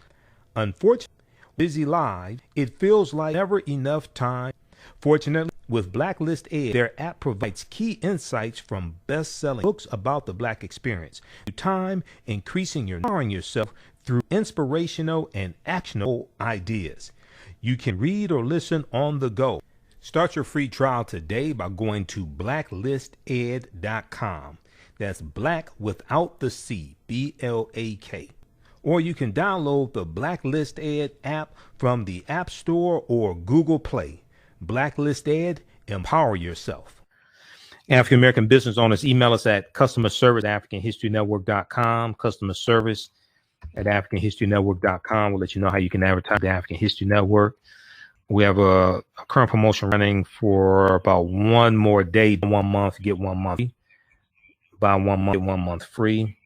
Unfortunately, busy lives, it feels like never enough time. Fortunately, with Blacklist Ed, their app provides key insights from best-selling books about the Black experience. Time increasing your empowering yourself through inspirational and actionable ideas. You can read or listen on the go. Start your free trial today by going to blacklisted.com. That's black without the C, BLAK. Or you can download the Blacklist Ed app from the App Store or Google Play. Blacklist Ed, empower yourself. African American business owners, email us at customer service at AfricanHistoryNetwork.com. Customer service at AfricanHistoryNetwork.com. We'll let you know how you can advertise the African History Network. We have a current promotion running for about one more day, 1 month, get 1 month free. Buy 1 month, get 1 month free.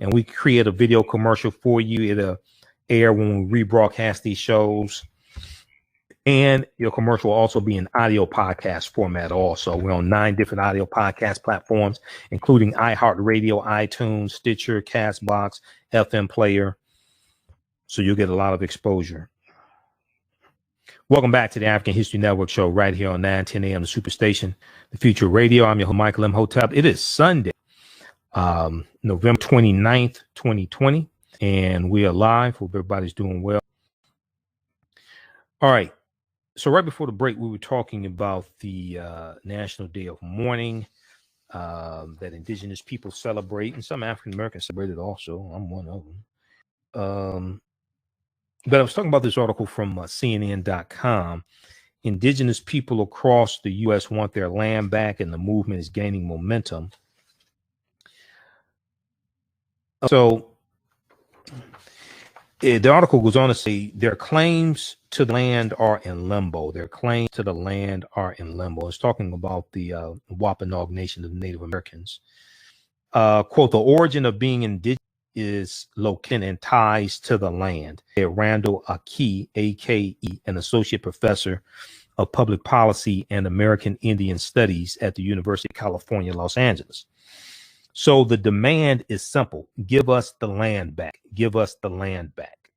And we create a video commercial for you. It'll air when we rebroadcast these shows. And your commercial will also be in audio podcast format also. We're on 9 different audio podcast platforms, including iHeartRadio, iTunes, Stitcher, CastBox, FM Player. So you'll get a lot of exposure. Welcome back to the African History Network show right here on 9:10 a.m. the Superstation, the Future Radio. I'm your host, Michael Imhotep. It is Sunday, November 29th, 2020, and we are live. Hope everybody's doing well. All right. So right before the break, we were talking about the National Day of Mourning that Indigenous people celebrate, and some African Americans celebrate it also. I'm one of them. But I was talking about this article from CNN.com. Indigenous people across the U.S. want their land back, and the movement is gaining momentum. So the article goes on to say their claims to the land are in limbo. Their claims to the land are in limbo. It's talking about the Wampanoag Nation of the Native Americans. Quote, the origin of being indigenous is located and ties to the land. Randall Aki, AKE, an associate professor of public policy and American Indian studies at the University of California, Los Angeles. So the demand is simple. Give us the land back. Give us the land back.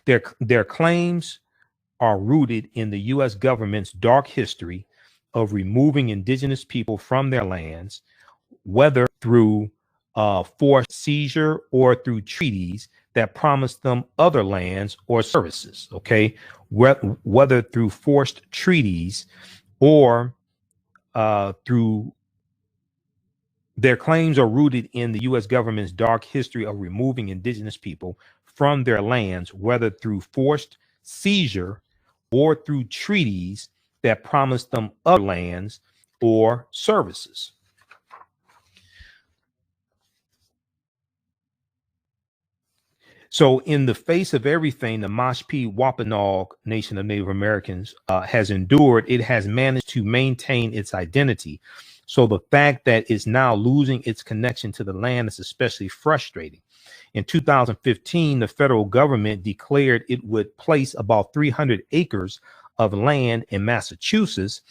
Their claims are rooted in the U.S. government's dark history of removing indigenous people from their lands, whether through forced seizure or through treaties that promised them other lands or services. Okay, whether through forced treaties or through their claims are rooted in the U.S. government's dark history of removing indigenous people from their lands, whether through forced seizure or through treaties that promised them other lands or services. So in the face of everything the Mashpee Wampanoag Nation of Native Americans has endured, it has managed to maintain its identity. So the fact that it's now losing its connection to the land is especially frustrating. In 2015, the federal government declared it would place about 300 acres of land in Massachusetts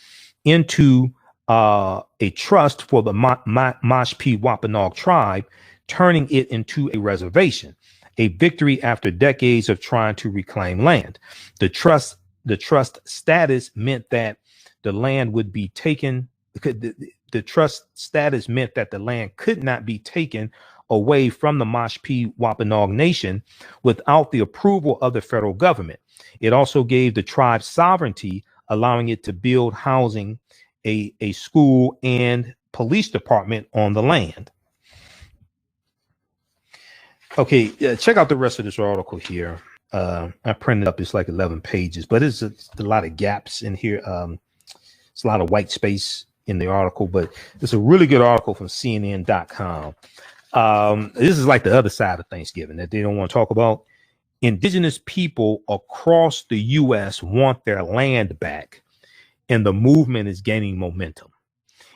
into a trust for the Mashpee Wampanoag tribe, turning it into a reservation. A victory after decades of trying to reclaim land. The trust status meant that the land would be taken. The trust status meant that the land could not be taken away from the Mashpee Wampanoag Nation without the approval of the federal government. It also gave the tribe sovereignty, allowing it to build housing, a school, and police department on the land. Okay, check out the rest of this article here. I printed up, it's like 11 pages, but it's a lot of gaps in here. It's a lot of white space in the article, but it's a really good article from CNN.com. This is like the other side of Thanksgiving that they don't want to talk about. Indigenous people across the U.S. want their land back, and the movement is gaining momentum.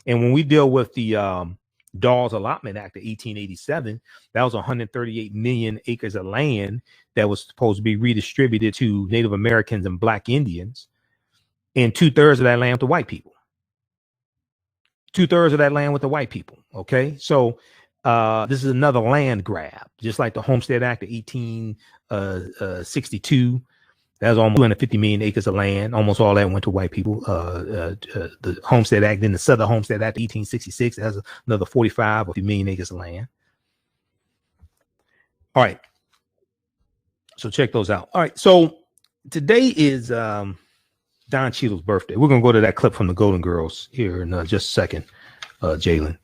And when we deal with the Dawes Allotment Act of 1887, that was 138 million acres of land that was supposed to be redistributed to Native Americans and Black Indians, and 2/3 of that land with the white people. 2/3 of that land with the white people. Okay, so this is another land grab, just like the Homestead Act of 1862. That was almost 250 million acres of land. Almost all that went to white people. The Homestead Act, then the Southern Homestead Act, 1866, has another 45 or 50 million acres of land. All right. So check those out. All right. So today is Don Cheadle's birthday. We're going to go to that clip from the Golden Girls here in just a second, Jalen.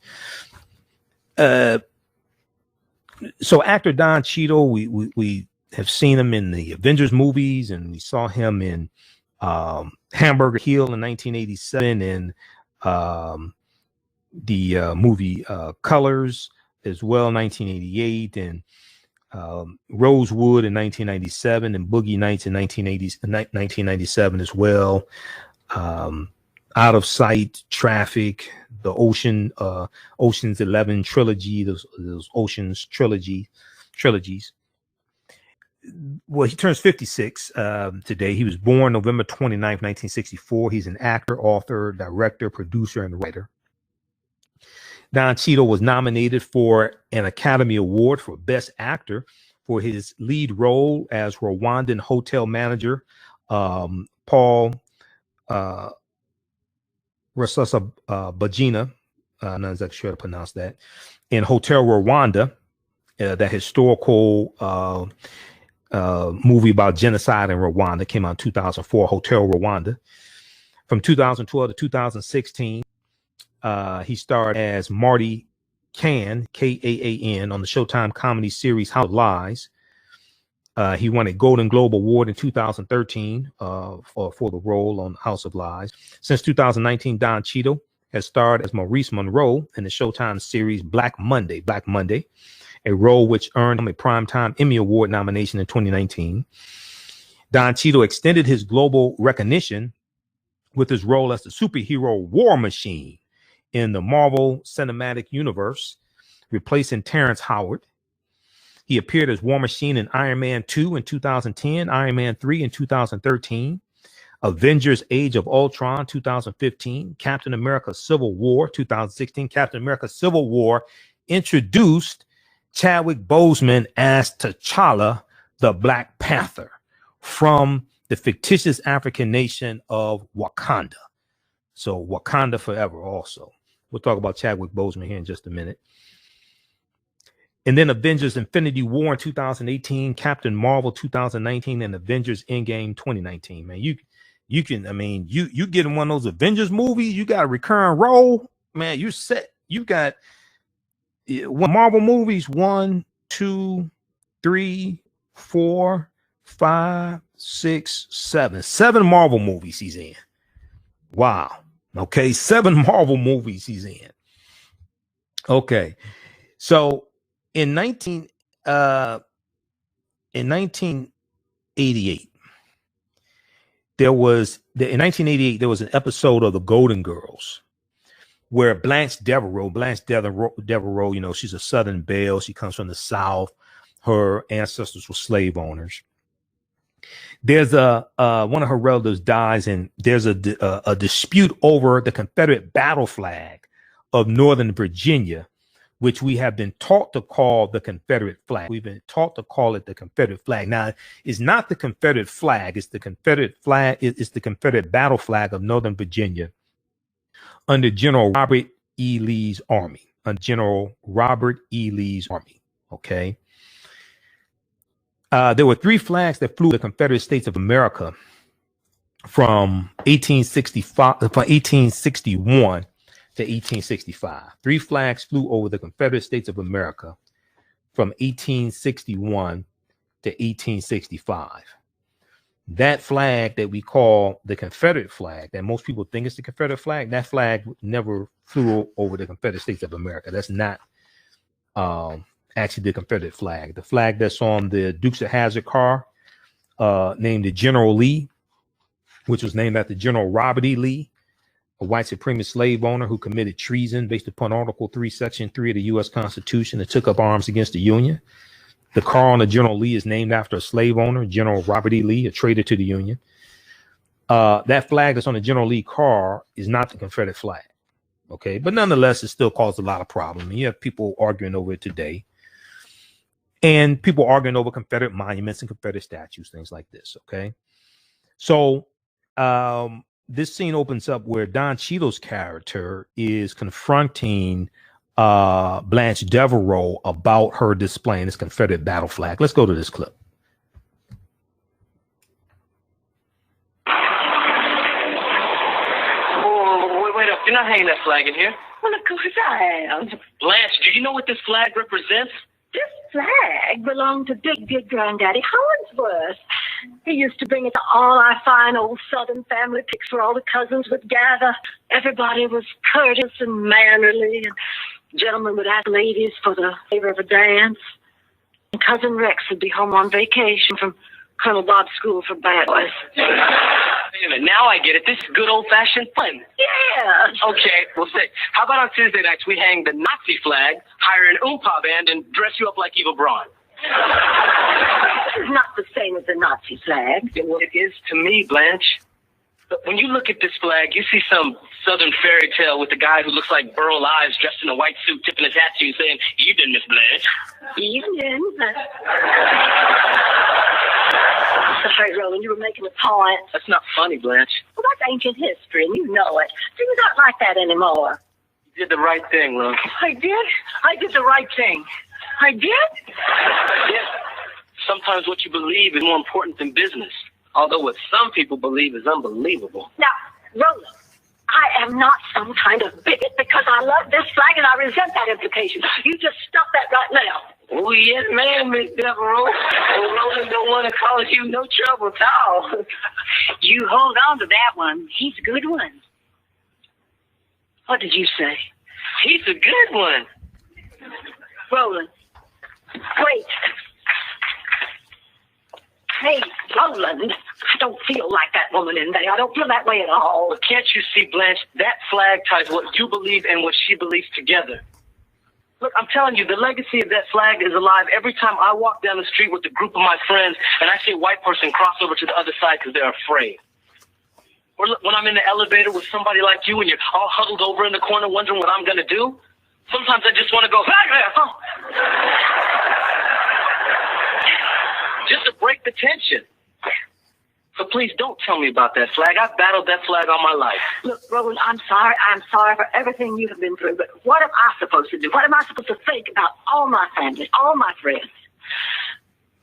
So actor Don Cheadle, we have seen him in the Avengers movies, and we saw him in Hamburger Hill in 1987, and the movie Colors as well, 1988, and Rosewood in 1997, and Boogie Nights in 1997 as well. Out of Sight, Traffic, the Ocean's 11 trilogy, those Ocean's trilogies. Well, he turns 56 today. He was born November 29th, 1964. He's an actor, author, director, producer, and writer. Don Cheadle was nominated for an Academy Award for Best Actor for his lead role as Rwandan hotel manager Paul Rusesabagina. I'm not exactly sure how to pronounce that. In Hotel Rwanda, that historical movie about genocide in Rwanda, came out in 2004, Hotel Rwanda. From 2012 to 2016, he starred as Marty Kaan, Kaan, on the Showtime comedy series House of Lies. He won a Golden Globe Award in 2013 for the role on House of Lies. Since 2019, Don Cheadle has starred as Maurice Monroe in the Showtime series Black Monday, a role which earned him a Primetime Emmy Award nomination in 2019. Don Cheadle extended his global recognition with his role as the superhero War Machine in the Marvel Cinematic Universe replacing Terrence Howard. He appeared as War Machine in Iron Man 2 in 2010, Iron Man 3 in 2013, Avengers Age of Ultron 2015, Captain America Civil War 2016. Captain America Civil War introduced Chadwick Boseman as T'Challa, the Black Panther, from the fictitious African nation of Wakanda. So Wakanda forever also. We'll talk about Chadwick Boseman here in just a minute. And then Avengers Infinity War in 2018, Captain Marvel 2019, and Avengers Endgame 2019. Man, you can, I mean, you get in one of those Avengers movies, you got a recurring role, man, you're set. You got Marvel movies, 1, 2, 3, 4, 5, 6, 7. 7 Marvel movies he's in. Wow. Okay, 7 Marvel movies he's in. Okay. So in 1988, there was an episode of The Golden Girls where Blanche Devereaux, you know, she's a Southern belle. She comes from the South. Her ancestors were slave owners. There's one of her relatives dies, and there's a dispute over the Confederate battle flag of Northern Virginia, which we have been taught to call the Confederate flag. We've been taught to call it the Confederate flag. Now, it's not the Confederate flag. It's the Confederate flag. It's the Confederate battle flag of Northern Virginia under General Robert E. Lee's army. Okay. There were 3 flags that flew the Confederate States of America from 1861 to 1865. 3 flags flew over the Confederate States of America from 1861 to 1865. That flag that we call the Confederate flag, that most people think is the Confederate flag, that flag never flew over the Confederate States of America. That's not actually the Confederate flag. The flag that's on the Dukes of Hazzard car, named the General Lee, which was named after General Robert E. Lee, a white supremacist slave owner who committed treason based upon Article 3, Section 3 of the U.S. Constitution and took up arms against the Union. The car on the General Lee is named after a slave owner, General Robert E. Lee, a traitor to the Union. That flag that's on the General Lee car is not the Confederate flag. Okay, but nonetheless, it still caused a lot of problems. And you have people arguing over it today. And people arguing over Confederate monuments and Confederate statues, things like this. Okay. So this scene opens up where Don Cheadle's character is confronting Blanche Devereaux about her displaying this Confederate battle flag. Let's go to this clip. Oh, wait up. You're not hanging that flag in here. Well, of course I am. Blanche, do you know what this flag represents? This flag belonged to Big Granddaddy Hollingsworth. He used to bring it to all our fine old Southern family pics where all the cousins would gather. Everybody was courteous and mannerly, and gentlemen would ask ladies for the favor of a dance. And Cousin Rex would be home on vacation from Colonel Bob's school for bad boys. Wait a minute, now I get it. This is good old-fashioned fun. Yeah. Okay, well, say, how about on Tuesday nights we hang the Nazi flag, hire an oompa band, and dress you up like Eva Braun? This is not the same as the Nazi flag. Yeah, well, it is to me, Blanche. But when you look at this flag, you see some Southern fairy tale with a guy who looks like Burl Ives dressed in a white suit, tipping his hat to you, saying, "Evening, Miss Blanche." Evening. Sorry, Roland, you were making a point. That's not funny, Blanche. Well, that's ancient history, and you know it. Things aren't like that anymore. You did the right thing, Lou. I did? I did the right thing. I did? Yeah. Sometimes what you believe is more important than business. Although what some people believe is unbelievable. Now, Roland, I am not some kind of bigot because I love this flag and I resent that implication. You just stop that right now. Oh, yes, ma'am, Miss Devereaux. Oh, Roland don't want to cause you no trouble at all. You hold on to that one. He's a good one. What did you say? He's a good one. Roland, wait. Hey, Roland, I don't feel like that woman in there. I don't feel that way at all. But can't you see, Blanche, that flag ties what you believe and what she believes together. Look, I'm telling you, the legacy of that flag is alive. Every time I walk down the street with a group of my friends and I see a white person cross over to the other side because they're afraid. Or look, when I'm in the elevator with somebody like you and you're all huddled over in the corner wondering what I'm going to do, sometimes I just want to go, just to break the tension. So please don't tell me about that flag. I've battled that flag all my life. Look, Roland, I'm sorry. I'm sorry for everything you have been through, but what am I supposed to do? What am I supposed to think about all my family, all my friends?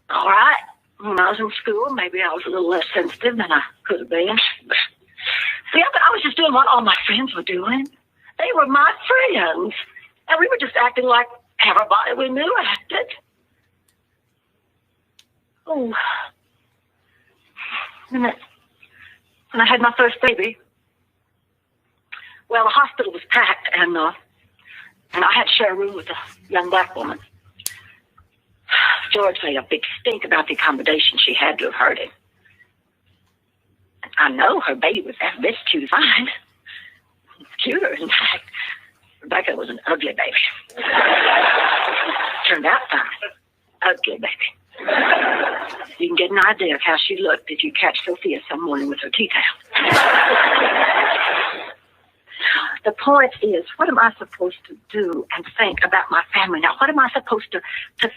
All right. When I was in school, maybe I was a little less sensitive than I could have been. See, but I was just doing what all my friends were doing. They were my friends. And we were just acting like everybody we knew acted. Oh. And when I had my first baby, well, the hospital was packed, and I had to share a room with a young black woman. George made a big stink about the accommodation. She had to have heard him. I know her baby was that bitch cute as mine. Cuter, in fact. Rebecca was an ugly baby. Turned out fine. Ugly baby. You can get an idea of how she looked if you catch Sophia some morning with her tea towel. The point is, what am I supposed to do and think about my family now? What am I supposed to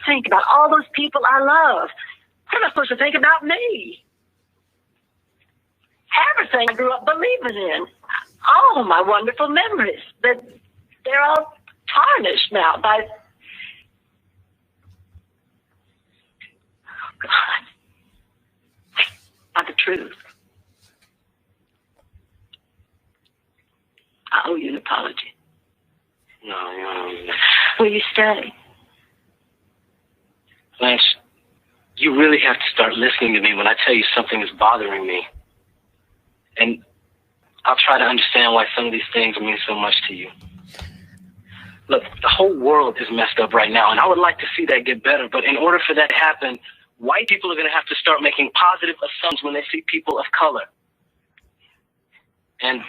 think about all those people I love? What am I supposed to think about me? Everything I grew up believing in, all my wonderful memories, they're all tarnished now by... God, by the truth. I owe you an apology. No. Will you stay? Blanche, you really have to start listening to me when I tell you something is bothering me. And I'll try to understand why some of these things mean so much to you. Look, the whole world is messed up right now, and I would like to see that get better. But in order for that to happen, white people are going to have to start making positive assumptions when they see people of color. And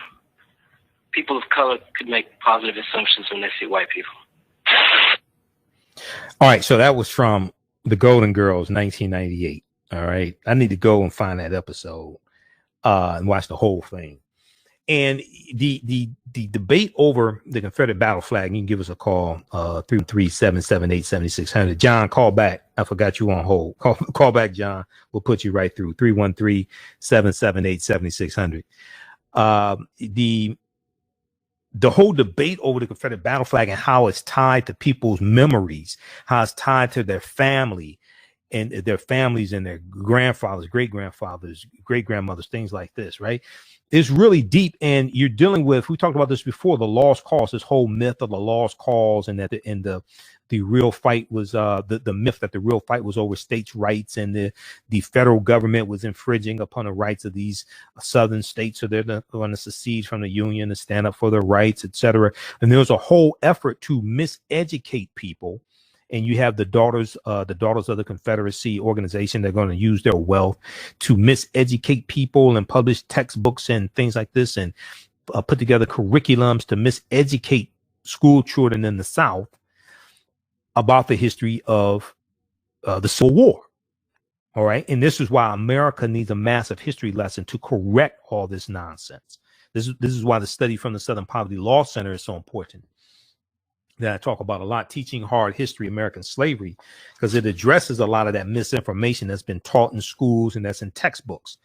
people of color could make positive assumptions when they see white people. All right, so that was from The Golden Girls, 1998. All right, I need to go and find that episode and watch the whole thing. And the debate over the Confederate battle flag, you can give us a call, 313-778-7600. John, call back. I forgot you on hold. Call back, John. We'll put you right through. 313-778-7600. The whole debate over the Confederate battle flag and how it's tied to people's memories, how it's tied to their family and their families and their grandfathers, great-grandfathers, great-grandmothers, things like this, right? It's really deep, and you're dealing with, we talked about this before, the lost cause, this whole myth of the lost cause, and that the real fight was the myth that the real fight was over states' rights, and the federal government was infringing upon the rights of these southern states, so they're going to secede from the Union and stand up for their rights, etc. And there was a whole effort to miseducate people. And you have the Daughters of the Confederacy organization. They're going to use their wealth to miseducate people and publish textbooks and things like this, and put together curriculums to miseducate school children in the South about the history of the Civil War. All right. And this is why America needs a massive history lesson to correct all this nonsense. This is why the study from the Southern Poverty Law Center is so important, that I talk about a lot, teaching hard history, American slavery, because it addresses a lot of that misinformation that's been taught in schools and that's in textbooks.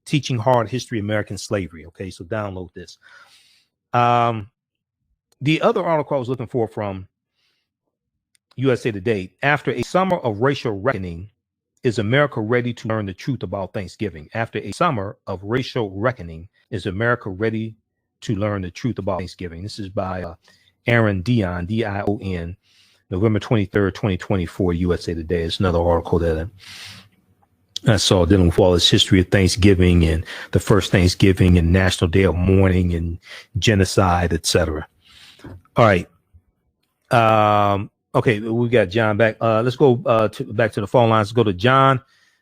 Teaching hard history, American slavery. Okay, so download this. The other article I was looking for from USA Today: after a summer of racial reckoning, is America ready to learn the truth about Thanksgiving? After a summer of racial reckoning, is America ready to learn the truth about Thanksgiving? This is by Aaron Dion, D-I-O-N, November 23rd, 2024, USA Today. It's another article that I saw dealing with all this history of Thanksgiving and the first Thanksgiving and National Day of Mourning and genocide, etc. All right. Okay, we got John back. Let's go back to the phone lines. Let's go to John,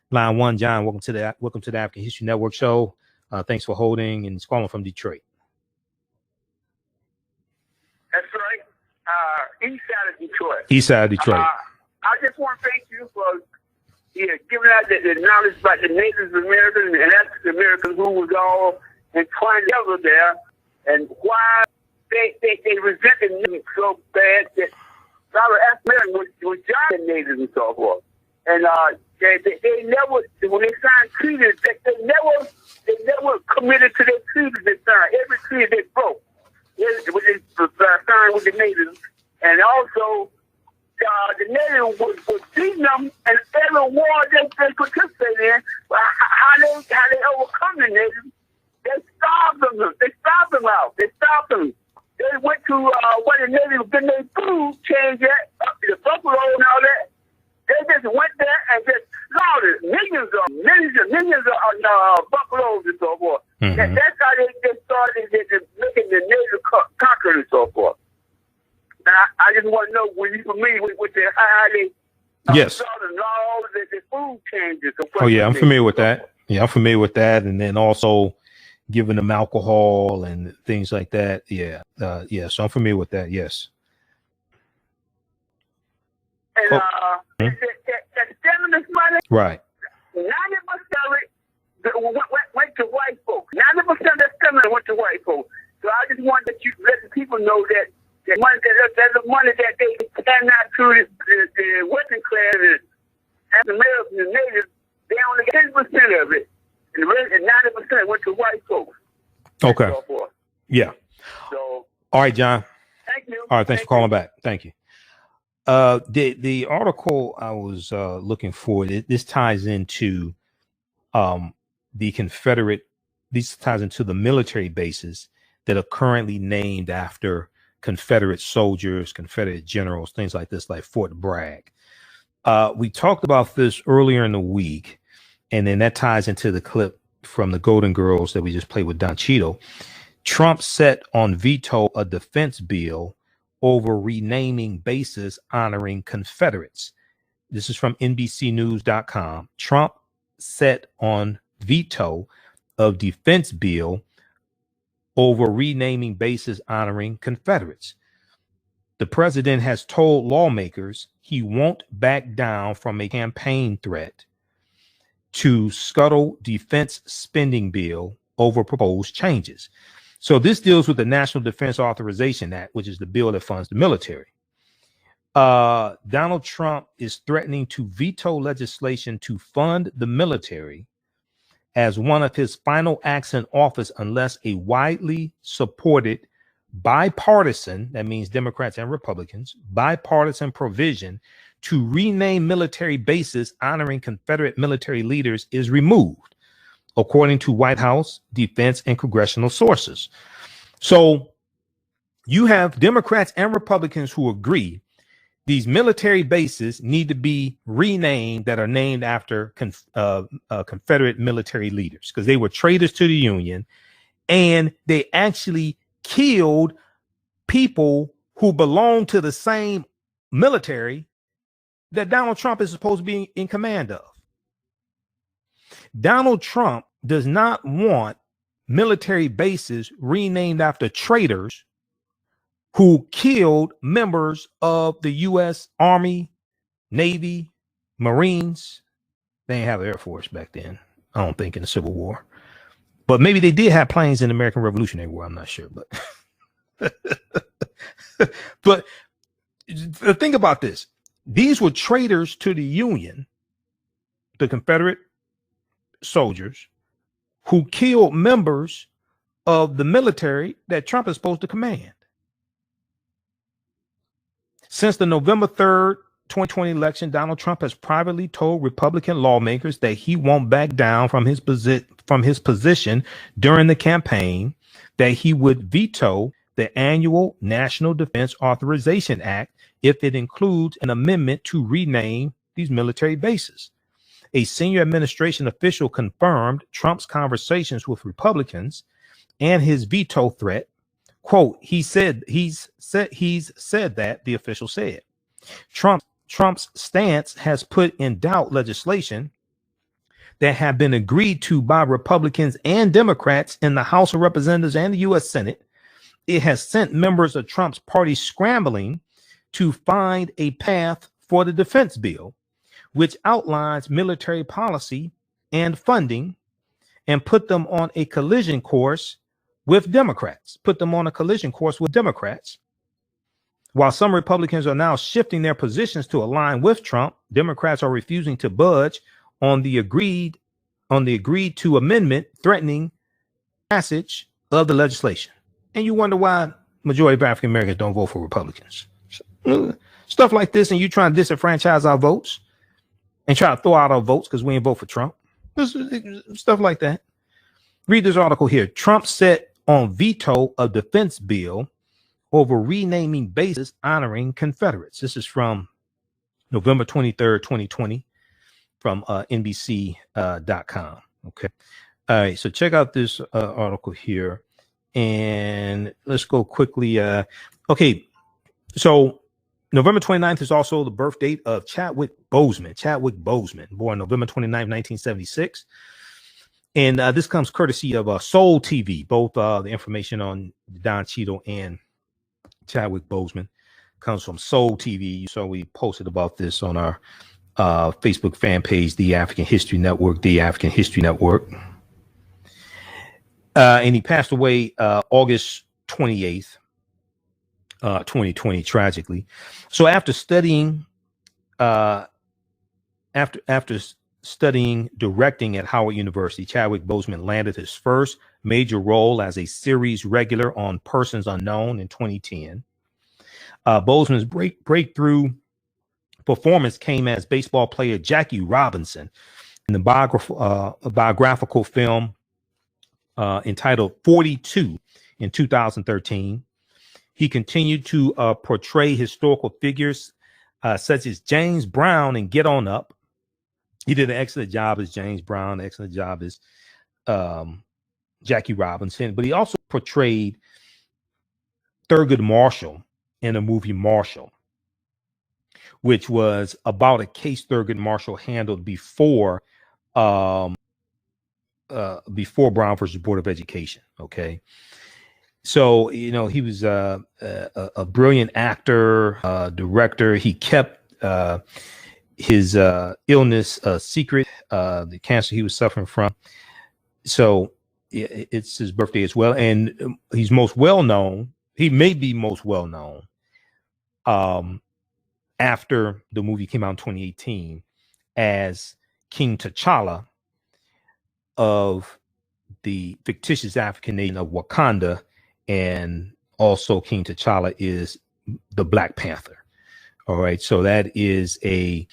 line 1. John, welcome to the African History Network show. Thanks for holding, and it's calling from Detroit. That's right. east side of Detroit. East side of Detroit. I just want to thank you for giving out the knowledge about the Native Americans and African Americans who was all entwined together there, and why they resent the Natives so bad that a lot of African Americans was joining the Natives and so forth. And they never, when they signed treaties, they never committed to their treaties they signed. Every treaty they broke, when they signed with the Natives, and also the Natives was beating them, and every war they participated in, how they overcome the Natives, they starved them. They starved them out. They starved them. They went to where the Natives getting their food, changed that, the buffalo and all that. They just went there and just slaughtered millions of buffaloes and so forth. Mm-hmm. That's how they started making the Native conquer and so forth. Now, I just want to know, were you familiar with the how they yes. started laws and the food changes? Oh, yeah, I'm familiar with that. Yeah, I'm familiar with that. And then also giving them alcohol and things like that. Yeah. So I'm familiar with that. Yes. And that stimulus money, right? 90% of it went to white folks. 90% of that stimulus went to white folks. So I just want that you let the people know that the money there's the money that they hand out to the working class and African Americans and Natives. They only get 10% of it, and the rest 90% went to white folks. Okay. So yeah. So. All right, John. Thank you. All right. Thanks for calling back. Thank you. The article I was looking for, this ties into the Confederate. This ties into the military bases that are currently named after Confederate soldiers, Confederate generals, things like this, like Fort Bragg. We talked about this earlier in the week, and then that ties into the clip from the Golden Girls that we just played with Don Cheadle. Trump set on veto a defense bill over renaming bases honoring Confederates. This is from NBCnews.com. Trump set on veto of defense bill over renaming bases honoring Confederates. The president has told lawmakers he won't back down from a campaign threat to scuttle defense spending bill over proposed changes. So this deals with the National Defense Authorization Act, which is the bill that funds the military. Donald Trump is threatening to veto legislation to fund the military as one of his final acts in office unless a widely supported bipartisan, that means Democrats and Republicans, bipartisan provision to rename military bases honoring Confederate military leaders is removed, according to White House, defense, and congressional sources. So you have Democrats and Republicans who agree these military bases need to be renamed, that are named after Confederate military leaders, because they were traitors to the Union, and they actually killed people who belong to the same military that Donald Trump is supposed to be in command of. Donald Trump does not want military bases renamed after traitors who killed members of the U.S. Army, Navy, Marines. They didn't have Air Force back then, I don't think, in the Civil War. But maybe they did have planes in the American Revolutionary War. I'm not sure. But but think about this. These were traitors to the Union, the Confederate soldiers who killed members of the military that Trump is supposed to command. Since the November 3rd, 2020 election, Donald Trump has privately told Republican lawmakers that he won't back down from his position during the campaign, that he would veto the annual National Defense Authorization Act if it includes an amendment to rename these military bases. A senior administration official confirmed Trump's conversations with Republicans and his veto threat. Quote, he's said that, the official said. Trump's stance has put in doubt legislation that have been agreed to by Republicans and Democrats in the House of Representatives and the U.S. Senate. It has sent members of Trump's party scrambling to find a path for the defense bill, which outlines military policy and funding, and put them on a collision course with Democrats. While some Republicans are now shifting their positions to align with Trump, Democrats are refusing to budge on the agreed to amendment threatening passage of the legislation. And you wonder why majority of African Americans don't vote for Republicans. Stuff like this, and you trying to disenfranchise our votes and try to throw out our votes because we ain't vote for Trump. Stuff like that. Read this article here. Trump set on veto of defense bill over renaming bases honoring Confederates. This is from November 23rd, 2020 from NBC.com. Okay. All right. So check out this article here and let's go quickly. Okay. So November 29th is also the birth date of Chadwick Boseman, born November 29th, 1976. And this comes courtesy of Soul TV. Both the information on Don Cheadle and Chadwick Boseman comes from Soul TV. So we posted about this on our Facebook fan page, The African History Network. And he passed away August 28th. 2020, tragically. So after studying directing at Howard University, Chadwick Boseman landed his first major role as a series regular on Persons Unknown in 2010. Boseman's breakthrough performance came as baseball player Jackie Robinson in the biographical film entitled 42 in 2013. He continued to portray historical figures such as James Brown in Get On Up. He did an excellent job as James Brown, an excellent job as Jackie Robinson, but he also portrayed Thurgood Marshall in the movie Marshall, which was about a case Thurgood Marshall handled before Brown versus Board of Education. Okay. So, you know, he was a brilliant actor, director. He kept his illness secret, the cancer he was suffering from. So it's his birthday as well. And he's most well known. He may be most well known after the movie came out in 2018 as King T'Challa of the fictitious African nation of Wakanda. And also King T'Challa is the Black Panther. All right. So that is a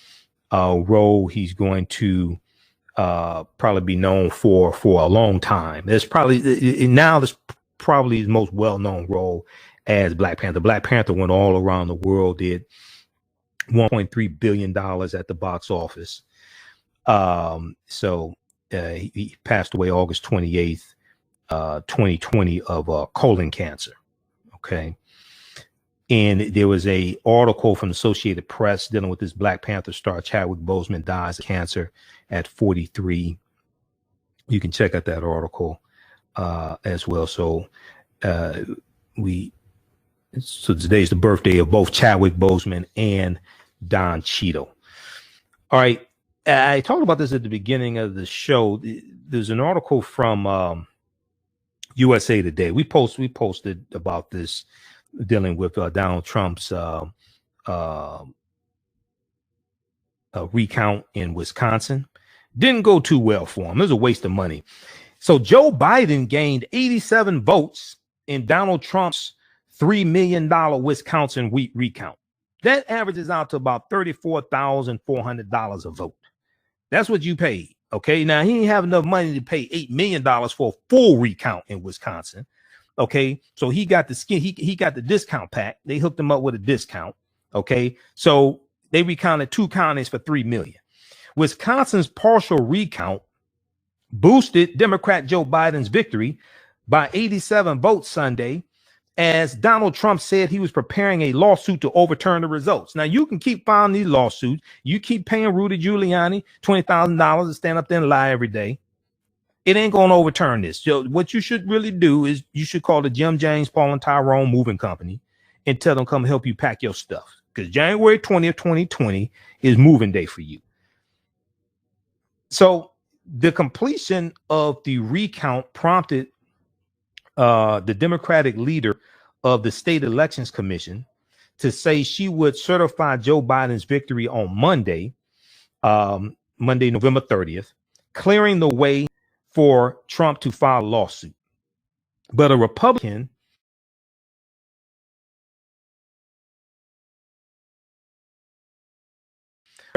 role he's going to probably be known for a long time. There's probably his most well-known role as Black Panther. Black Panther went all around the world, did $1.3 billion at the box office. So he passed away August 28th. 2020 of colon cancer. Okay. And there was a article from the Associated Press dealing with this Black Panther star. Chadwick Boseman dies of cancer at 43. You can check out that article as well. So today's the birthday of both Chadwick Boseman and Don Cheadle. All right. I talked about this at the beginning of the show. There's an article from USA Today. We posted about this dealing with Donald Trump's recount in Wisconsin. Didn't go too well for him. It was a waste of money. So Joe Biden gained 87 votes in Donald Trump's $3 million Wisconsin wheat recount. That averages out to about $34,400 a vote. That's what you paid. Okay, now he didn't have enough money to pay $8 million for a full recount in Wisconsin. Okay, so he got the skin, he got the discount pack. They hooked him up with a discount. Okay, so they recounted 2 counties for $3 million. Wisconsin's partial recount boosted Democrat Joe Biden's victory by 87 votes Sunday, as Donald Trump said he was preparing a lawsuit to overturn the results. Now, you can keep filing these lawsuits. You keep paying Rudy Giuliani $20,000 to stand up there and lie every day. It ain't going to overturn this. So what you should really do is you should call the Jim James, Paul and Tyrone Moving Company and tell them come help you pack your stuff. because January 20th, 2020 is moving day for you. So the completion of the recount prompted the Democratic leader of the State Elections Commission to say she would certify Joe Biden's victory on Monday, November 30th, clearing the way for Trump to file a lawsuit. But a Republican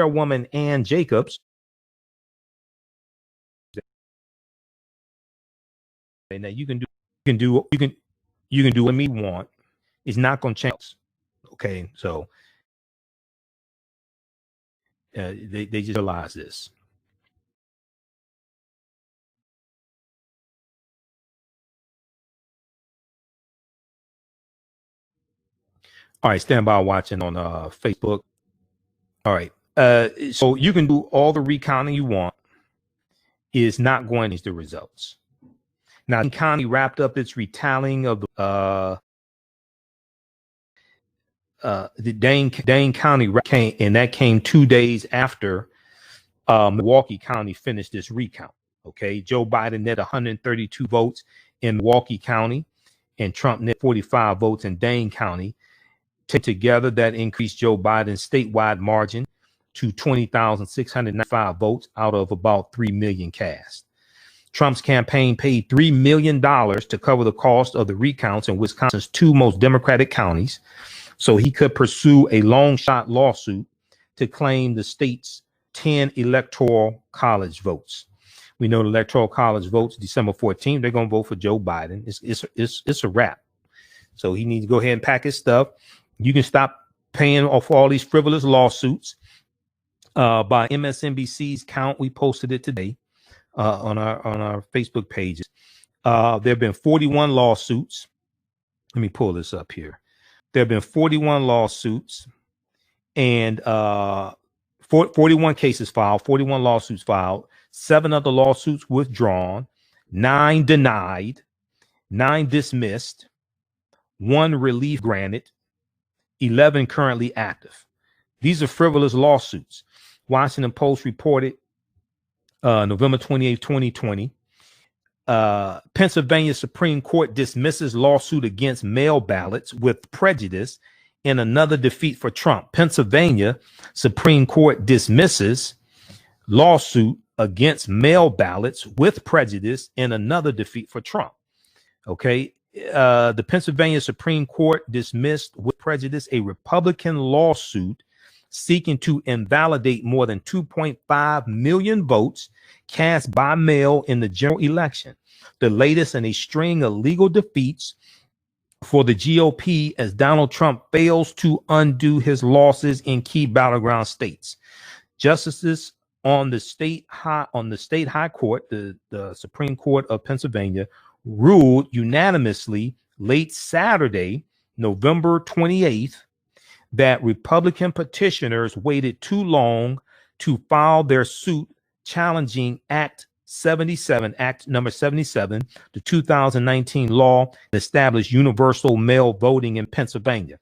woman, Ann Jacobs, and that you can do what you want. It's not going to change. Okay, so they just realize this. All right, stand by watching on Facebook. All right, so you can do all the recounting you want. Is not going to change the results. Now, Dane County wrapped up its retallying of the Dane County came, and that came 2 days after Milwaukee County finished this recount. Okay, Joe Biden net 132 votes in Milwaukee County, and Trump net 45 votes in Dane County. Together, that increased Joe Biden's statewide margin to 20,695 votes out of about 3 million cast. Trump's campaign paid $3 million to cover the cost of the recounts in Wisconsin's 2 most Democratic counties, so he could pursue a long shot lawsuit to claim the state's 10 electoral college votes. We know the electoral college votes December 14th. They're going to vote for Joe Biden. It's a wrap. So he needs to go ahead and pack his stuff. You can stop paying off all these frivolous lawsuits. By MSNBC's count, we posted it today on our Facebook pages. There have been 41 lawsuits. Let me pull this up here. There have been 41 lawsuits and 41 cases filed, 41 lawsuits filed, 7 other lawsuits withdrawn, 9 denied, 9 dismissed, 1 relief granted, 11 currently active. These are frivolous lawsuits. Washington Post reported November 28, 2020. Pennsylvania Supreme Court dismisses lawsuit against mail ballots with prejudice in another defeat for Trump. Pennsylvania Supreme Court dismisses lawsuit against mail ballots with prejudice in another defeat for Trump. Okay. The Pennsylvania Supreme Court dismissed with prejudice a Republican lawsuit seeking to invalidate more than 2.5 million votes cast by mail in the general election, the latest in a string of legal defeats for the GOP as Donald Trump fails to undo his losses in key battleground states. Justices on the state high court, the Supreme Court of Pennsylvania, ruled unanimously late Saturday, November 28th, that Republican petitioners waited too long to file their suit challenging Act number 77, the 2019 law that established universal mail voting in Pennsylvania.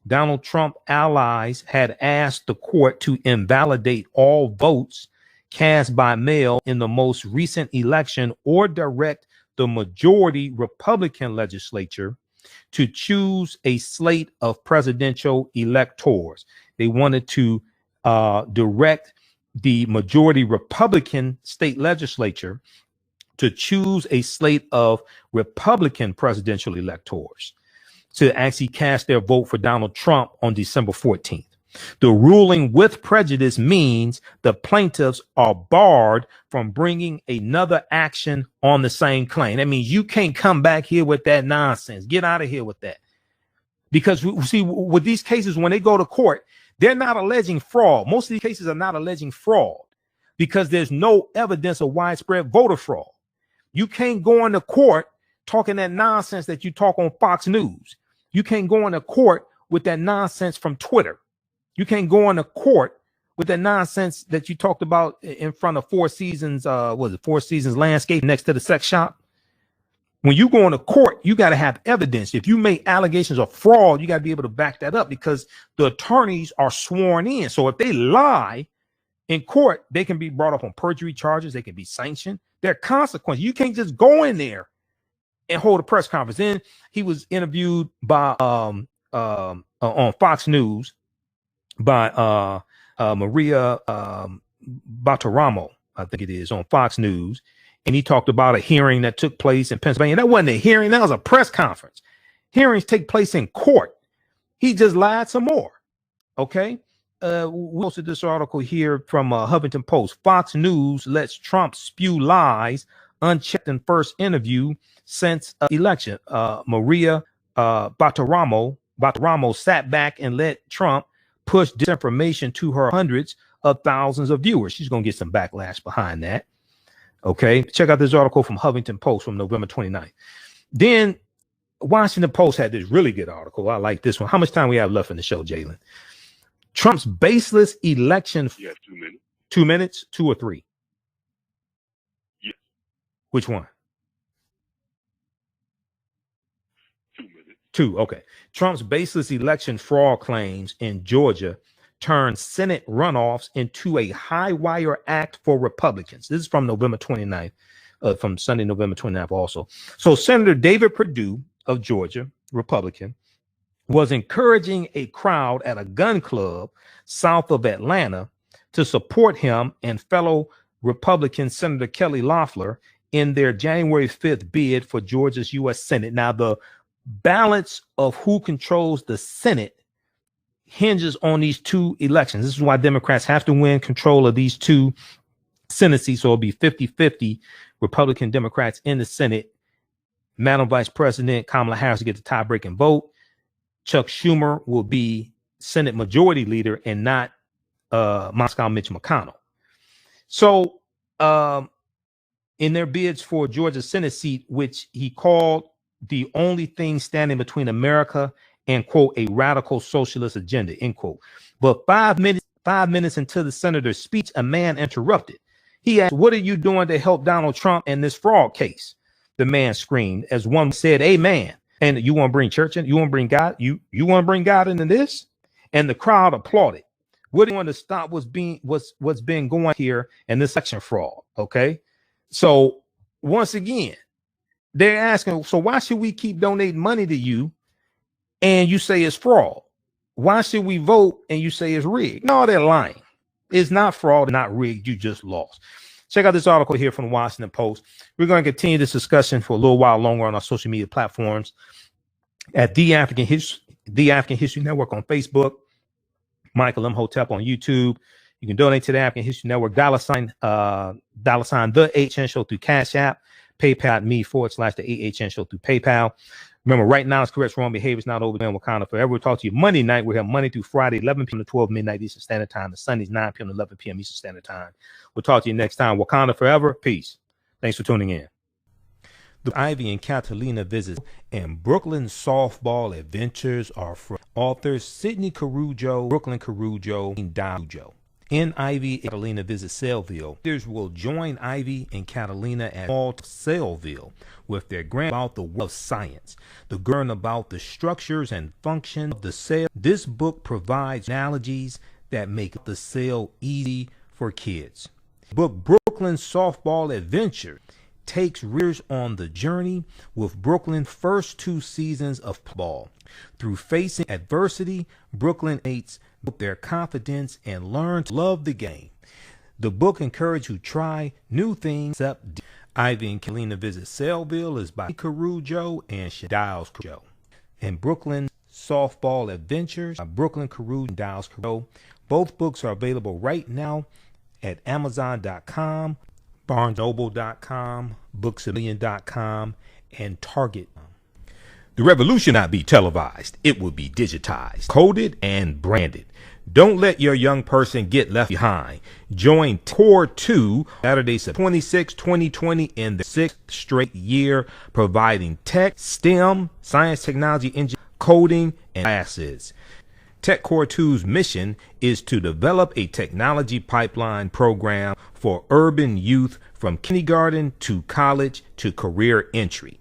Donald Trump allies had asked the court to invalidate all votes cast by mail in the most recent election or direct the majority Republican legislature to choose a slate of presidential electors. They wanted to direct the majority Republican state legislature to choose a slate of Republican presidential electors to actually cast their vote for Donald Trump on December 14th. The ruling with prejudice means the plaintiffs are barred from bringing another action on the same claim. That means you can't come back here with that nonsense. Get out of here with that. Because we see with these cases, when they go to court, they're not alleging fraud. Most of these cases are not alleging fraud because there's no evidence of widespread voter fraud. You can't go into court talking that nonsense that you talk on Fox News. You can't go into court with that nonsense from Twitter. You can't go into court with that nonsense that you talked about in front of Four Seasons, Four Seasons Landscape next to the sex shop. when you go into court, you got to have evidence. If you make allegations of fraud, you got to be able to back that up because the attorneys are sworn in. So if they lie in court, they can be brought up on perjury charges. They can be sanctioned. There are consequences. You can't just go in there and hold a press conference. Then he was interviewed by on Fox News by Maria Bartiromo, I think it is, on Fox News. And he talked about a hearing that took place in Pennsylvania. That wasn't a hearing. That was a press conference. Hearings take place in court. He just lied some more. Okay. We posted this article here from Huffington Post. Fox News lets Trump spew lies unchecked in first interview since election. Maria Bartiromo sat back and let Trump push disinformation to her hundreds of thousands of viewers. She's going to get some backlash behind that. Okay, check out this article from Huffington Post from November 29th. Then Washington Post had this really good article. I like this one. How much time we have left in the show, Jalen? Trump's baseless election. You have 2 minutes. 2 minutes, 2 or 3? Yes. Which one? 2 minutes. 2. Okay. Trump's baseless election fraud claims in Georgia turned Senate runoffs into a high wire act for Republicans. This is from November 29th, from Sunday, November 29th also. So Senator David Perdue of Georgia, Republican, was encouraging a crowd at a gun club south of Atlanta to support him and fellow Republican Senator Kelly Loeffler in their January 5th bid for Georgia's U.S. Senate. Now, the balance of who controls the Senate hinges on these 2 elections. This is why Democrats have to win control of these 2 Senate seats. So it'll be 50-50 Republican Democrats in the Senate. Madam Vice President Kamala Harris will get the tie-breaking vote. Chuck Schumer will be Senate Majority Leader and not Moscow Mitch McConnell. So in their bids for Georgia's Senate seat, which he called the only thing standing between America and, quote, a radical socialist agenda, end quote. But 5 minutes into the senator's speech, a man interrupted. He asked, "What are you doing to help Donald Trump in this fraud case?" The man screamed as one said, "Amen." And you want to bring church in? You want to bring God? You want to bring God into this? And the crowd applauded. What do you want to stop what's been going here in this election fraud? Okay. So once again, they're asking, so why should we keep donating money to you and you say it's fraud? Why should we vote and you say it's rigged? No, they're lying. It's not fraud, not rigged. You just lost. Check out this article here from the Washington Post. We're going to continue this discussion for a little while longer on our social media platforms at The African History Network on Facebook, Michael Imhotep on YouTube. You can donate to the African History Network, $, TheAHNShow through Cash App, PayPal me / TheAHNShow through PayPal. Remember, right now, it's correct wrong behavior. It's not over there in Wakanda forever. We'll talk to you Monday night. We're here Monday through Friday, 11 p.m. to 12 midnight Eastern Standard Time. And Sundays, 9 p.m. to 11 p.m. Eastern Standard Time. We'll talk to you next time. Wakanda forever. Peace. Thanks for tuning in. The Ivy and Catalina visits and Brooklyn softball adventures are from authors Sidney Carujo, Brooklyn Carujo, and Dojo. In Ivy and Catalina visit Saleville, readers will join Ivy and Catalina at Saleville with their grant about the world of science, the learn about the structures and function of the cell. This book provides analogies that make the cell easy for kids. The book Brooklyn Softball Adventure takes readers on the journey with Brooklyn's first 2 seasons of ball. Through facing adversity, Brooklyn mates build their confidence and learn to love the game. The book encourages you to try new things. Ivy and Catalina visit Saleville is by Carujo and Dials Carujo. And Brooklyn Softball Adventures by Brooklyn Carujo and Dials Carujo. Both books are available right now at Amazon.com, BarnesNoble.com, BooksAMillion.com, and Target. The revolution not be televised. It will be digitized, coded, and branded. Don't let your young person get left behind. Join Core 2 Saturday, September 26, 2020 in the 6th straight year, providing tech, STEM, science, technology, engineering, coding, and classes. Tech Core 2's mission is to develop a technology pipeline program for urban youth from kindergarten to college to career entry.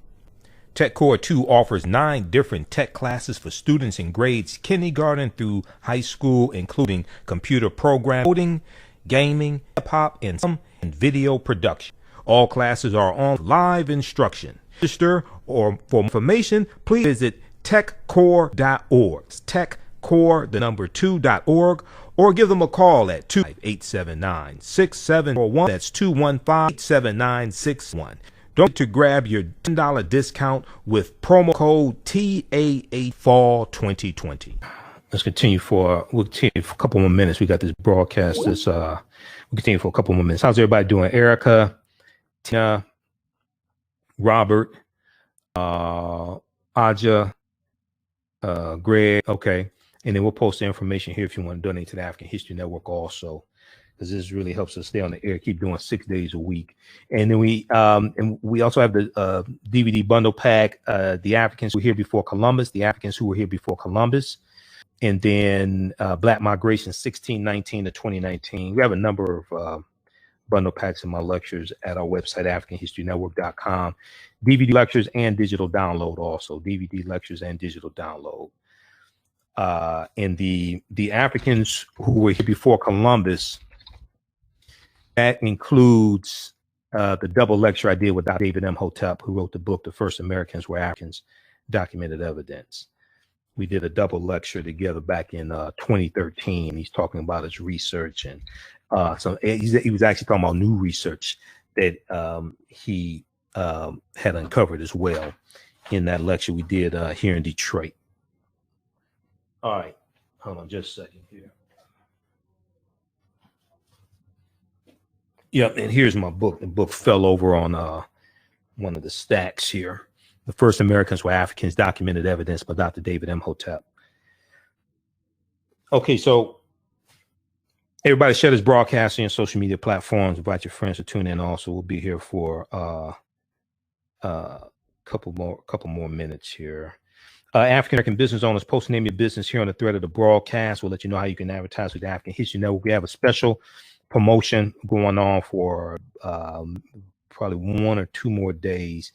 Tech Core 2 offers 9 different tech classes for students in grades kindergarten through high school, including computer programming, coding, gaming, hip-hop, and some video production. All classes are on live instruction. Register or for information, please visit techcore.org. techcore2.org, or give them a call at 25879-6741. That's 215-879-61. Don't forget to grab your $10 discount with promo code TAA Fall 2020. We'll continue for a couple more minutes. We got this broadcast. We'll continue for a couple more minutes. How's everybody doing? Erica, Tina, Robert, Aja, Greg. Okay. And then we'll post the information here if you want to donate to the African History Network also, because this really helps us stay on the air, keep doing 6 days a week. And then we also have the DVD bundle pack, The Africans Who Were Here Before Columbus, The Africans Who Were Here Before Columbus, and then Black Migration 1619 to 2019. We have a number of bundle packs in my lectures at our website, AfricanHistoryNetwork.com. DVD lectures and digital download also, DVD lectures and digital download. And the Africans Who Were Here Before Columbus, that includes the double lecture I did with Dr. David Imhotep, who wrote the book, The First Americans Were Africans, Documented Evidence. We did a double lecture together back in 2013. He's talking about his research, and he was actually talking about new research that he had uncovered as well in that lecture we did here in Detroit. All right, hold on just a second here. Yep, and here's my book. The book fell over on one of the stacks here. The First Americans Were Africans, Documented Evidence by Dr. David Imhotep. Okay, so everybody share this broadcasting on social media platforms. Invite your friends to tune in also. We'll be here for a couple more minutes here. African American business owners, post name your business here on the thread of the broadcast. We'll let you know how you can advertise with the African History Network. We have a special promotion going on for probably 1 or 2 more days.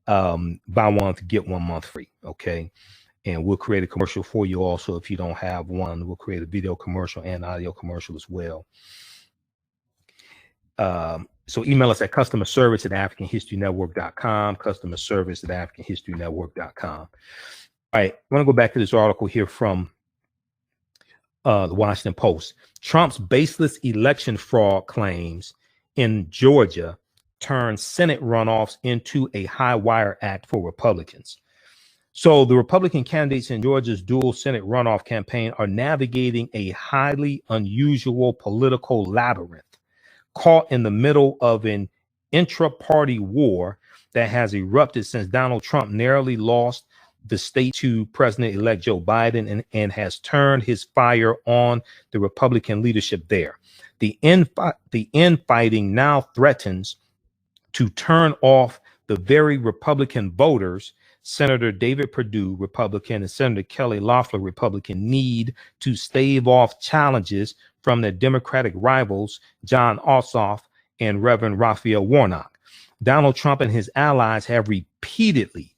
Buy one to get 1 month free. Okay. And we'll create a commercial for you also. If you don't have one, we'll create a video commercial and audio commercial as well. So email us at customerservice@AfricanHistoryNetwork.com, customerservice@AfricanHistoryNetwork.com. All right, I want to go back to this article here from the Washington Post. Trump's baseless election fraud claims in Georgia turn Senate runoffs into a high wire act for Republicans. So the Republican candidates in Georgia's dual Senate runoff campaign are navigating a highly unusual political labyrinth, caught in the middle of an intra-party war that has erupted since Donald Trump narrowly lost the state to President-elect Joe Biden and has turned his fire on the Republican leadership there. The infighting now threatens to turn off the very Republican voters Senator David Perdue, Republican, and Senator Kelly Loeffler, Republican, need to stave off challenges from their Democratic rivals, Jon Ossoff and Reverend Raphael Warnock. Donald Trump and his allies have repeatedly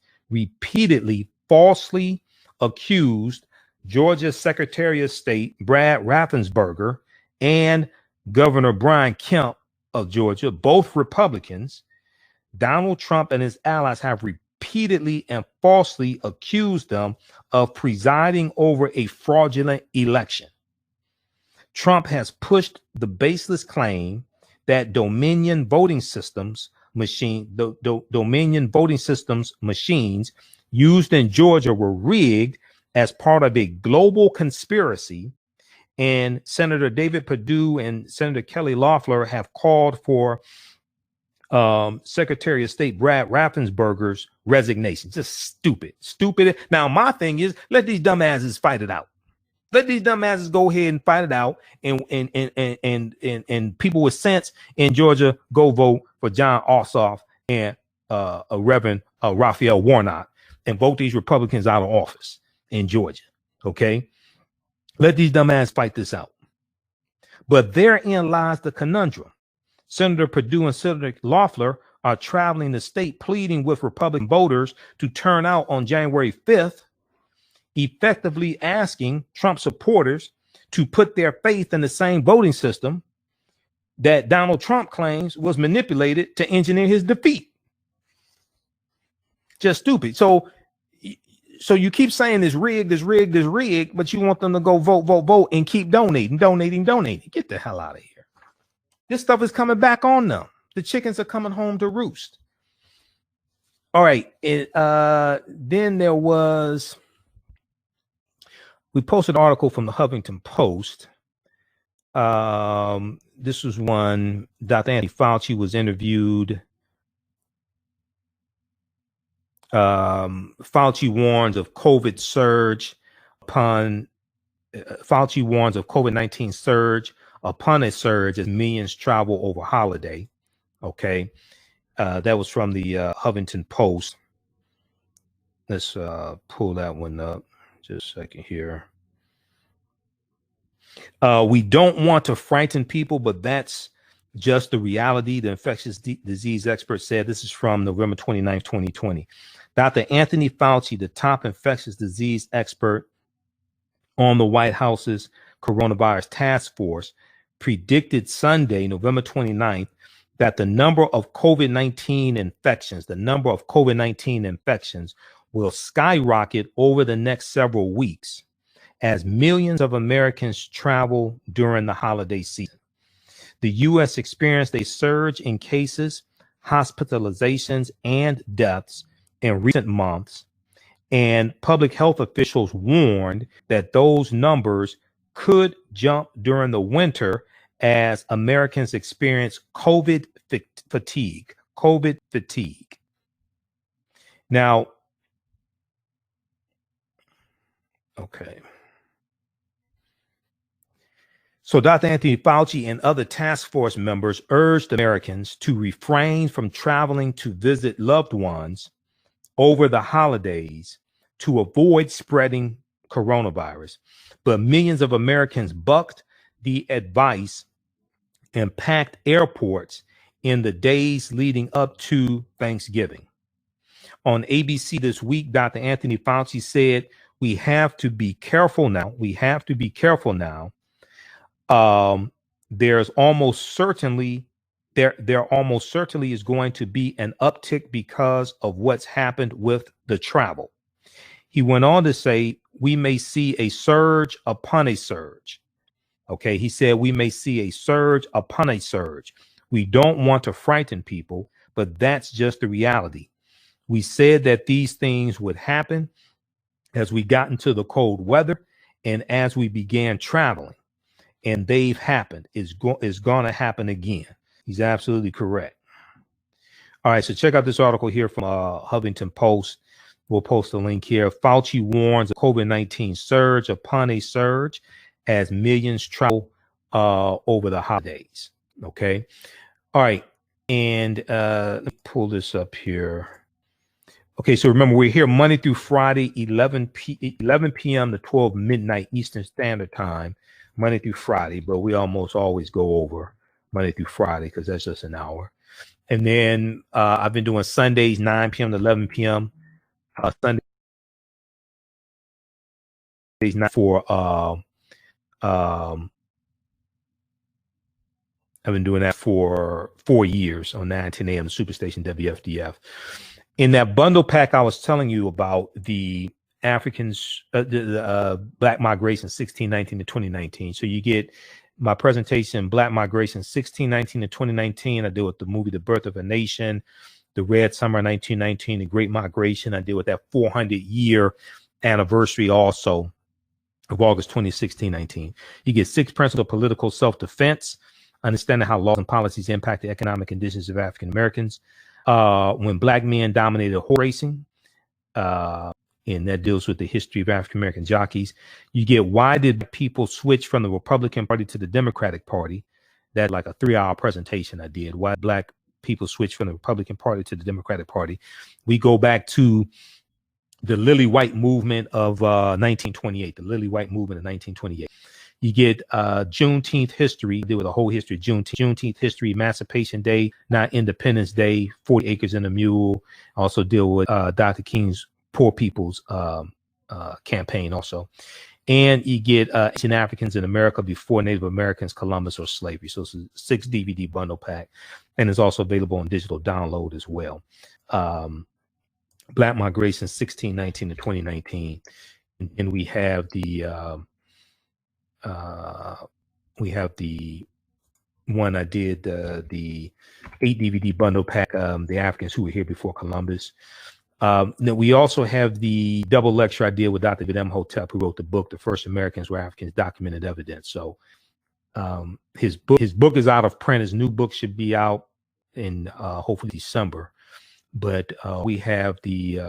falsely accused Georgia Secretary of State Brad Raffensperger and Governor Brian Kemp of Georgia, both Republicans. Donald Trump and his allies have repeatedly and falsely accused them of presiding over a fraudulent election. Trump has pushed the baseless claim that Dominion voting systems machines used in Georgia were rigged as part of a global conspiracy, and Senator David Perdue and Senator Kelly Loeffler have called for Secretary of State Brad Raffensperger's resignation. Just stupid. Now, my thing is, let these dumbasses fight it out. Let these dumbasses go ahead and fight it out, and people with sense in Georgia go vote for Jon Ossoff and Reverend Raphael Warnock and vote these Republicans out of office in Georgia. Okay, let these dumbasses fight this out. But therein lies the conundrum. Senator Perdue and Senator Loeffler are traveling the state pleading with Republican voters to turn out on January 5th, effectively asking Trump supporters to put their faith in the same voting system that Donald Trump claims was manipulated to engineer his defeat. Just stupid. So you keep saying it's rigged, but you want them to go vote, and keep donating. Get the hell out of here. This stuff is coming back on them. The chickens are coming home to roost. All right. Then there was, we posted an article from the Huffington Post. This was one, Dr. Anthony Fauci was interviewed. Fauci warns of COVID surge Fauci warns of COVID-19 surge upon a surge as millions travel over holiday. Okay. That was from the Huffington Post. Let's pull that one up. Just a second here. We don't want to frighten people, but that's just the reality, the infectious disease expert said. This is from November 29th, 2020. Dr. Anthony Fauci, the top infectious disease expert on the White House's coronavirus task force, predicted Sunday, November 29th, that the number of COVID-19 infections will skyrocket over the next several weeks as millions of Americans travel during the holiday season. The U.S. experienced a surge in cases, hospitalizations, and deaths in recent months, and public health officials warned that those numbers could jump during the winter as Americans experience COVID fatigue. Now, okay. So Dr. Anthony Fauci and other task force members urged Americans to refrain from traveling to visit loved ones over the holidays to avoid spreading coronavirus. But millions of Americans bucked the advice and packed airports in the days leading up to Thanksgiving. On ABC this week, Dr. Anthony Fauci said, we have to be careful now. There's almost certainly there almost certainly is going to be an uptick because of what's happened with the travel. He went on to say, we may see a surge upon a surge. Okay, he said we may see a surge upon a surge. We don't want to frighten people, but that's just the reality. We said that these things would happen as we got into the cold weather and as we began traveling, and they've happened. It's going to happen again. He's absolutely correct. All right, so check out this article here from Huffington Post. We'll post a link here. Fauci warns of COVID-19 surge upon a surge as millions travel over the holidays. Okay. All right. And let me pull this up here. Okay, so remember, we're here Monday through Friday, 11 p.m. to 12 midnight Eastern Standard Time, Monday through Friday, but we almost always go over Monday through Friday because that's just an hour. And then I've been doing Sundays, 9 p.m. to 11 p.m. Sundays not for I've been doing that for 4 years on 9:10 a.m. the Superstation WFDF. In that bundle pack I was telling you about, the Africans, the Black Migration 1619 to 2019. So you get my presentation, Black Migration 1619 to 2019. I deal with the movie The Birth of a Nation, The Red Summer 1919, The Great Migration. I deal with that 400-year anniversary also of August 2016-19. You get 6 principles of political self-defense, understanding how laws and policies impact the economic conditions of African Americans. When Black men dominated horse racing, and that deals with the history of African American jockeys. You get why did people switch from the Republican Party to the Democratic Party? That like a 3-hour presentation I did. Why Black people switched from the Republican Party to the Democratic Party. We go back to the Lily White movement of 1928. The Lily White movement of 1928. You get Juneteenth history, deal with a whole history of Juneteenth history, Emancipation Day, not Independence Day, 40 Acres and a Mule. Also deal with Dr. King's Poor People's campaign also. And you get Ancient Africans in America Before Native Americans, Columbus, or Slavery. So it's a 6 DVD bundle pack. And it's also available on digital download as well. Black Migration 1619 to 2019. And we have the one I did, the 8 DVD bundle pack, The Africans Who Were Here Before Columbus. Then we also have the double lecture I did with Dr. Imhotep, who wrote the book, The First Americans Were Africans, Documented Evidence. So his book is out of print. His new book should be out in hopefully December. But we have the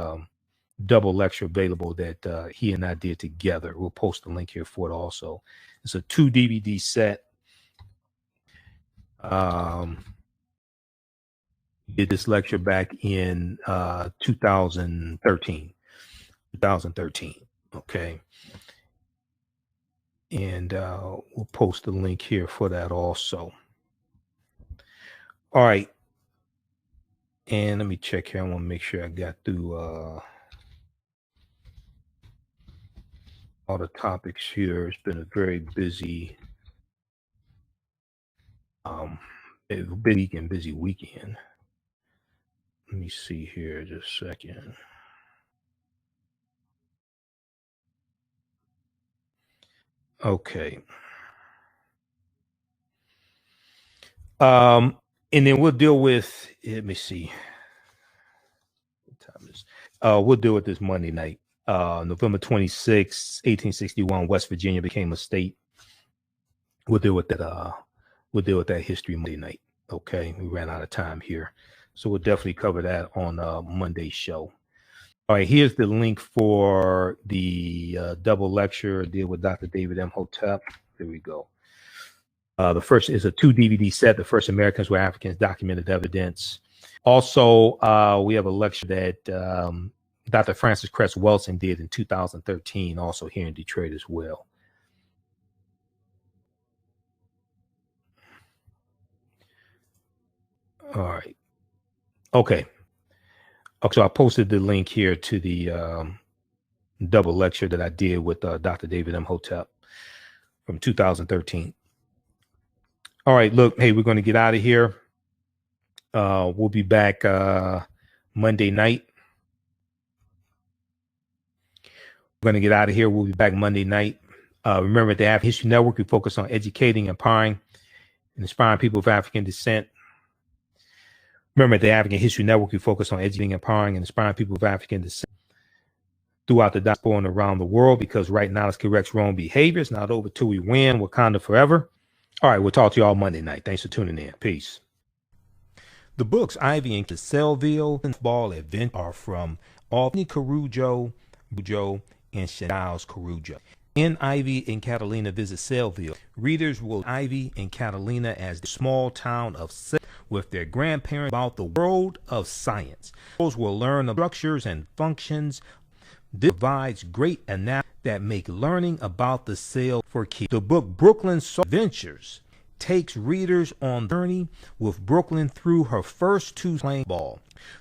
double lecture available that he and I did together. We'll post the link here for it also. It's a 2 DVD set. Did this lecture back in 2013. Okay. And we'll post the link here for that also. All right. And let me check here. I want to make sure I got through all the topics here. It's been a very busy busy weekend. Let me see here just a second. Okay. And then we'll deal with, let me see. What time is we'll deal with this Monday night. November 26, 1861, West Virginia became a state. We'll deal with that. We'll deal with that history Monday night. Okay. We ran out of time here. So we'll definitely cover that on Monday's show. All right, here's the link for the double lecture deal with Dr. David Imhotep. There we go. The first is a 2 DVD set. The First Americans Were Africans, Documented Evidence. Also, we have a lecture that Dr. Francis Cress Welsing did in 2013, also here in Detroit as well. All right. Okay. So I posted the link here to the double lecture that I did with Dr. David Imhotep from 2013. All right, look, hey, we're going to get out of here. We'll be back Monday night. We're going to get out of here. We'll be back Monday night. Remember, at the African History Network, we focus on educating, empowering, and inspiring people of African descent. Remember, at the African History Network, we focus on educating, empowering, and inspiring people of African descent throughout the diaspora and around the world, because right now, knowledge corrects wrong behaviors. Not over till we win. Wakanda forever. All right, we'll talk to you all Monday night. Thanks for tuning in. Peace. The books Ivy and Selville and Ball Advent are from Albany Carujo, and Shadow's Carujo. In Ivy and Catalina visit Selville, readers will Ivy and Catalina as the small town of with their grandparents about the world of science. Those will learn the structures and functions. This provides great analysis that make learning about the cell for kids. The book Brooklyn Adventures takes readers on the journey with Brooklyn through her first 2 playing ball.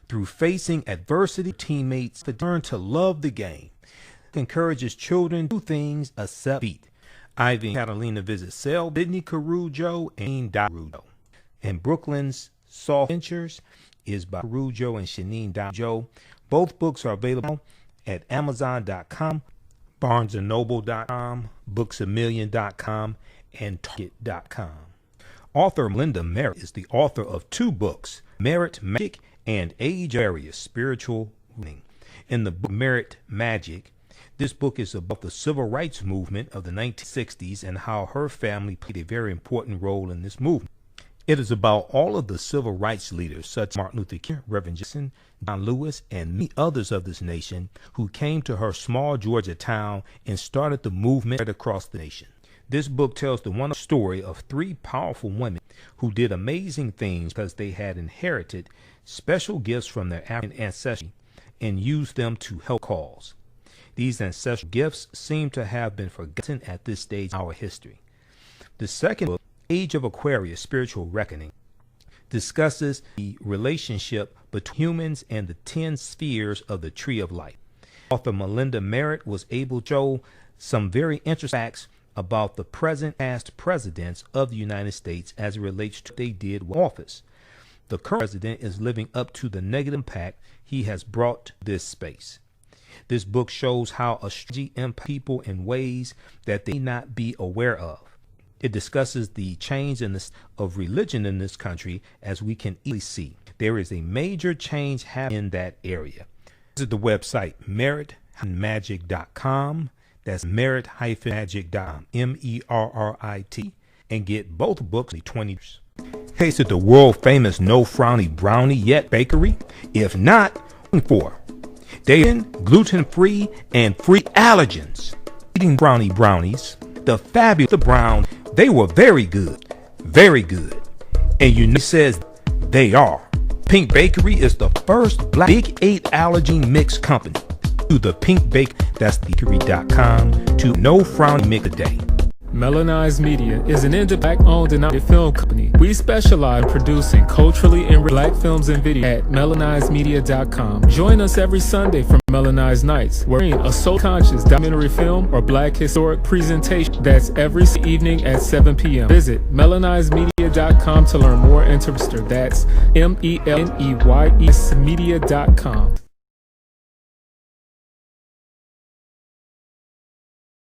Through facing adversity, teammates learn to love the game. Encourages children to do things except beat. Ivy and Catalina visit Cell, Sydney Carujo, and Carujo. And Brooklyn's Soft Ventures is by Carujo and Shanine Carujo. Both books are available at Amazon.com, BarnesandNoble.com, BooksAMillion.com, and Target.com. Author Linda Merritt is the author of 2 books, Merit Magic and Age Aquarius Spiritual Reading. In the book Merit Magic, this book is about the civil rights movement of the 1960s and how her family played a very important role in this movement. It is about all of the civil rights leaders, such as Martin Luther King, Reverend Jackson, John Lewis, and many others of this nation who came to her small Georgia town and started the movement right across the nation. This book tells the one story of 3 powerful women who did amazing things because they had inherited special gifts from their African ancestry and used them to help cause. These ancestral gifts seem to have been forgotten at this stage in our history. The second book, Age of Aquarius, Spiritual Reckoning, discusses the relationship between humans and the 10 spheres of the Tree of Life. Author Melinda Merritt was able to show some very interesting facts about the present past presidents of the United States as it relates to what they did with office. The current president is living up to the negative impact he has brought to this space. This book shows how astrology impacts people in ways that they may not be aware of. It discusses the change of religion in this country, as we can easily see. There is a major change happening in that area. Visit the website merit-magic.com. That's merit-magic.com, MERRIT, and get both books in 20 years. Tasted the world famous No Frowny Brownie yet bakery? If not, for they gluten-free and free allergens. Eating brownies, the fabulous brown, they were very good. And it says they are. Pink Bakery is the first black Big 8 allergy mix company. To the Pink Bake, that's bakery.com, to No Frowny Mix today. Melanized Media is an independent black-owned and operated film company. We specialize in producing culturally enriched black films and videos at melanizedmedia.com. Join us every Sunday for Melanized Nights, where we a soul-conscious documentary film or black historic presentation. That's every evening at 7 p.m. Visit melanizedmedia.com to learn more. That's MELNEYES media.com.